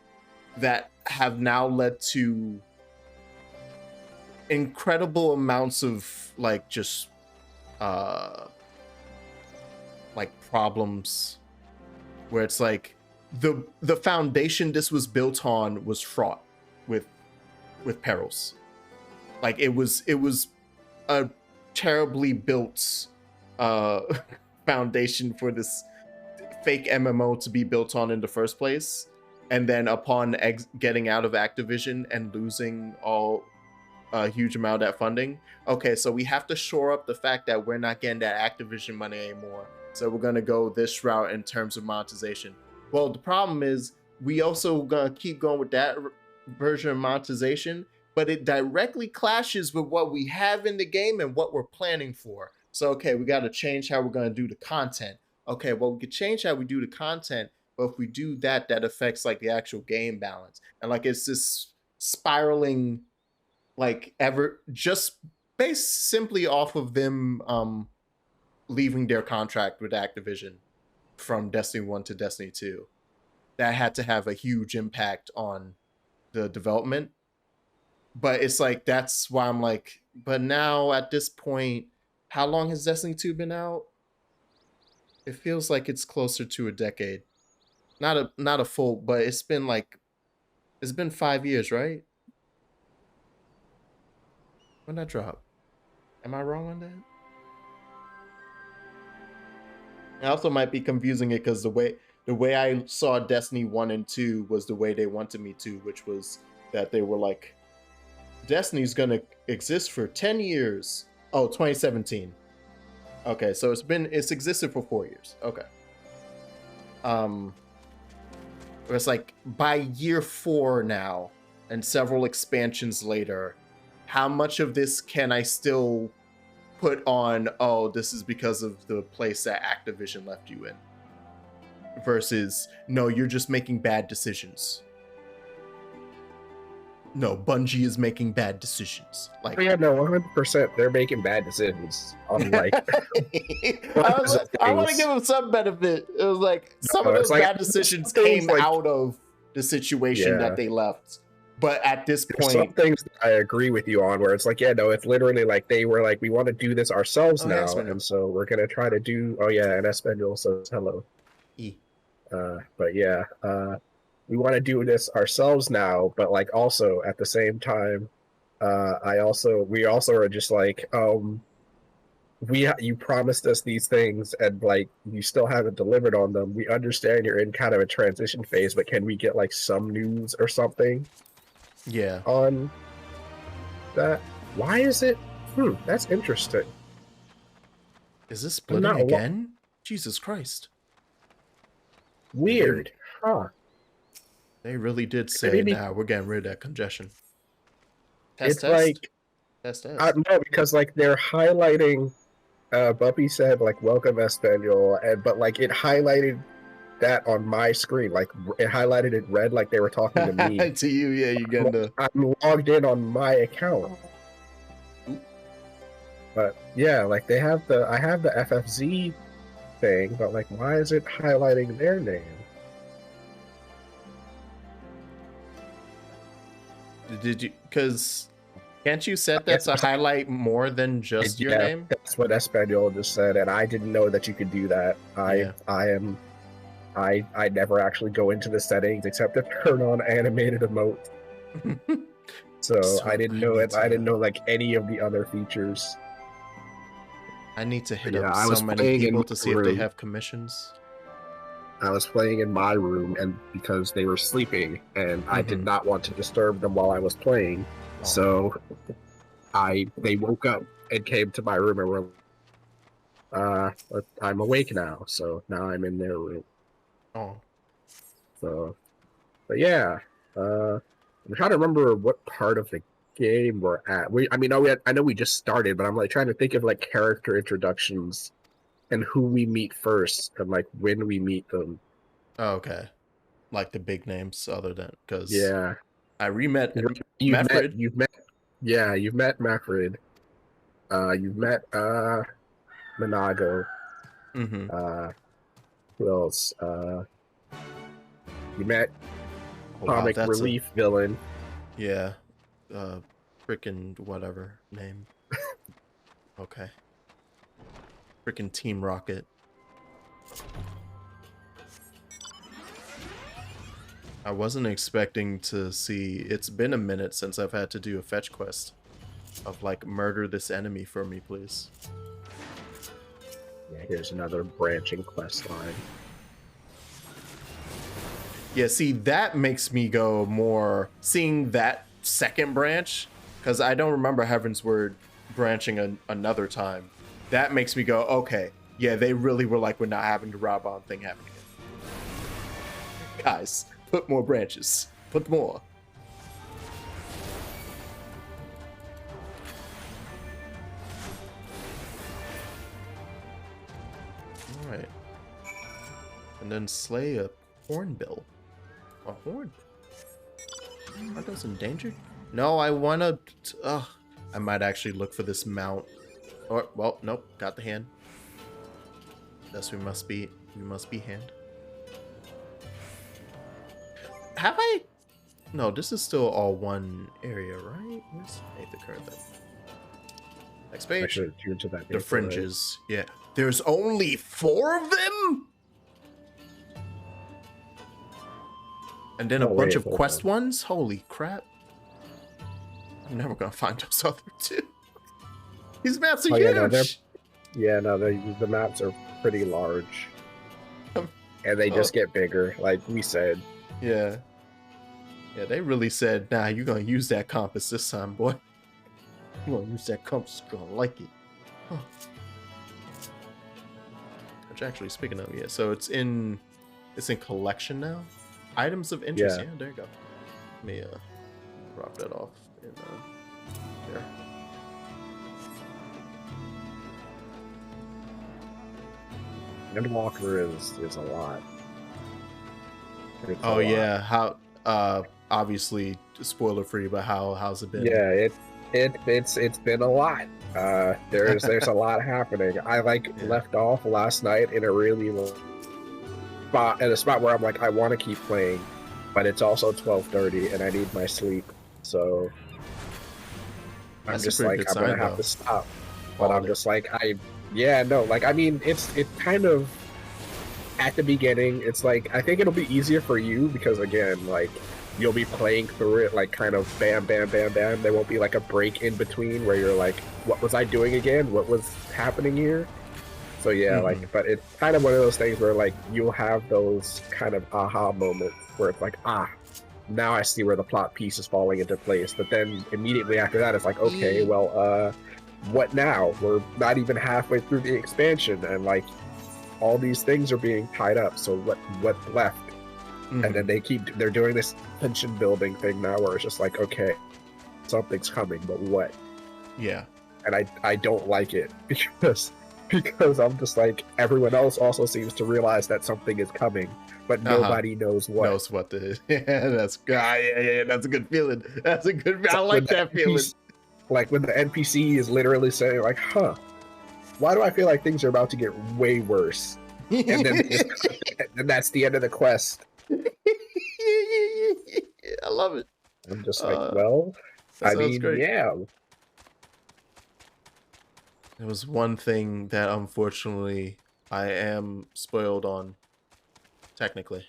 that have now led to incredible amounts of like just like problems where it's like the foundation this was built on was fraught with perils. Like it was a terribly built foundation for this fake MMO to be built on in the first place, and then upon getting out of Activision and losing a huge amount of that funding, okay, so we have to shore up the fact that we're not getting that Activision money anymore, so we're gonna go this route in terms of monetization. Well, the problem is we also gonna keep going with that version of monetization, but it directly clashes with what we have in the game and what we're planning for. So, okay, we got to change how we're going to do the content. Okay, well, we could change how we do the content, but if we do that, that affects like the actual game balance. And like, it's this spiraling, like just based simply off of them leaving their contract with Activision from Destiny 1 to Destiny 2. That had to have a huge impact on the development. But it's like, that's why I'm like, but now at this point, how long has Destiny 2 been out? It feels like it's closer to a decade. Not a full, but it's been 5 years, right? When that drop? Am I wrong on that? I also might be confusing it because the way I saw Destiny 1 and 2 was the way they wanted me to, which was that they were like, Destiny's gonna exist for 10 years. Oh, 2017. Okay, so it's existed for 4 years. Okay. It's like by year 4 now, and several expansions later, how much of this can I still put on, oh, this is because of the place that Activision left you in? Versus, no, you're just making bad decisions. No, Bungie is making bad decisions. Like, yeah, no, 100%. They're making bad decisions. On like, I want to give them some benefit. It was like some of those bad decisions came out of the situation that they left. But at this point, some things that I agree with you on, where it's like, yeah, no, it's literally like they were like, we want to do this ourselves now, and so we're gonna try to do. Oh yeah, and 𝕰𝖙𝖙𝖊𝖗 says hello. But yeah, we want to do this ourselves now, but like also at the same time, we also are just like, you promised us these things and like you still haven't delivered on them. We understand you're in kind of a transition phase, but can we get like some news or something? Yeah. On that? Why is it? That's interesting. Is this splitting again? Jesus Christ. Weird. Huh. They really did say, nah, we're getting rid of that congestion. Test. No, because like they're highlighting Buppy said like welcome 𝕰𝖙𝖊𝖗, but like it highlighted that on my screen, like it highlighted it red like they were talking to me. To you, yeah, you get the I'm logged in on my account. But yeah, like I have the FFZ thing, but like why is it highlighting their name? Did you, because can't you set that to highlight more than just your name? That's what 𝕰𝖙𝖊𝖗 just said, and I didn't know that you could do that. I never actually go into the settings except to turn on animated emote. So I didn't know it. I didn't know like any of the other features. I need to hit up so many people to see if they have commissions. I was playing in my room, and because they were sleeping, and I did not want to disturb them while I was playing, so they woke up and came to my room and were, I'm awake now, so now I'm in their room. Oh. So, but yeah, I'm trying to remember what part of the game we're at. I know we just started, but I'm like trying to think of like character introductions and who we meet first and like when we meet them. Oh, okay. Like the big names other than, because I re-met You've met 𝕰𝖙𝖊𝖗. You've met 𝕰𝖙𝖊𝖗. You've met 𝕾𝖙𝖔𝖗. Who else? You met comic relief villain. Yeah. Frickin' whatever name. Okay. Frickin' Team Rocket. I wasn't expecting to see. It's been a minute since I've had to do a fetch quest of like murder this enemy for me, please. Yeah, here's another branching quest line. Yeah, see, that makes me go more seeing that second branch, because I don't remember Heaven's Word branching another time. That makes me go, okay, yeah, they really were like, we're not having the Rob on thing happen again. Guys, put more branches. Put more. All right. And then slay a hornbill. A horn? Are those endangered? No, I wanna. I might actually look for this mount. Or well, nope. Got the hand. Thus we must be. We must be hand. Have I? No, this is still all one area, right? Where's the current thing? Next page. The fringes. Right? Yeah. There's only 4 of them. And then a bunch of quest ones? Holy crap. I'm never gonna find those other 2. These maps are huge! The maps are pretty large. And they just get bigger, like we said. Yeah. Yeah, they really said, nah, you're gonna use that compass this time, boy. You're gonna use that compass, you're gonna like it. Huh. Which actually, speaking of, yeah, so it's in collection now? Items of interest, yeah, there you go. Let me drop that off in there. Endwalker is a lot. Oh yeah, how obviously spoiler free, but how's it been? Yeah, it's been a lot. There's a lot happening. I left off last night in a really spot where I'm like, I want to keep playing, but it's also 12:30 and I need my sleep, so I'm just like, I'm gonna have to stop. But I'm just like, I mean, it's kind of at the beginning. It's like, I think it'll be easier for you because again, like you'll be playing through it like kind of bam, bam, bam, bam. There won't be like a break in between where you're like, what was I doing again? What was happening here? So yeah, like, but it's kind of one of those things where like you'll have those kind of aha moments where it's like, now I see where the plot piece is falling into place. But then immediately after that, it's like, okay, well, what now? We're not even halfway through the expansion, and like all these things are being tied up. So what's left? And then they're doing this tension building thing now, where it's just like, okay, something's coming, but what? Yeah. And I don't like it because I'm just like, everyone else also seems to realize that something is coming, but nobody knows what. Knows what the yeah, that's good. Yeah, that's a good feeling. That's a good. I like that feeling. Like when the NPC is literally saying, like, why do I feel like things are about to get way worse? And then and that's the end of the quest. I love it. I'm just like, well, I mean, great. yeah. There was one thing that unfortunately I am spoiled on, technically.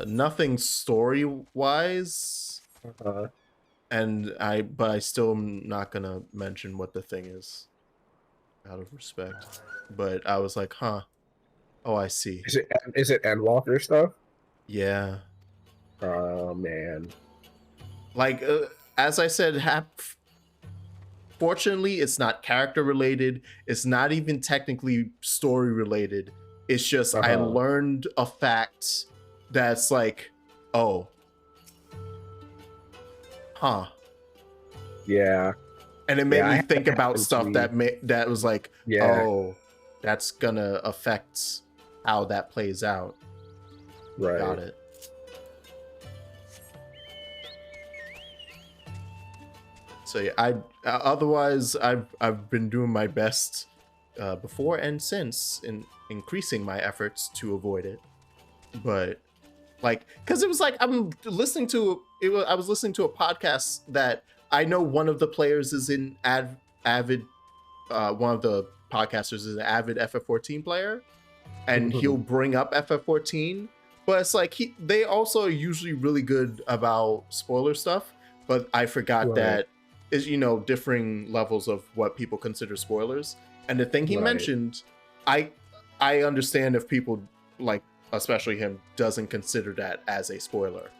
Nothing story-wise, but I still am not gonna mention what the thing is, out of respect. But I was like, oh, I see. Is it Endwalker stuff? Yeah. Oh man. Like, as I said, fortunately, it's not character related. It's not even technically story related. It's just I learned a fact that's like, oh, yeah, and it made me think about stuff that was like, oh, that's gonna affect how that plays out. Right. Got it. So yeah, otherwise I've been doing my best before and since in increasing my efforts to avoid it. But like, because it was like I was listening to a podcast that I know one of the players is an avid one of the podcasters is an avid FF14 player, and he'll bring up FF14, but it's like they also are usually really good about spoiler stuff, but I forgot that is, differing levels of what people consider spoilers. And the thing he mentioned, I understand if people, like, especially him, doesn't consider that as a spoiler.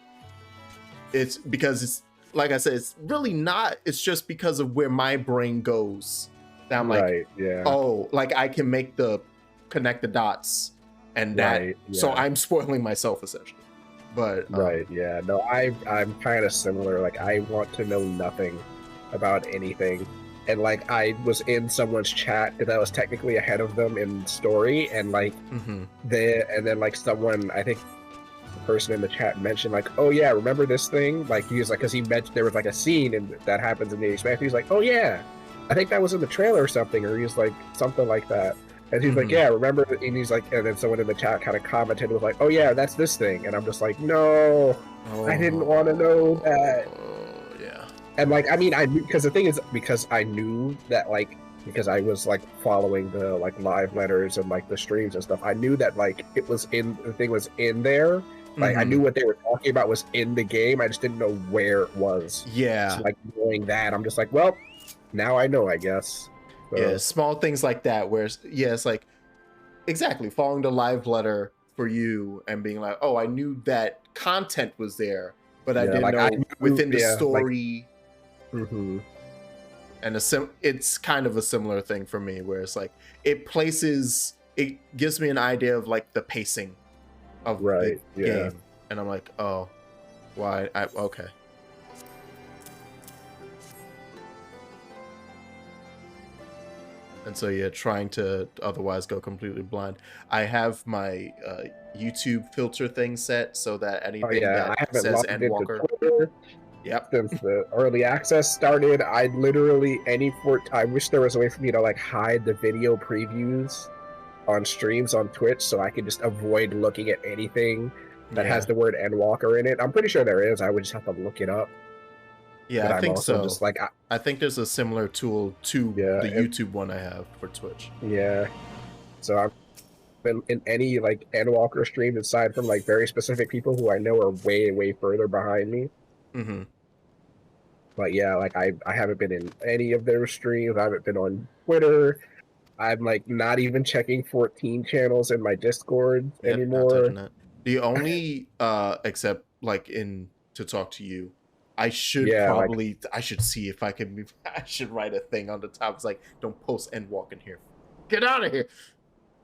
It's because it's, like I said, it's really not. It's just because of where my brain goes. That I'm like, oh, like I can connect the dots, and that, so I'm spoiling myself essentially. But no, I'm kind of similar. Like, I want to know nothing about anything, and like I was in someone's chat because I was technically ahead of them in story, and like and then like someone, I think the person in the chat mentioned like, oh yeah, remember this thing? Like he was like, because he mentioned there was like a scene and that happens in the expansion. He's like, oh yeah, I think that was in the trailer or something, or he was like something like that. And he's like, yeah, remember? And he's like, and then someone in the chat kind of commented, was like, oh yeah, that's this thing. And I'm just like, no, I didn't want to know that. And like, I mean, I knew, because the thing is, because I knew that, like, because I was like following the like live letters and like the streams and stuff, I knew that like the thing was in there. Like I knew what they were talking about was in the game. I just didn't know where it was. Yeah. So, like, knowing that, I'm just like, well, now I know, I guess. So. Yeah, small things like that, where it's like, exactly, following the live letter for you and being like, oh, I knew that content was there, but I didn't know within the story. And it's kind of a similar thing for me, where it's like it gives me an idea of like the pacing of the game, and I'm like, oh, why? Okay. And so yeah, trying to otherwise go completely blind. I have my YouTube filter thing set so that anything that says Endwalker. Yep. Since the early access started, I literally I wish there was a way for me to like hide the video previews on streams on Twitch so I could just avoid looking at anything that has the word Endwalker in it. I'm pretty sure there is. I would just have to look it up. Yeah, I think so. Just like I think there's a similar tool to the YouTube one I have for Twitch. Yeah. So been in any like Endwalker stream aside from like very specific people who I know are way further behind me. Mm-hmm. But yeah, like I haven't been in any of their streams. I haven't been on Twitter. I'm like not even checking 14 channels in my Discord Not touching anymore. that. The only except like to talk to you, I should I should see if I can I should write a thing on the top. It's like, don't post Endwalk in here. Get out of here.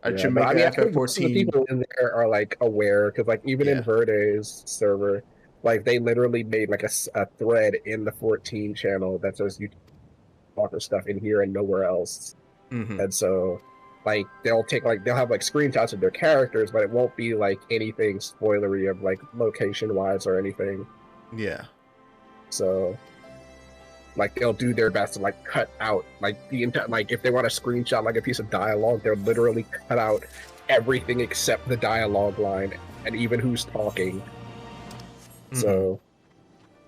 I should make an FF14. The people in there are like aware because like even in 𝕰𝖙𝖊𝖗's server, like they literally made like a thread in the 14 channel that says you talk stuff in here and nowhere else. Mm-hmm. And so like they'll have like screenshots of their characters, but it won't be like anything spoilery of like location wise or anything. Yeah. So like they'll do their best to like cut out like the entire, like if they want to screenshot like a piece of dialogue, they'll literally cut out everything except the dialogue line and even who's talking. Mm-hmm. So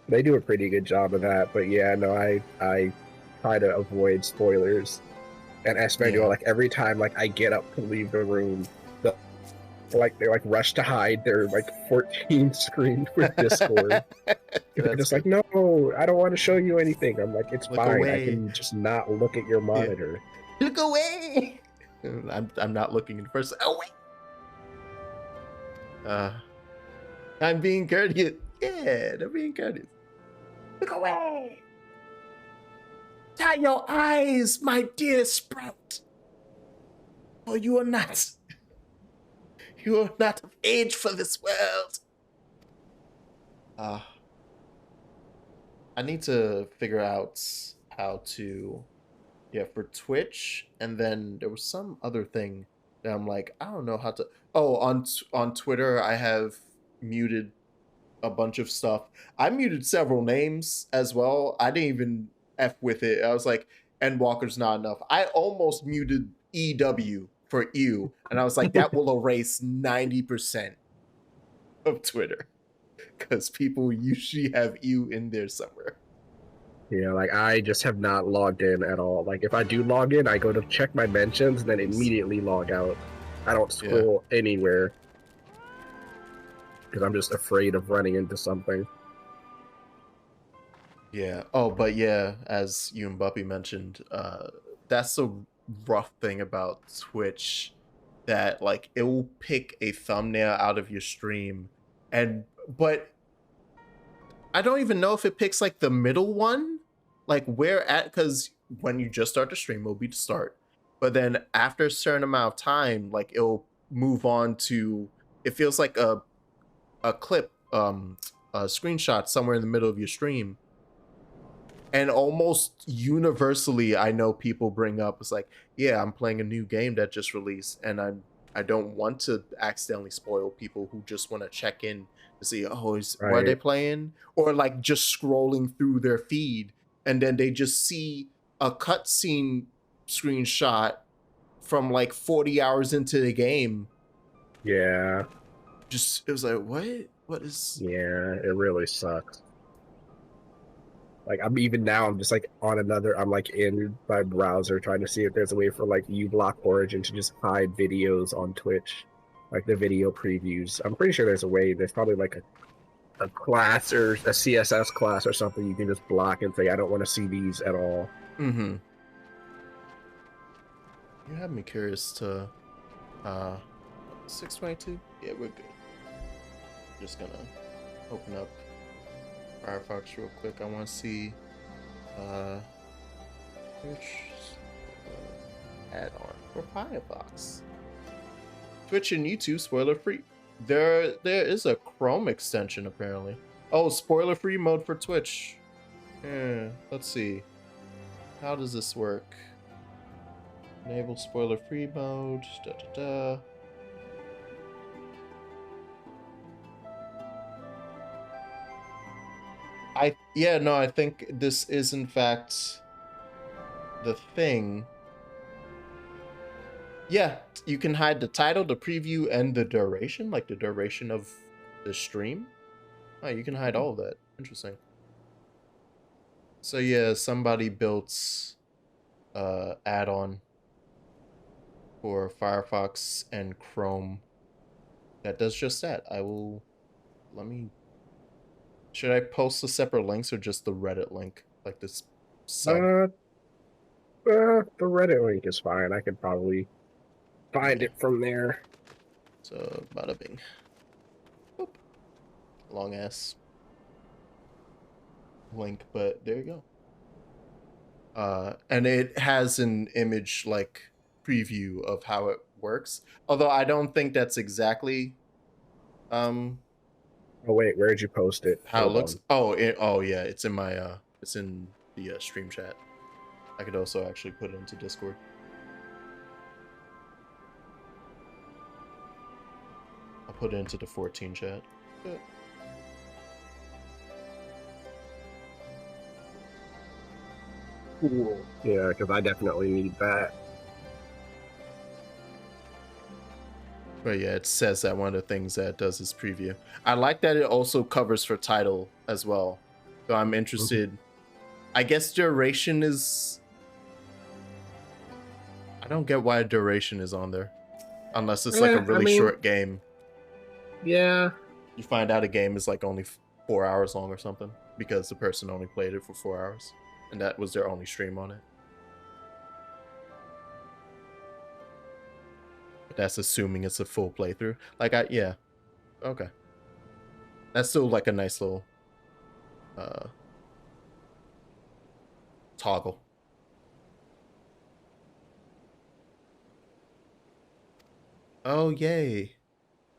they do a pretty good job of that. But yeah, no, I try to avoid spoilers. And 𝕰𝖙𝖙𝖊𝖗, like every time like I get up to leave the room, they like rush to hide their like 14 screen with Discord. They're just like, no, I don't want to show you anything. I'm like, it's fine. Away. I can just not look at your monitor. Yeah. Look away. I'm not looking in person. Oh wait. I'm being courteous. Yeah, they're being courteous. Look away. Tie your eyes, my dear Sprout. For you are not of age for this world. I need to figure out how to, for Twitch, and then there was some other thing that I'm like, I don't know how to. Oh, on Twitter, I have muted a bunch of stuff. I muted several names as well. I didn't even F with it. I was like, Endwalker's not enough. I almost muted EW for ew, and I was like, that will erase 90% of Twitter because people usually have ew in there somewhere. Yeah, like I just have not logged in at all. Like if I do log in, I go to check my mentions and then immediately log out. I don't scroll anywhere because I'm just afraid of running into something. Yeah. Oh, but yeah, as you and Buppy mentioned, that's the rough thing about Twitch, that like it will pick a thumbnail out of your stream, but I don't even know if it picks like the middle one, like where at, because when you just start the stream, it'll be the start, but then after a certain amount of time, like it'll move on to, it feels like a clip, a screenshot somewhere in the middle of your stream. And almost universally, I know people bring up, it's like, yeah, I'm playing a new game that just released, and I don't want to accidentally spoil people who just want to check in to see, what are they playing? Or like just scrolling through their feed, and then they just see a cutscene screenshot from like 40 hours into the game. Yeah. Just, it was like, what? What is... Yeah, it really sucks. Like I'm just like on another, I'm like in my browser trying to see if there's a way for like uBlock Origin to just hide videos on Twitch, like the video previews. I'm pretty sure there's a way. There's probably like a class or a CSS class or something you can just block and say, I don't want to see these at all. Mm-hmm. You have me curious to 622? Yeah, we're good. Just gonna open up Firefox real quick. I want to see which add-on for Firefox. Twitch and YouTube spoiler free. There is a Chrome extension apparently. Oh, spoiler free mode for Twitch. Yeah, let's see. How does this work? Enable spoiler free mode. I think this is in fact the thing. Yeah, you can hide the title, the preview, and the duration, like the duration of the stream. Oh, you can hide all of that. Interesting. So yeah, somebody built add-on for Firefox and Chrome that does just that. Should I post the separate links or just the Reddit link? Like this sub? The Reddit link is fine. I could probably find it from there. So, bada bing. Boop. Long ass link, but there you go. And it has an image like preview of how it works. Although I don't think that's exactly oh wait, where'd you post it? how it looks. Oh, yeah, it's in my it's in the stream chat. I could also actually put it into Discord. I'll put it into the 14 chat. Yeah. Cool. Yeah, because I definitely need that. But yeah, it says that one of the things that it does is preview. I like that it also covers for title as well. So I'm interested. I guess duration is... I don't get why duration is on there. Unless it's like a really short game. Yeah. You find out a game is like only 4 hours long or something. Because the person only played it for 4 hours. And that was their only stream on it. But that's assuming it's a full playthrough. Like, yeah. Okay. That's still like a nice little toggle. Oh, yay.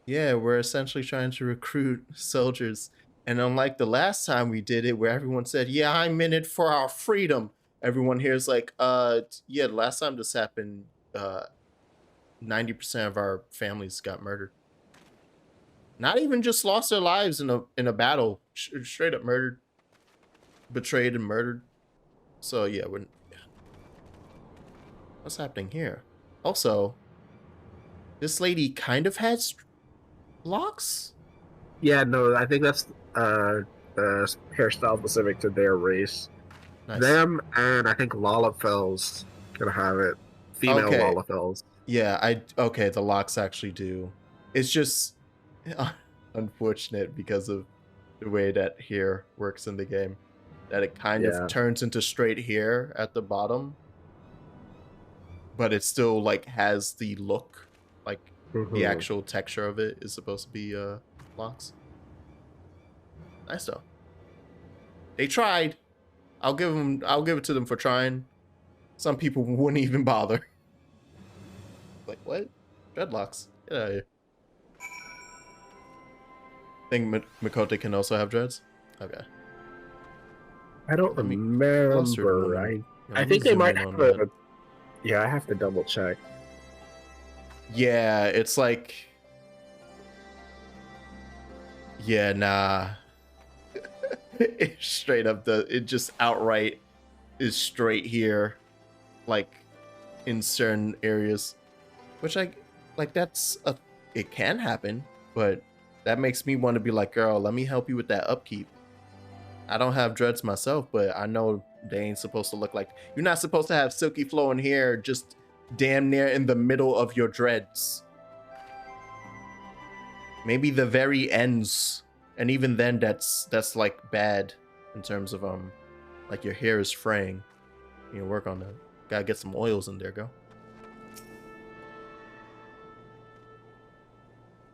Yeah, we're essentially trying to recruit soldiers. And unlike the last time we did it, where everyone said, yeah, I'm in it for our freedom. Everyone here is like, yeah, the last time this happened, 90% of our families got murdered. Not even just lost their lives in a battle. Straight up murdered. Betrayed and murdered. So, yeah, what's happening here? Also, this lady kind of has locks? Yeah, no, I think that's the hairstyle specific to their race. Nice. Them and I think llah🔫🔫 can have it. Female llah🔫🔫🔫. Yeah, okay, the locks actually do. It's just unfortunate because of the way that hair works in the game. That it kind of turns into straight hair at the bottom. But it still like has the look. Like the actual texture of it is supposed to be locks. Nice though. They tried. I'll give it to them for trying. Some people wouldn't even bother. Like, what? Dreadlocks. Get out of here. Think Miqo'te can also have dreads? Okay. I don't remember. I think they might have a... Yeah, I have to double check. Yeah, it's like... Yeah, nah. It straight up it just outright is straight here. Like, in certain areas. Which it can happen, but that makes me want to be like, girl, let me help you with that upkeep. I don't have dreads myself, but I know they ain't supposed to look like... You're not supposed to have silky flowing hair just damn near in the middle of your dreads. Maybe the very ends. And even then, that's like bad in terms of like your hair is fraying. You know, work on that. Gotta get some oils in there, girl.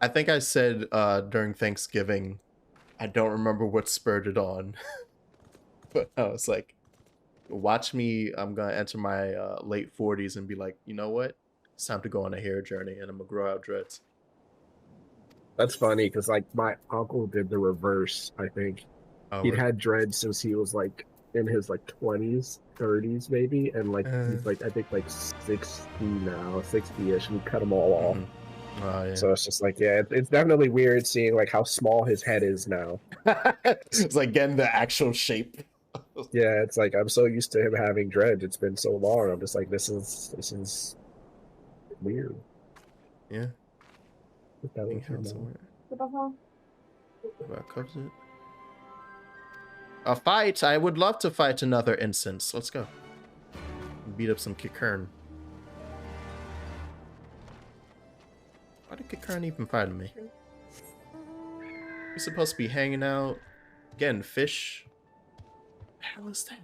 I think I said during Thanksgiving, I don't remember what spurred it on. But I was like, watch me, I'm going to enter my late 40s and be like, you know what? It's time to go on a hair journey and I'm going to grow out dreads. That's funny because like my uncle did the reverse, I think. He'd had dreads since he was like in his like 20s, 30s maybe. And like he's like, I think like 60 now, 60-ish, and he cut them all off. Yeah. So it's just like, yeah, it's definitely weird seeing like how small his head is now. It's like getting the actual shape. Yeah, it's like I'm so used to him having dreads. It's been so long. I'm just like, this is weird. Yeah. That covers it. A fight. I would love to fight another instance. Let's go. Beat up some Kikern. did Kikern even find me? We're supposed to be hanging out, getting fish. What the hell is that?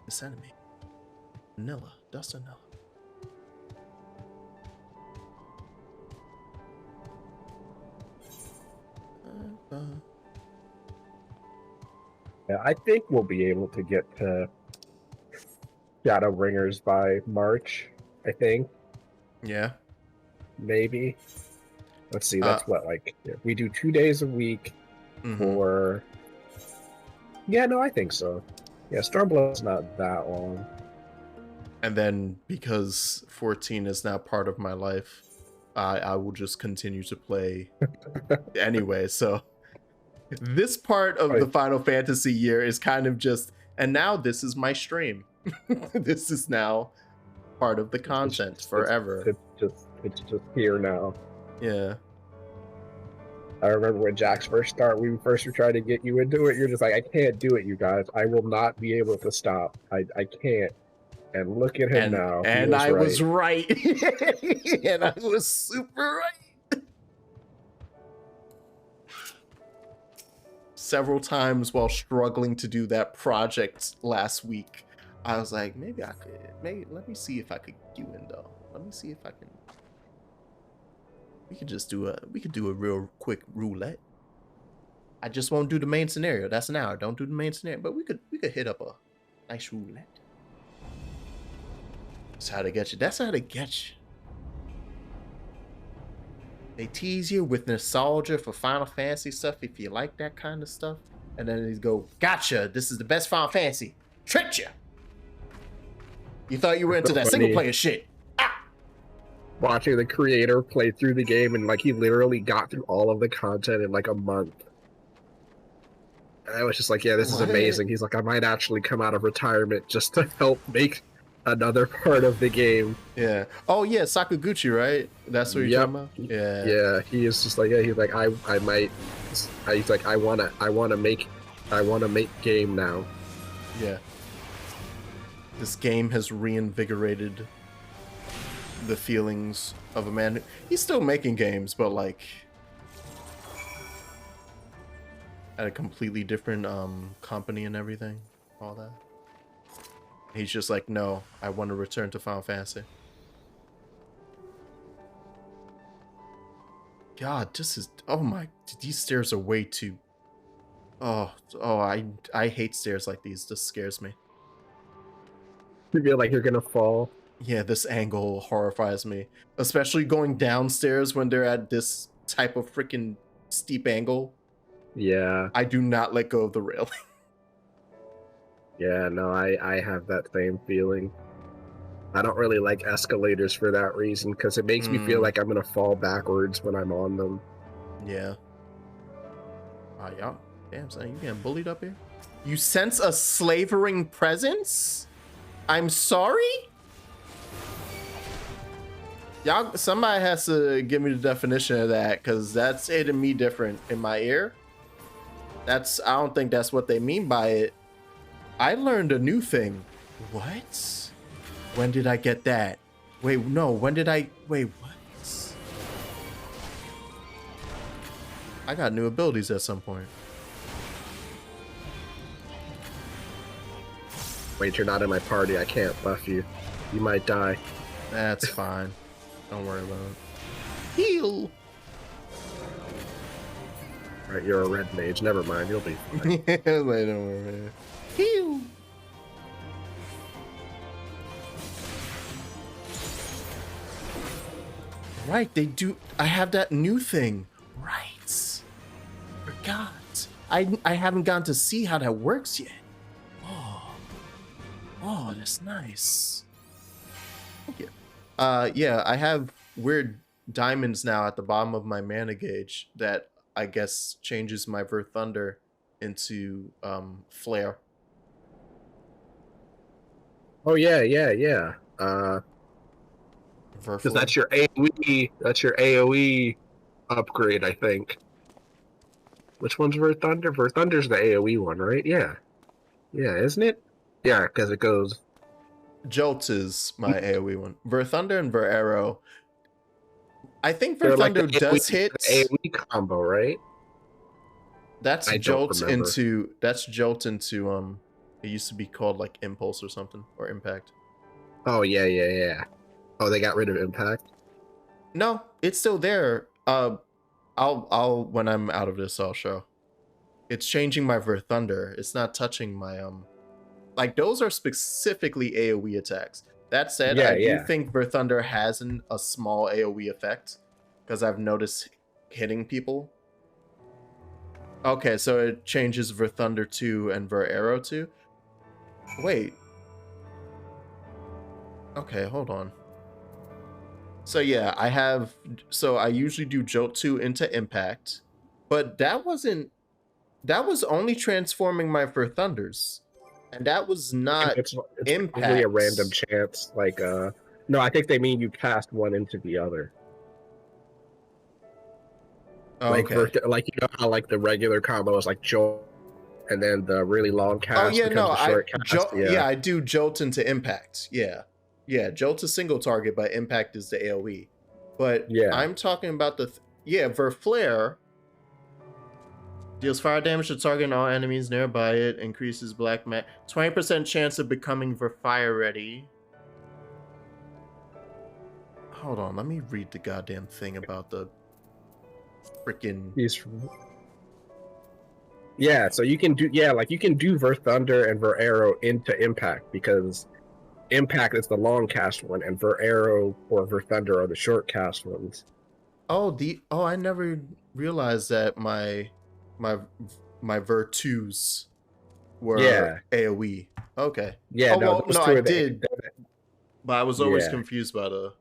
This enemy. Vanilla. Dust vanilla. Yeah, I think we'll be able to get to Shadowbringers by March. I think. Yeah. Maybe. Let's see. That's what, like, we do 2 days a week for. Yeah, no, I think so. Yeah, Stormblood's not that long. And then because 14 is now part of my life, I will just continue to play anyway. So this part of the Final Fantasy year is kind of just, and now this is my stream. This is now part of the content forever. It's just here now. Yeah. I remember when Jax we first were trying to get you into it. You're just like, I can't do it, you guys. I will not be able to stop. I can't. And look at him now. And I was right. And I was super right. Several times while struggling to do that project last week, I was like, maybe let me see if I could get you in though. Let me see if I can. We could do a real quick roulette. I just won't do the main scenario. That's an hour. Don't do the main scenario. But we could hit up a nice roulette. That's how they get you. That's how they get you. They tease you with nostalgia for Final Fantasy stuff if you like that kind of stuff. And then they go, gotcha, this is the best Final Fantasy. Tricked you. You thought you were into that single player shit. Watching the creator play through the game and like he literally got through all of the content in like a month. And I was just like, yeah, this is amazing. He's like, I might actually come out of retirement just to help make another part of the game. Yeah. Oh yeah, Sakaguchi, right? That's what you're talking about? Yeah. Yeah, he is just like, yeah, he's like, he's like, I wanna make game now. Yeah. This game has reinvigorated the feelings of a man. He's still making games, but like at a completely different company and everything, all that. He's just like, no, I want to return to Final Fantasy. God, this is, oh my, these stairs are way too, I hate stairs like these. This scares me. You feel like you're gonna fall. Yeah, this angle horrifies me. Especially going downstairs when they're at this type of freaking steep angle. Yeah. I do not let go of the railing. Yeah, no, I have that same feeling. I don't really like escalators for that reason, because it makes me feel like I'm going to fall backwards when I'm on them. Yeah. Oh, y'all. Damn, son, you getting bullied up here? You sense a slavering presence? I'm sorry? Y'all, somebody has to give me the definition of that, because that's hitting me different in my ear. I don't think that's what they mean by it. I learned a new thing. What? When did I get that? Wait, no, wait, what? I got new abilities at some point. Wait, you're not in my party. I can't buff you. You might die. That's fine. Don't worry about it. Heal! Right, you're a red mage. Never mind, you'll be fine. Yeah, don't worry, man. Heal! Right, they do. I have that new thing. Right. Forgot. I haven't gotten to see how that works yet. Oh, that's nice. Thank you. Yeah, I have weird diamonds now at the bottom of my mana gauge that I guess changes my Ver Thunder into flare. Oh yeah. Because that's your AoE. That's your AoE upgrade, I think. Which one's Ver Thunder? Ver Thunder's the AoE one, right? Yeah, isn't it? Yeah, because it goes. Jolt is my AoE one. Ver Thunder and Ver Arrow I think They're like Thunder the does hit. AoE combo, right? That's I don't remember. jolt into it used to be called like impulse or something, or impact. Oh yeah. Oh, they got rid of impact? No, it's still there. I'll when I'm out of this I'll show. It's changing my Thunder. It's not touching my like those are specifically AoE attacks. That said, I do think Thunder has a small AoE effect because I've noticed hitting people. Okay, so it changes Thunder 2 and Arrow 2. Wait. Okay, hold on. So yeah, I usually do Jolt 2 into Impact, but that was only transforming my Thunders. And that was not it's impact. Probably a random chance. Like no, I think they mean you cast one into the other. Oh, like okay. Like you know how like the regular combo is like Jolt, and then the really long cast becomes a short cast. I do Jolt into Impact. Yeah, Jolt is single target, but Impact is the AoE. But I'm talking about Flare deals fire damage to target and all enemies nearby it, increases black mat 20% chance of becoming fire ready. Hold on, let me read the goddamn thing about the freaking. Yeah, so you can do you can do Thunder and Arrow into Impact because Impact is the long cast one, and Arrow or Thunder are the short cast ones. I never realized that my Ver2s were AoE. Okay. Yeah, I did. But I was always confused by the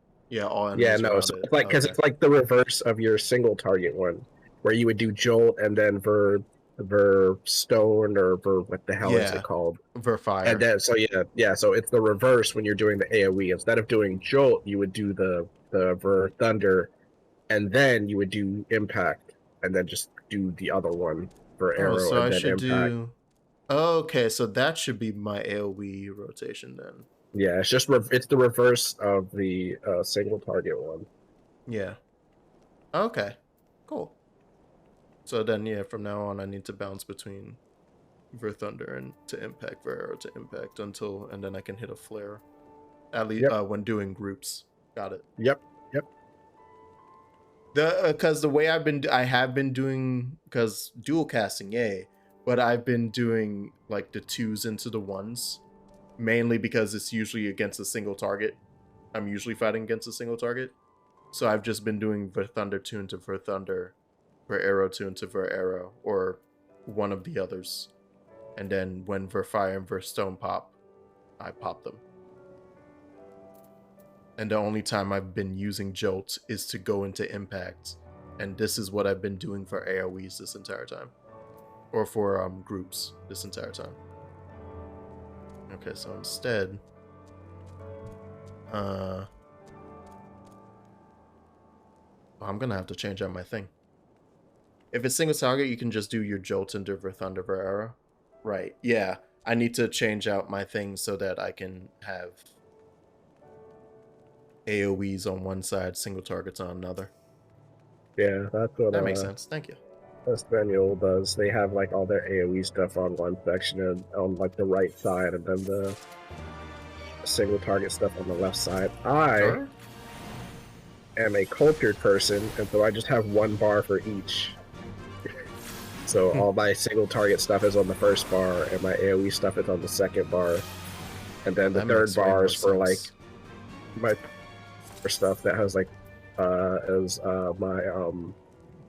all enemies. Yeah, no, so it's like because it's like the reverse of your single target one, where you would do Jolt and then Stone or what the hell is it called? Fire. And then so it's the reverse when you're doing the AoE. Instead of doing Jolt, you would do the Thunder, and then you would do Impact, and then just do the other one for Arrow. So and I then should Impact. do. Okay, so that should be my AoE rotation then. Yeah, it's just it's the reverse of the single target one. Yeah. Okay. Cool. So then, from now on, I need to bounce between Thunder and to Impact, Arrow to Impact and then I can hit a Flare. At least when doing groups. Got it. Yep. Because the way I have been doing, because dual casting, but I've been doing like the 2s into the 1s, mainly because it's usually against a single target. I'm usually fighting against a single target. So I've just been doing Thunder 2 into Thunder, Arrow 2 into Arrow, or one of the others. And then when Fire and Stone pop, I pop them. And the only time I've been using Jolt is to go into Impact. And this is what I've been doing for AoEs this entire time. Or for groups this entire time. Okay, so instead... I'm gonna have to change out my thing. If it's single target, you can just do your Jolt into Thunder Arrow. Right, yeah. I need to change out my thing so that I can have AoEs on one side, single targets on another. Yeah, that's what... That makes sense, thank you. 𝕰𝖓𝖙 does. They have like all their AoE stuff on one section and on like the right side, and then the single target stuff on the left side. I am a cultured person, and so I just have one bar for each. So all my single target stuff is on the first bar, and my AoE stuff is on the second bar. And then the third bar is for like my stuff that has like my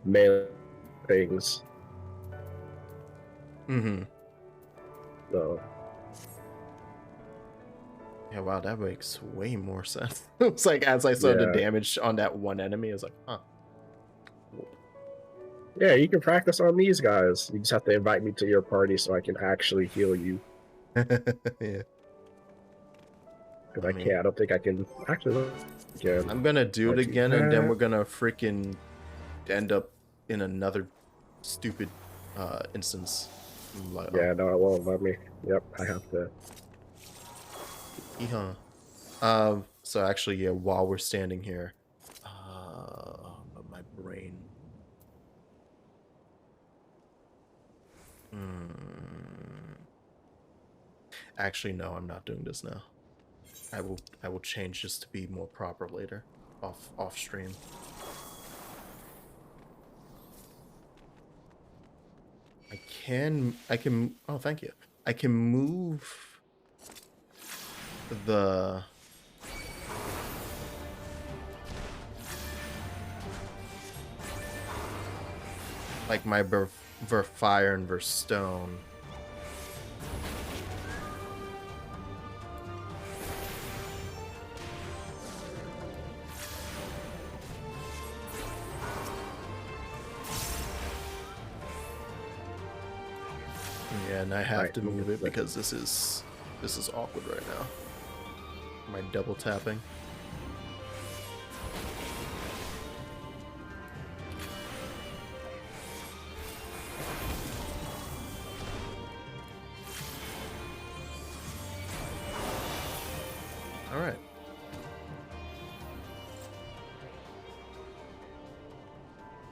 melee things. So yeah, wow, that makes way more sense. It's like as I saw the damage on that one enemy, I was like, huh. Yeah, you can practice on these guys. You just have to invite me to your party so I can actually heal you. Yeah. Because I don't think I can actually. I'm gonna do it again, and then we're gonna freaking end up in another stupid instance. Like, yeah, no, it won't let me. Yep, I have to. So actually, while we're standing here, Actually, no, I'm not doing this now. I will change this to be more proper later, off stream. I can. Oh, thank you. I can move the. Like my ver fire and ver stone. Yeah, and I have to move it because this is awkward right now. Am I double tapping? All right.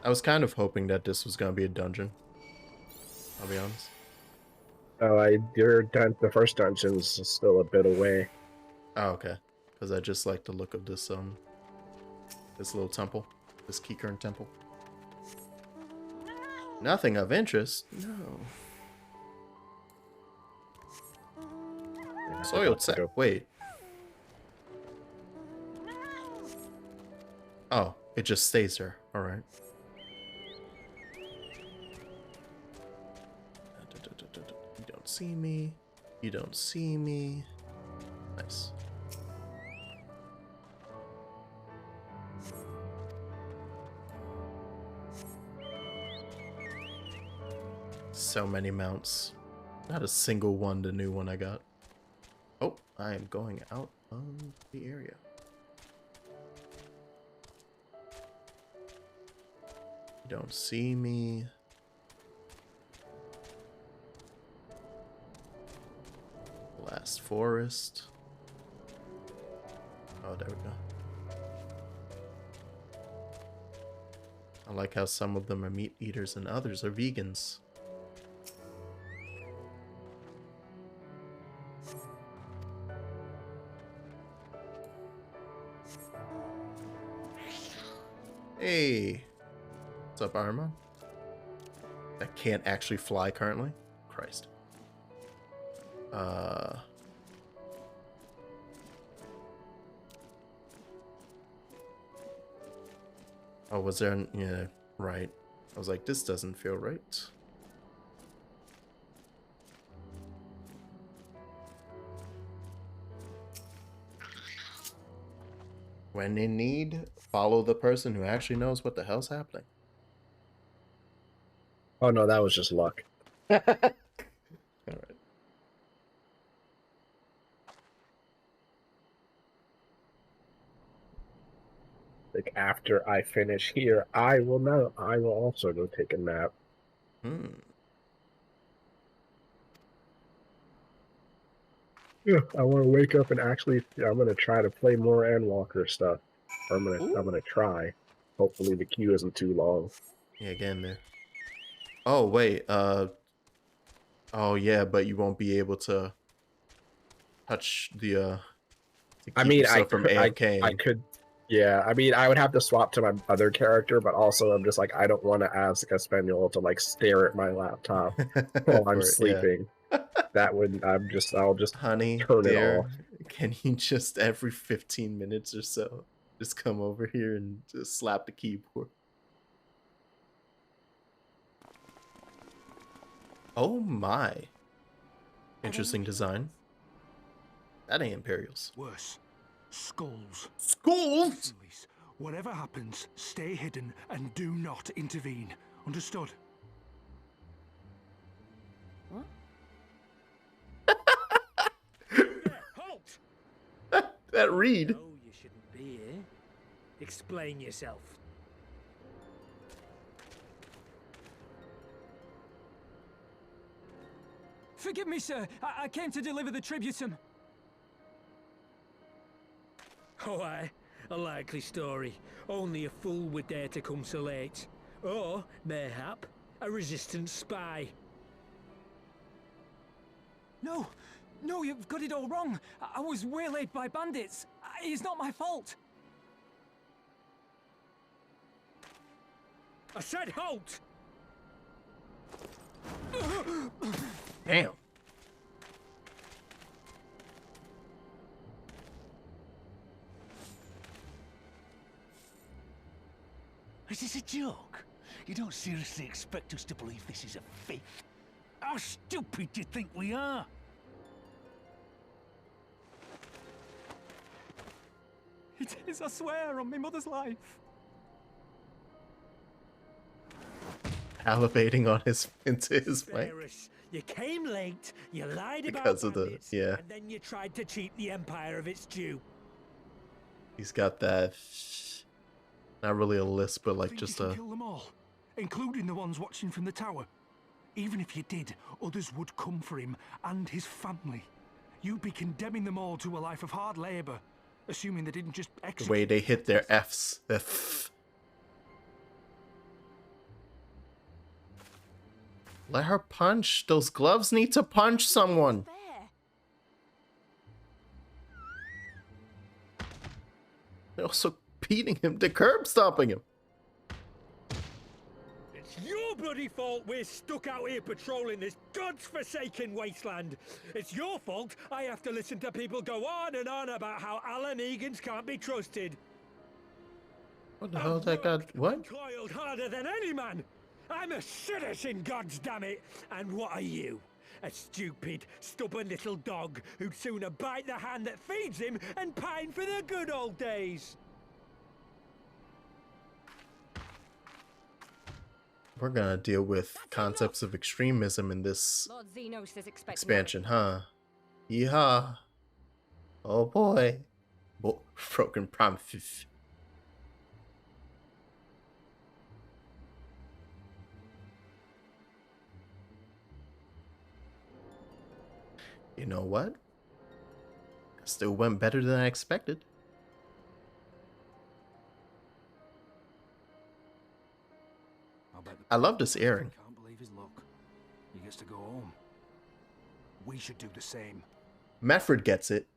I was kind of hoping that this was gonna be a dungeon. I'll be honest. Oh, the first dungeon's still a bit away. Oh, okay. Because I just like the look of this this little temple, this Keycurrent temple. Nothing of interest. No. Soiled set. Wait. Oh, it just stays there. All right. You don't see me. You don't see me. Nice. So many mounts. Not a single one, the new one I got. Oh, I am going out of the area. You don't see me. Last forest. Oh, there we go. I like how some of them are meat eaters and others are vegans. Hey, what's up, Ironman? That can't actually fly currently? Christ. Oh, was there an... Yeah, right. I was like, this doesn't feel right. When in need, follow the person who actually knows what the hell's happening. Oh no, that was just luck. Alright. Like after I finish here, I will also go take a nap. Yeah, I want to wake up and actually, I'm gonna try to play more Endwalker stuff. Or I'm gonna try. Hopefully the queue isn't too long. Yeah, get in there. Oh wait, oh yeah, but you won't be able to touch the I mean, I could. Yeah, I mean, I would have to swap to my other character, but also I'm just like, I don't want to ask 𝕰𝖙𝖊𝖗 to like stare at my laptop while I'm sleeping. Yeah. That would, I'll just honey, turn dear, it off. Can you just every 15 minutes or so just come over here and just slap the keyboard? Oh my. Interesting design. That ain't Imperials. Worse. Skulls. Skulls? Whatever happens, stay hidden and do not intervene. Understood? What? Halt! That read. No, you shouldn't be here. Explain yourself. Forgive me, sir. I came to deliver the tributum. Oh, aye. A likely story. Only a fool would dare to come so late. Or, mayhap, a resistance spy. No, no, you've got it all wrong. I was waylaid by bandits. It's not my fault. I said halt! Damn. Is this a joke? You don't seriously expect us to believe this is a fake? How stupid do you think we are? It is, I swear, on my mother's life. Elevating on into his mic. Ferris, you came late, you lied Because about of the- bandits, yeah. and then you tried to cheat the Empire of its due. He's got that, not really a lisp, but like Think just you a. can kill them all, including the ones watching from the tower. Even if you did, others would come for him and his family. You'd be condemning them all to a life of hard labor, assuming they didn't just The execute. way they hit their Fs. The Let her punch. Those gloves need to punch someone. They're also beating him. They're curb stomping him. It's your bloody fault we're stuck out here patrolling this godforsaken wasteland. It's your fault I have to listen to people go on and on about how 𝕰𝖙𝖔𝖗𝖔𝖔𝖉 can't be trusted. What the hell that got? What? Toiled harder than any man. I'm a citizen, goddammit! And what are you? A stupid, stubborn little dog who'd sooner bite the hand that feeds him and pine for the good old days. We're gonna deal with concepts of extremism in this Lord Xenos is expecting expansion, huh? Yeehaw. Oh boy. Broken promises. You know what? Still went better than I expected. I love this airing. Can't believe his luck. He gets to go home. We should do the same. Mefford gets it.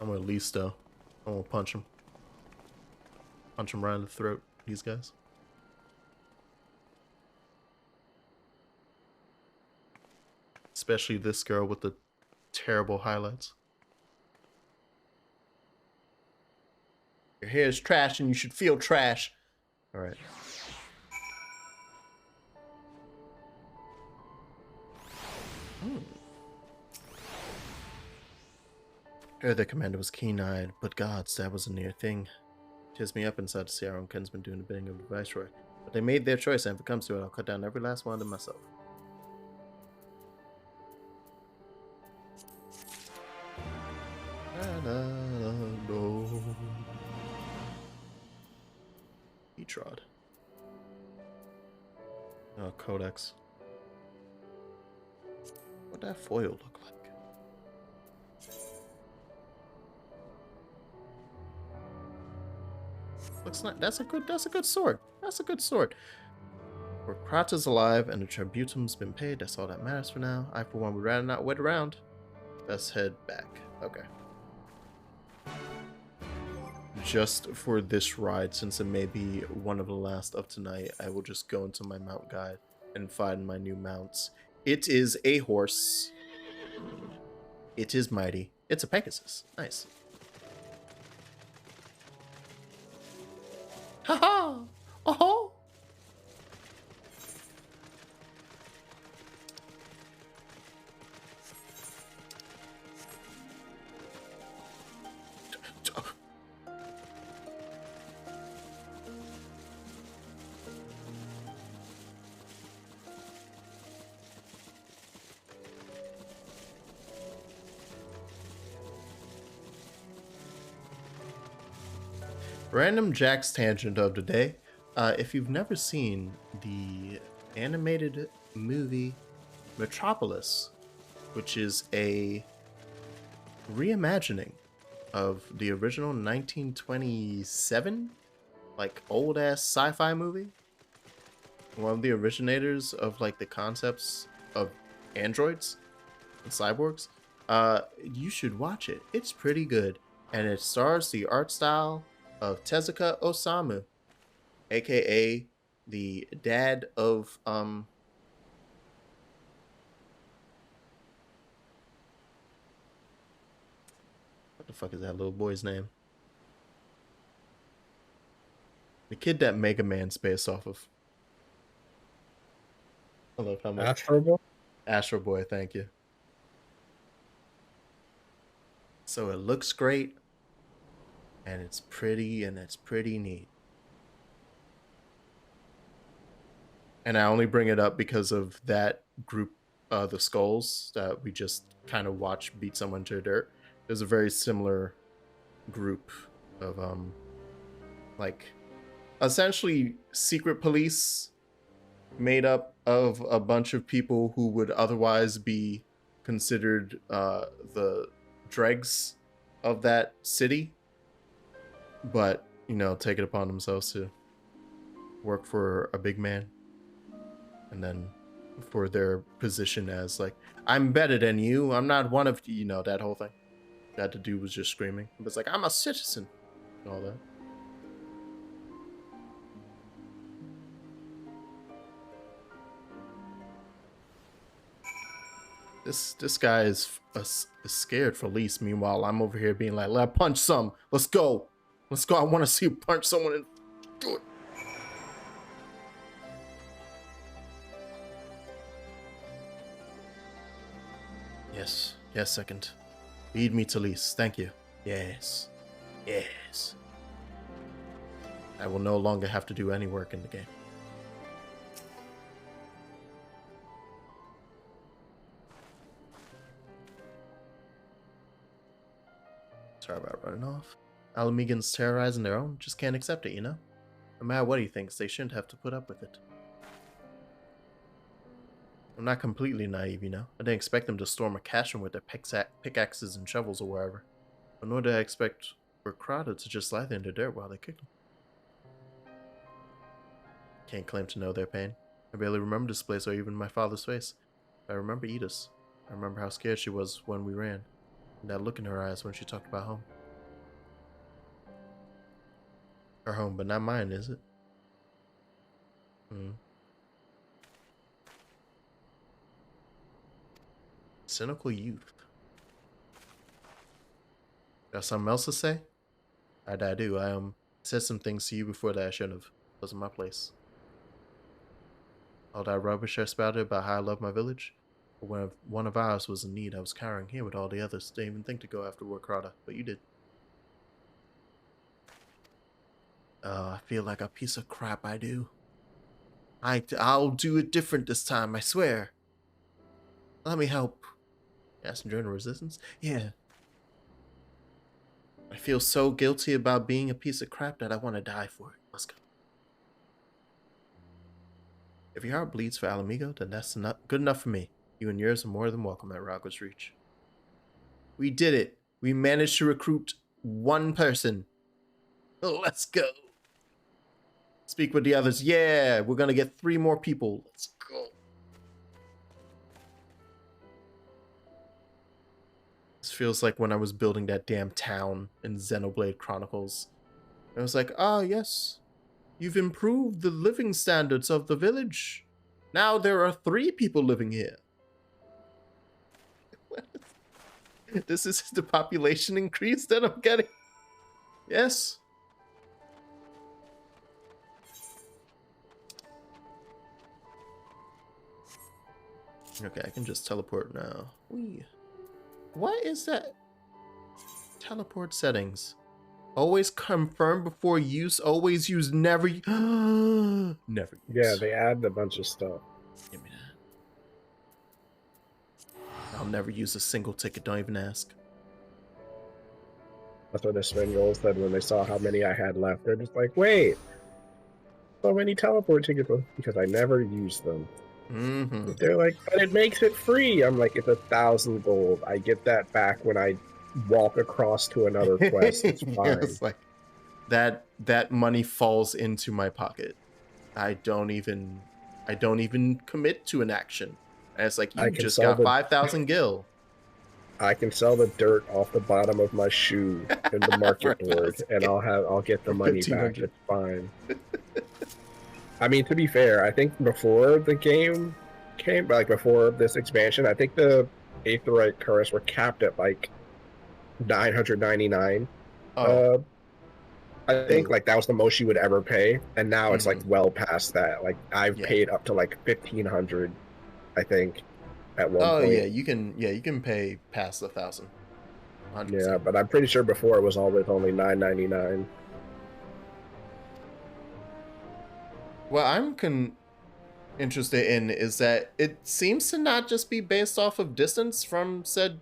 I'm gonna least though. I'm gonna punch him. Punch him right in the throat, these guys. Especially this girl with the terrible highlights. Your hair is trash and you should feel trash. Alright. Heard the commander was keen-eyed, but gods, that was a near thing. Tears me up inside to see our own kinsmen doing the bidding of the Viceroy. But they made their choice, and if it comes to it, I'll cut down every last one of them myself. He trod. Oh, Codex. What'd that foil look like? Looks like that's a good sword. That's a good sword. Where Krat is alive and the tributum's been paid, that's all that matters for now. I for one would rather not wait around. Let's head back. Okay. Just for this ride, since it may be one of the last of tonight, I will just go into my mount guide and find my new mounts. It is a horse. It is mighty. It's a Pegasus. Nice. Haha! Oh! Random Jack's tangent of the day. If you've never seen the animated movie Metropolis, which is a reimagining of the original 1927 like old ass sci-fi movie. One of the originators of like the concepts of androids and cyborgs. You should watch it. It's pretty good. And it stars the art style of Tezuka Osamu, aka the dad of what the fuck is that little boy's name? The kid that Mega Man's based off of. I love how much. Astro Boy? Astro Boy, thank you. So it looks great, and it's pretty neat. And I only bring it up because of that group, the Skulls, that we just kind of watched beat someone to dirt. There's a very similar group of, like, essentially secret police made up of a bunch of people who would otherwise be considered the dregs of that city, but, you know, take it upon themselves to work for a big man. And then for their position as like, I'm better than you, I'm not one of you, know, that whole thing that the dude was just screaming. It was like, I'm a citizen and all that. This guy is scared for Lise. Meanwhile, I'm over here being like, let's punch some. Let's go. Let's go. I want to see you punch someone and do it. Yes. Yes, second. Lead me to Lise. Thank you. Yes. Yes. I will no longer have to do any work in the game. Sorry about running off. 𝕰𝖙𝖔𝖗𝖔𝖔𝖉's terrorizing their own. Just can't accept it, you know? No matter what he thinks, they shouldn't have to put up with it. I'm not completely naive, you know? I didn't expect them to storm a cache room with their pickaxes and shovels or wherever. But nor did I expect 𝕰𝖙𝖷𝖄 to just lie there in the dirt while they kicked them. Can't claim to know their pain. I barely remember this place or even my father's face. But I remember Edith's. I remember how scared she was when we ran. And that look in her eyes when she talked about home. Her home, but not mine, is it? Cynical youth. Got something else to say? I do. I said some things to you before that I shouldn't have. Wasn't my place. All that rubbish I spouted about how I love my village. But when one of ours was in need, I was cowering here with all the others. Didn't even think to go after 𝕰𝖙𝖷𝖄, but you did. I feel like a piece of crap, I do. I'll do it different this time, I swear. Let me help. Yes, join the resistance? Yeah. I feel so guilty about being a piece of crap that I want to die for it. Let's go. If your heart bleeds for 𝕰𝖙𝖔𝖗, then that's not good enough for me. You and yours are more than welcome at Ragwa's Reach. We did it. We managed to recruit one person. Let's go. Speak with the others. Yeah, we're going to get 3 more people. Let's go. This feels like when I was building that damn town in Xenoblade Chronicles. I was like, ah, yes. You've improved the living standards of the village. Now there are 3 people living here. This is the population increase that I'm getting. Yes. Okay, I can just teleport now. Whee. What is that? Teleport settings. Always confirm before use. Always use. Never. Never use. Yeah, they add a bunch of stuff. Give me that. I'll never use a single ticket. Don't even ask. That's what the Spaniels said when they saw how many I had left. They're just like, wait, so many teleport tickets because I never used them. Mm-hmm. They're like, but it makes it free. I'm like, it's 1,000 gold. I get that back when I walk across to another quest. It's fine. It's like, that money falls into my pocket. I don't even commit to an action. And it's like, you just got 5,000 gil. I can sell the dirt off the bottom of my shoe in the market board, and I'll get the money back. It's fine. I mean, to be fair, I think before the game came, like before this expansion, I think the aetheryte currents were capped at like 999. I think like that was the most you would ever pay, and now it's like well past that. Like I've paid up to like 1,500, I think, at one point. Yeah, you can pay past 1,000. Yeah, but I'm pretty sure before it was always only 999. What I'm interested in is that it seems to not just be based off of distance from said.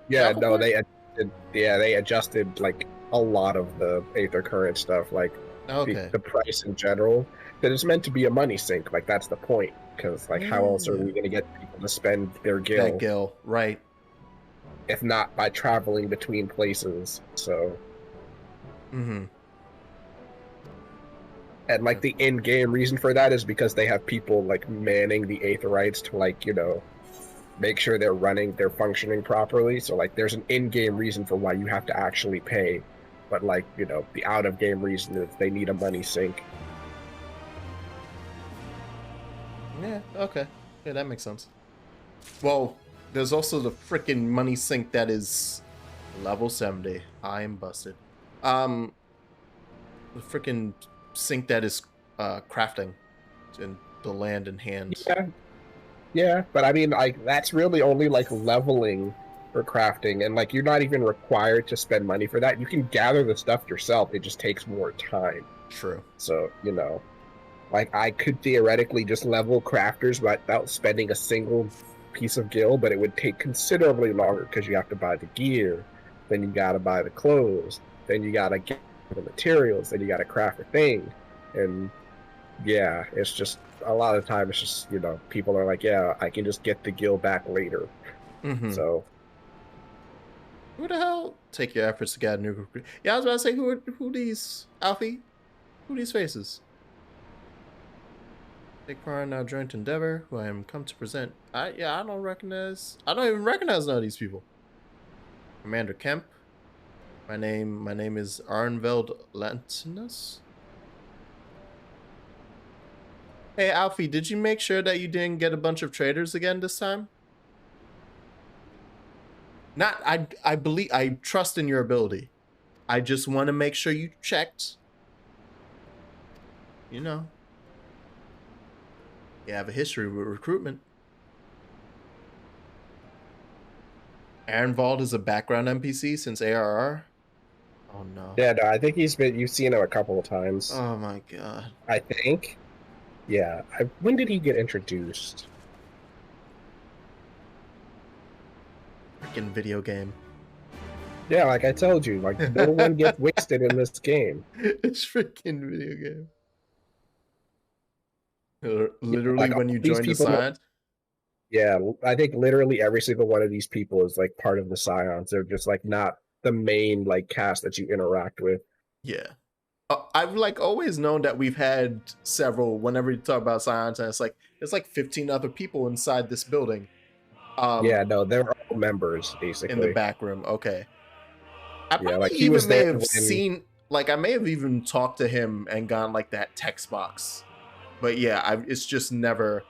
Yeah, no, they adjusted like a lot of the aether current stuff, like the price in general. That it's meant to be a money sink. Like that's the point. Because like, how else are we going to get people to spend their gil? That gil, right? If not by traveling between places. So. And like the in-game reason for that is because they have people like manning the aetherites to like, you know, make sure they're functioning properly. So like there's an in-game reason for why you have to actually pay. But like, you know, the out-of-game reason is they need a money sink. Yeah, okay. Yeah, that makes sense. Well, there's also the freaking money sink that is level 70. I am busted. The freaking sink that is crafting in the land and hands. Yeah, but I mean, like, that's really only like leveling for crafting, and like you're not even required to spend money for that. You can gather the stuff yourself. It just takes more time. True. So, you know, like I could theoretically just level crafters without spending a single piece of gil, but it would take considerably longer because you have to buy the gear, then you gotta buy the clothes, then you gotta get the materials, then you gotta craft a thing. And yeah, it's just a lot of time it's just, you know, people are like, yeah, I can just get the gil back later. So who the hell take your efforts to get a new recruit? Yeah, I was about to say, who these, Alfie? Who these faces? Take part in our joint endeavor, who I am come to present. I don't even recognize none of these people. Commander Kemp. My name is 𝕰𝖓𝖙𝖊𝖗𝖗. Hey Alfie, did you make sure that you didn't get a bunch of traders again this time? I trust in your ability. I just want to make sure you checked. You know. You have a history with recruitment. 𝕰𝖓𝖙𝖊𝖗 is a background NPC since ARR. Oh no. Yeah, no, I think you've seen him a couple of times. Oh my god. I think. Yeah. When did he get introduced? Freaking video game. Yeah, like I told you, like no one gets wasted in this game. It's freaking video game. Literally, like, when you join the Scions. Yeah, I think literally every single one of these people is like part of the Scions. They're just like not the main like cast that you interact with. Yeah. I've like always known that we've had several, whenever you talk about Scions, and it's like there's like 15 other people inside this building. Yeah, no, they're all members basically. In the back room, okay. I yeah, like he was may have seen, like I may have even talked to him and gone like that text box. But yeah, it's just never.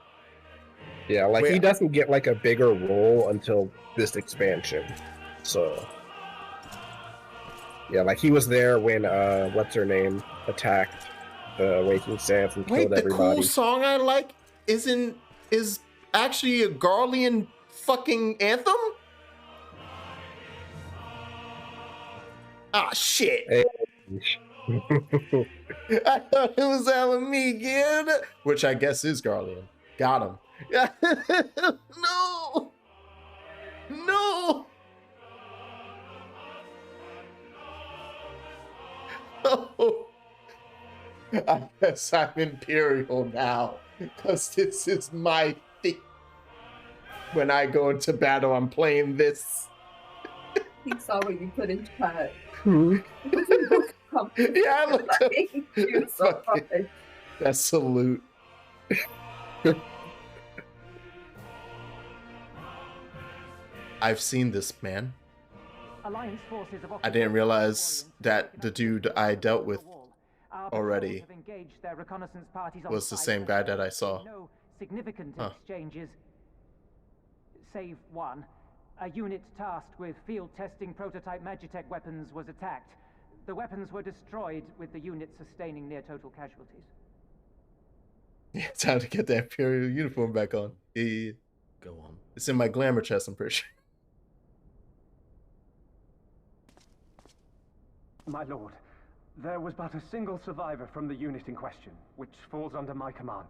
Yeah, like he doesn't get like a bigger role until this expansion. So yeah, like he was there when what's her name attacked the Waking Sands and killed everybody. The cool song I like is actually a Garlean fucking anthem. Ah shit. Hey. I thought it was 𝕰𝖓𝖙𝖊𝖗𝖗, which I guess is Garlean. Got him. No! No! Oh. I guess I'm Imperial now, because this is my thing. When I go into battle, I'm playing this. He saw what you put in chat. Hmm? Come Yeah, I looked up. So That salute. I've seen this man. Alliance forces have I didn't realize that the dude I dealt with already have engaged their reconnaissance parties on was the site, same but guy there that I have saw. been no significant Huh. exchanges, save one. A unit tasked with field testing prototype 𝕰𝖙𝖔𝖗𝖑 weapons was attacked. The weapons were destroyed, with the unit sustaining near total casualties. Yeah, time to get the Imperial uniform back on. Yeah. Go on. It's in my glamour chest, I'm pretty sure. My lord, there was but a single survivor from the unit in question, which falls under my command.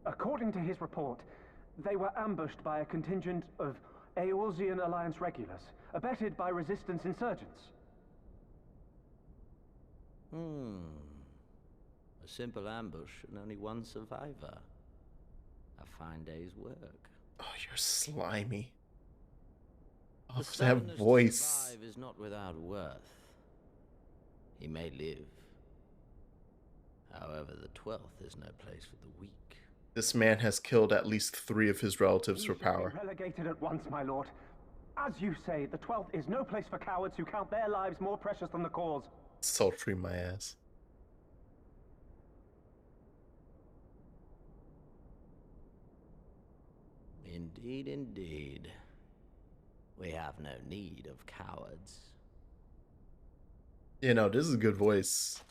According to his report, they were ambushed by a contingent of 𝕰𝖙𝖔𝖗𝖒𝖇𝑑𝖑𝖔𝖔𝖉 regulars, abetted by resistance insurgents. A simple ambush and only one survivor. A fine day's work. Oh, you're slimy. Oh, The that stubbornness to voice. survive is not without worth. He may live. However, the 12th is no place for the weak. This man has killed at least 3 of his relatives for He should be power. relegated at once, my lord. As you say, the 12th is no place for cowards who count their lives more precious than the cause. Sultry my ass. Indeed, indeed. We have no need of cowards. You know, this is a good voice.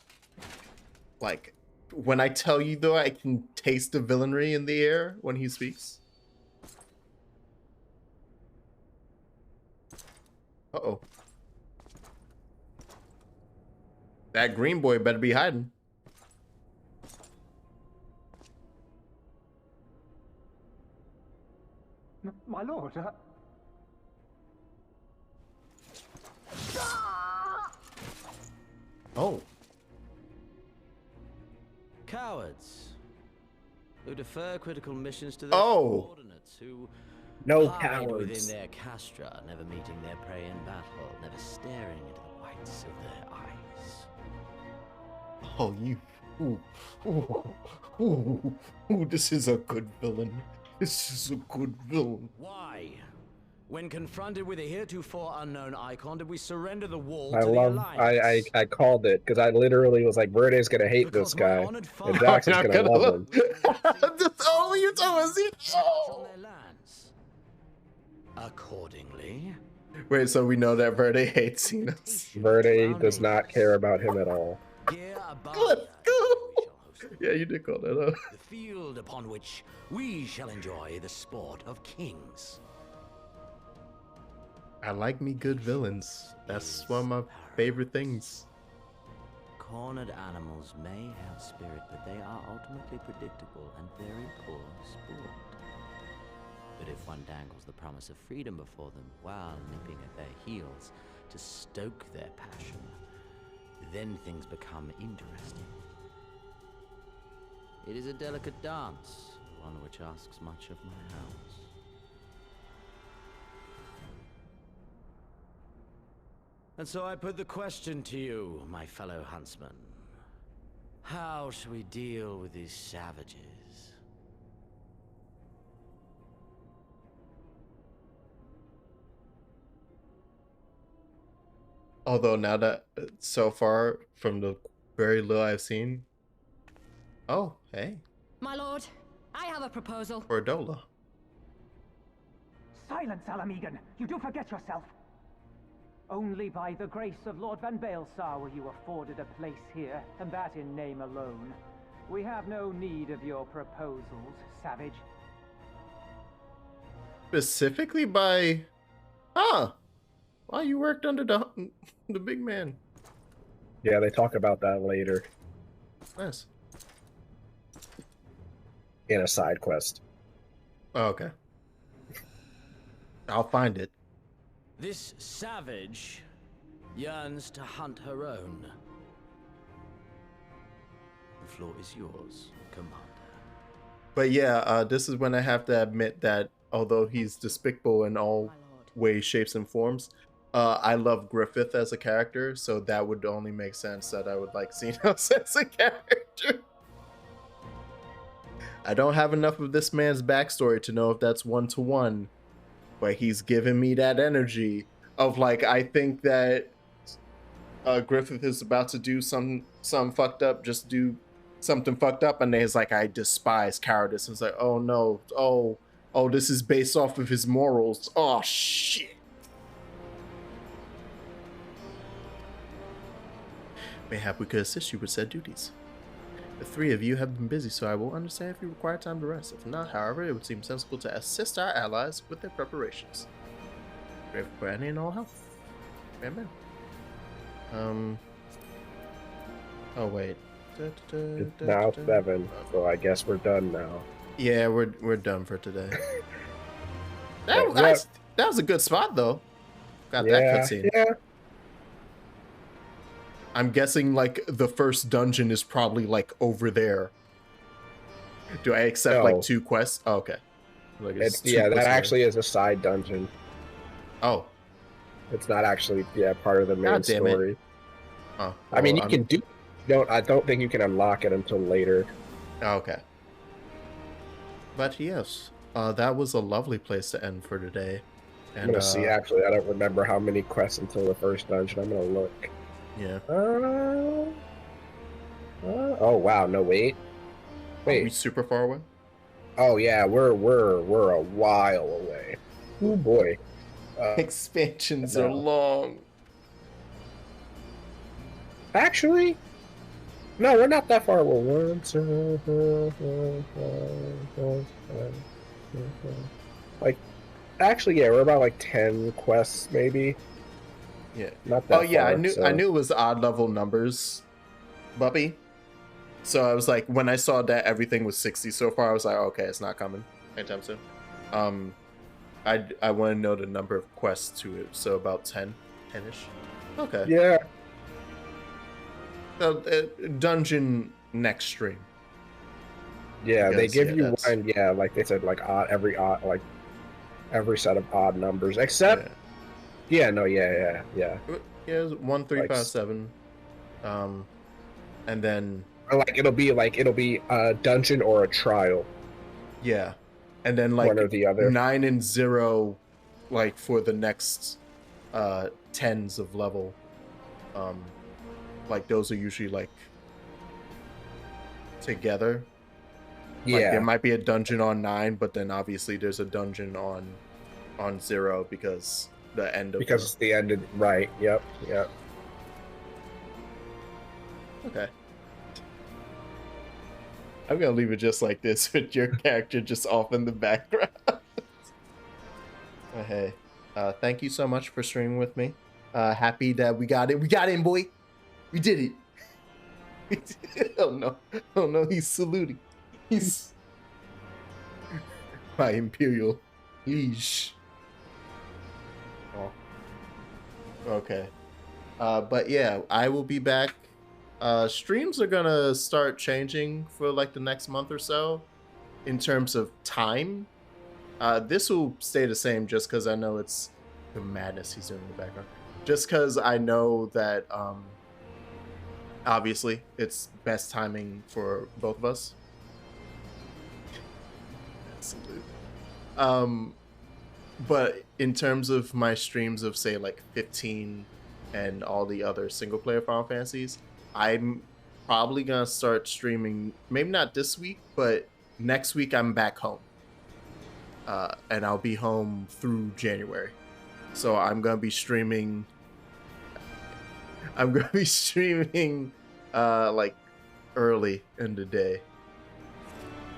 Like, when I tell you, though, I can taste the villainy in the air when he speaks. Uh-oh. That green boy better be hiding. My lord, Oh. Cowards. Who defer critical missions to their Oh. subordinates, who No hide within cowards. their castra, never meeting their prey in battle, never staring into the whites of their eyes. Oh, you. Ooh. Ooh. Ooh. Ooh, this is a good villain. This is a good villain. Why? When confronted with a heretofore unknown icon, did we surrender the wall I to the love. Alliance? I called it because I literally was like, "Verde's gonna hate this guy, and Jackson's I'm gonna not love him." That's all you told me. On their lands. Accordingly, Wait, so we know that Verde hates Cenas. Verde does not care about him at all. here above Yeah, you did call that up. the field upon which we shall enjoy the sport of kings. I like me good villains. That's one of my favorite things. Cornered animals may have spirit, but they are ultimately predictable and very poor sport. But if one dangles the promise of freedom before them while nipping at their heels to stoke their passion, then things become interesting. It is a delicate dance, one which asks much of my house. And so I put the question to you, my fellow huntsman. How shall we deal with these savages? Although now that so far from the very little I've seen, oh hey, My lord, I have a proposal. for Dola. Silence, 𝕰𝖙𝖔𝖗𝖏! You do forget yourself! Only by the grace of Lord Van Baelsar were you afforded a place here, and that in name alone. We have no need of your proposals, savage. Specifically by, well, you worked under the big man. Yeah, they talk about that later Nice. in a side quest. Oh, okay. I'll find it. This savage yearns to hunt her own. The floor is yours, Commander. But yeah, this is when I have to admit that although he's despicable in all ways, shapes, and forms, I love Griffith as a character, so that would only make sense that I would like Xenos as a character. I don't have enough of this man's backstory to know if that's 1-to-1, but he's giving me that energy of like, I think that Griffith is about to do some fucked up, just do something fucked up, and then he's like, I despise cowardice. And it's like, oh no, oh, this is based off of his morals. Oh shit. Mayhap we could assist you with said duties. The three of you have been busy, so I will understand if you require time to rest. If not, however, it would seem sensible to assist our allies with their preparations. Brave for any and all help. Bam bam. Oh wait. It's now 7, so I guess we're done now. Yeah, we're done for today. That was a good spot though. Got that cutscene. Yeah. I'm guessing like the first dungeon is probably like over there. Do I accept like 2 quests? Oh, okay. Like that actually is a side dungeon. Oh. It's not actually part of the main story. Oh. Well, I mean, you can do. I don't think you can unlock it until later. Oh, okay. But yes, that was a lovely place to end for today. And, I'm gonna see. Actually, I don't remember how many quests until the first dungeon. I'm gonna look. Yeah. Oh wow! No wait. Are we super far away? Oh yeah, we're a while away. Oh boy. Expansions are long. Actually, no, we're not that far away. Like, actually, yeah, we're about like 10 quests, maybe. Yeah. Not that far, I knew so. I knew it was odd level numbers, Bubby. So I was like, when I saw that everything was 60 so far, I was like, okay, it's not coming anytime soon. I want to know the number of quests to it, so about 10-ish. Okay. Yeah. So, dungeon next stream. Yeah, they give you one. Yeah, like they said, like every set of odd numbers, except. Yeah. Yeah. Yeah, 1, 3, 5, 7. And then. Or it'll be a dungeon or a trial. Yeah. And then like one or the other. 9 and 0, like for the next 10s of level. Like those are usually like together. Yeah. Like, there might be a dungeon on 9, but then obviously there's a dungeon on 0 because the end of it's the end of right. Yep. Okay. I'm gonna leave it just like this with your character just off in the background. Hey, thank you so much for streaming with me. Happy that we got it. We got in, boy. We did it. Oh no, he's saluting. He's my imperial liege. Oh. Okay. But yeah, I will be back. Streams are gonna start changing for like the next month or so in terms of time. This will stay the same just because I know it's the madness he's doing in the background. Just because I know that obviously it's best timing for both of us. Absolutely. But in terms of my streams of say like 15 and all the other single player Final Fantasies, I'm probably gonna start streaming, maybe not this week, but next week I'm back home. And I'll be home through January. So I'm gonna be streaming like early in the day.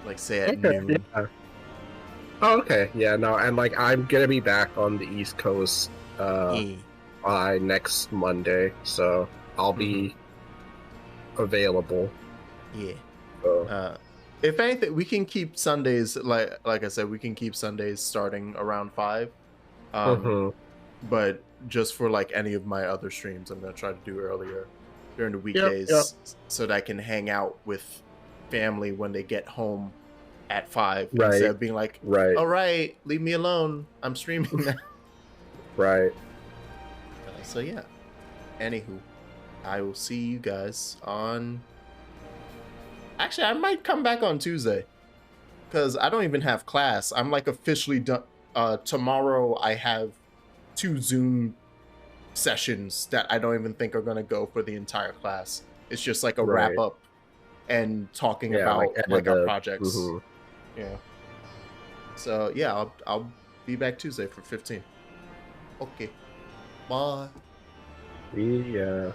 Like say at noon. Yeah. Oh, okay. Yeah, no, and like I'm gonna be back on the East Coast by next Monday, so I'll be available. Yeah. So. If anything, we can keep Sundays like I said, we can keep Sundays starting around 5. But just for like any of my other streams, I'm gonna try to do earlier during the weekdays so that I can hang out with family when they get home at 5 instead of being like, all right, leave me alone, I'm streaming now. Right. So yeah. Anywho, I will see you guys on. Actually, I might come back on Tuesday because I don't even have class. I'm like officially done. Tomorrow I have 2 Zoom sessions that I don't even think are gonna go for the entire class. It's just like a wrap up and talking about like our projects. Yeah. So yeah, I'll be back Tuesday for 15. Okay. Bye. Yeah.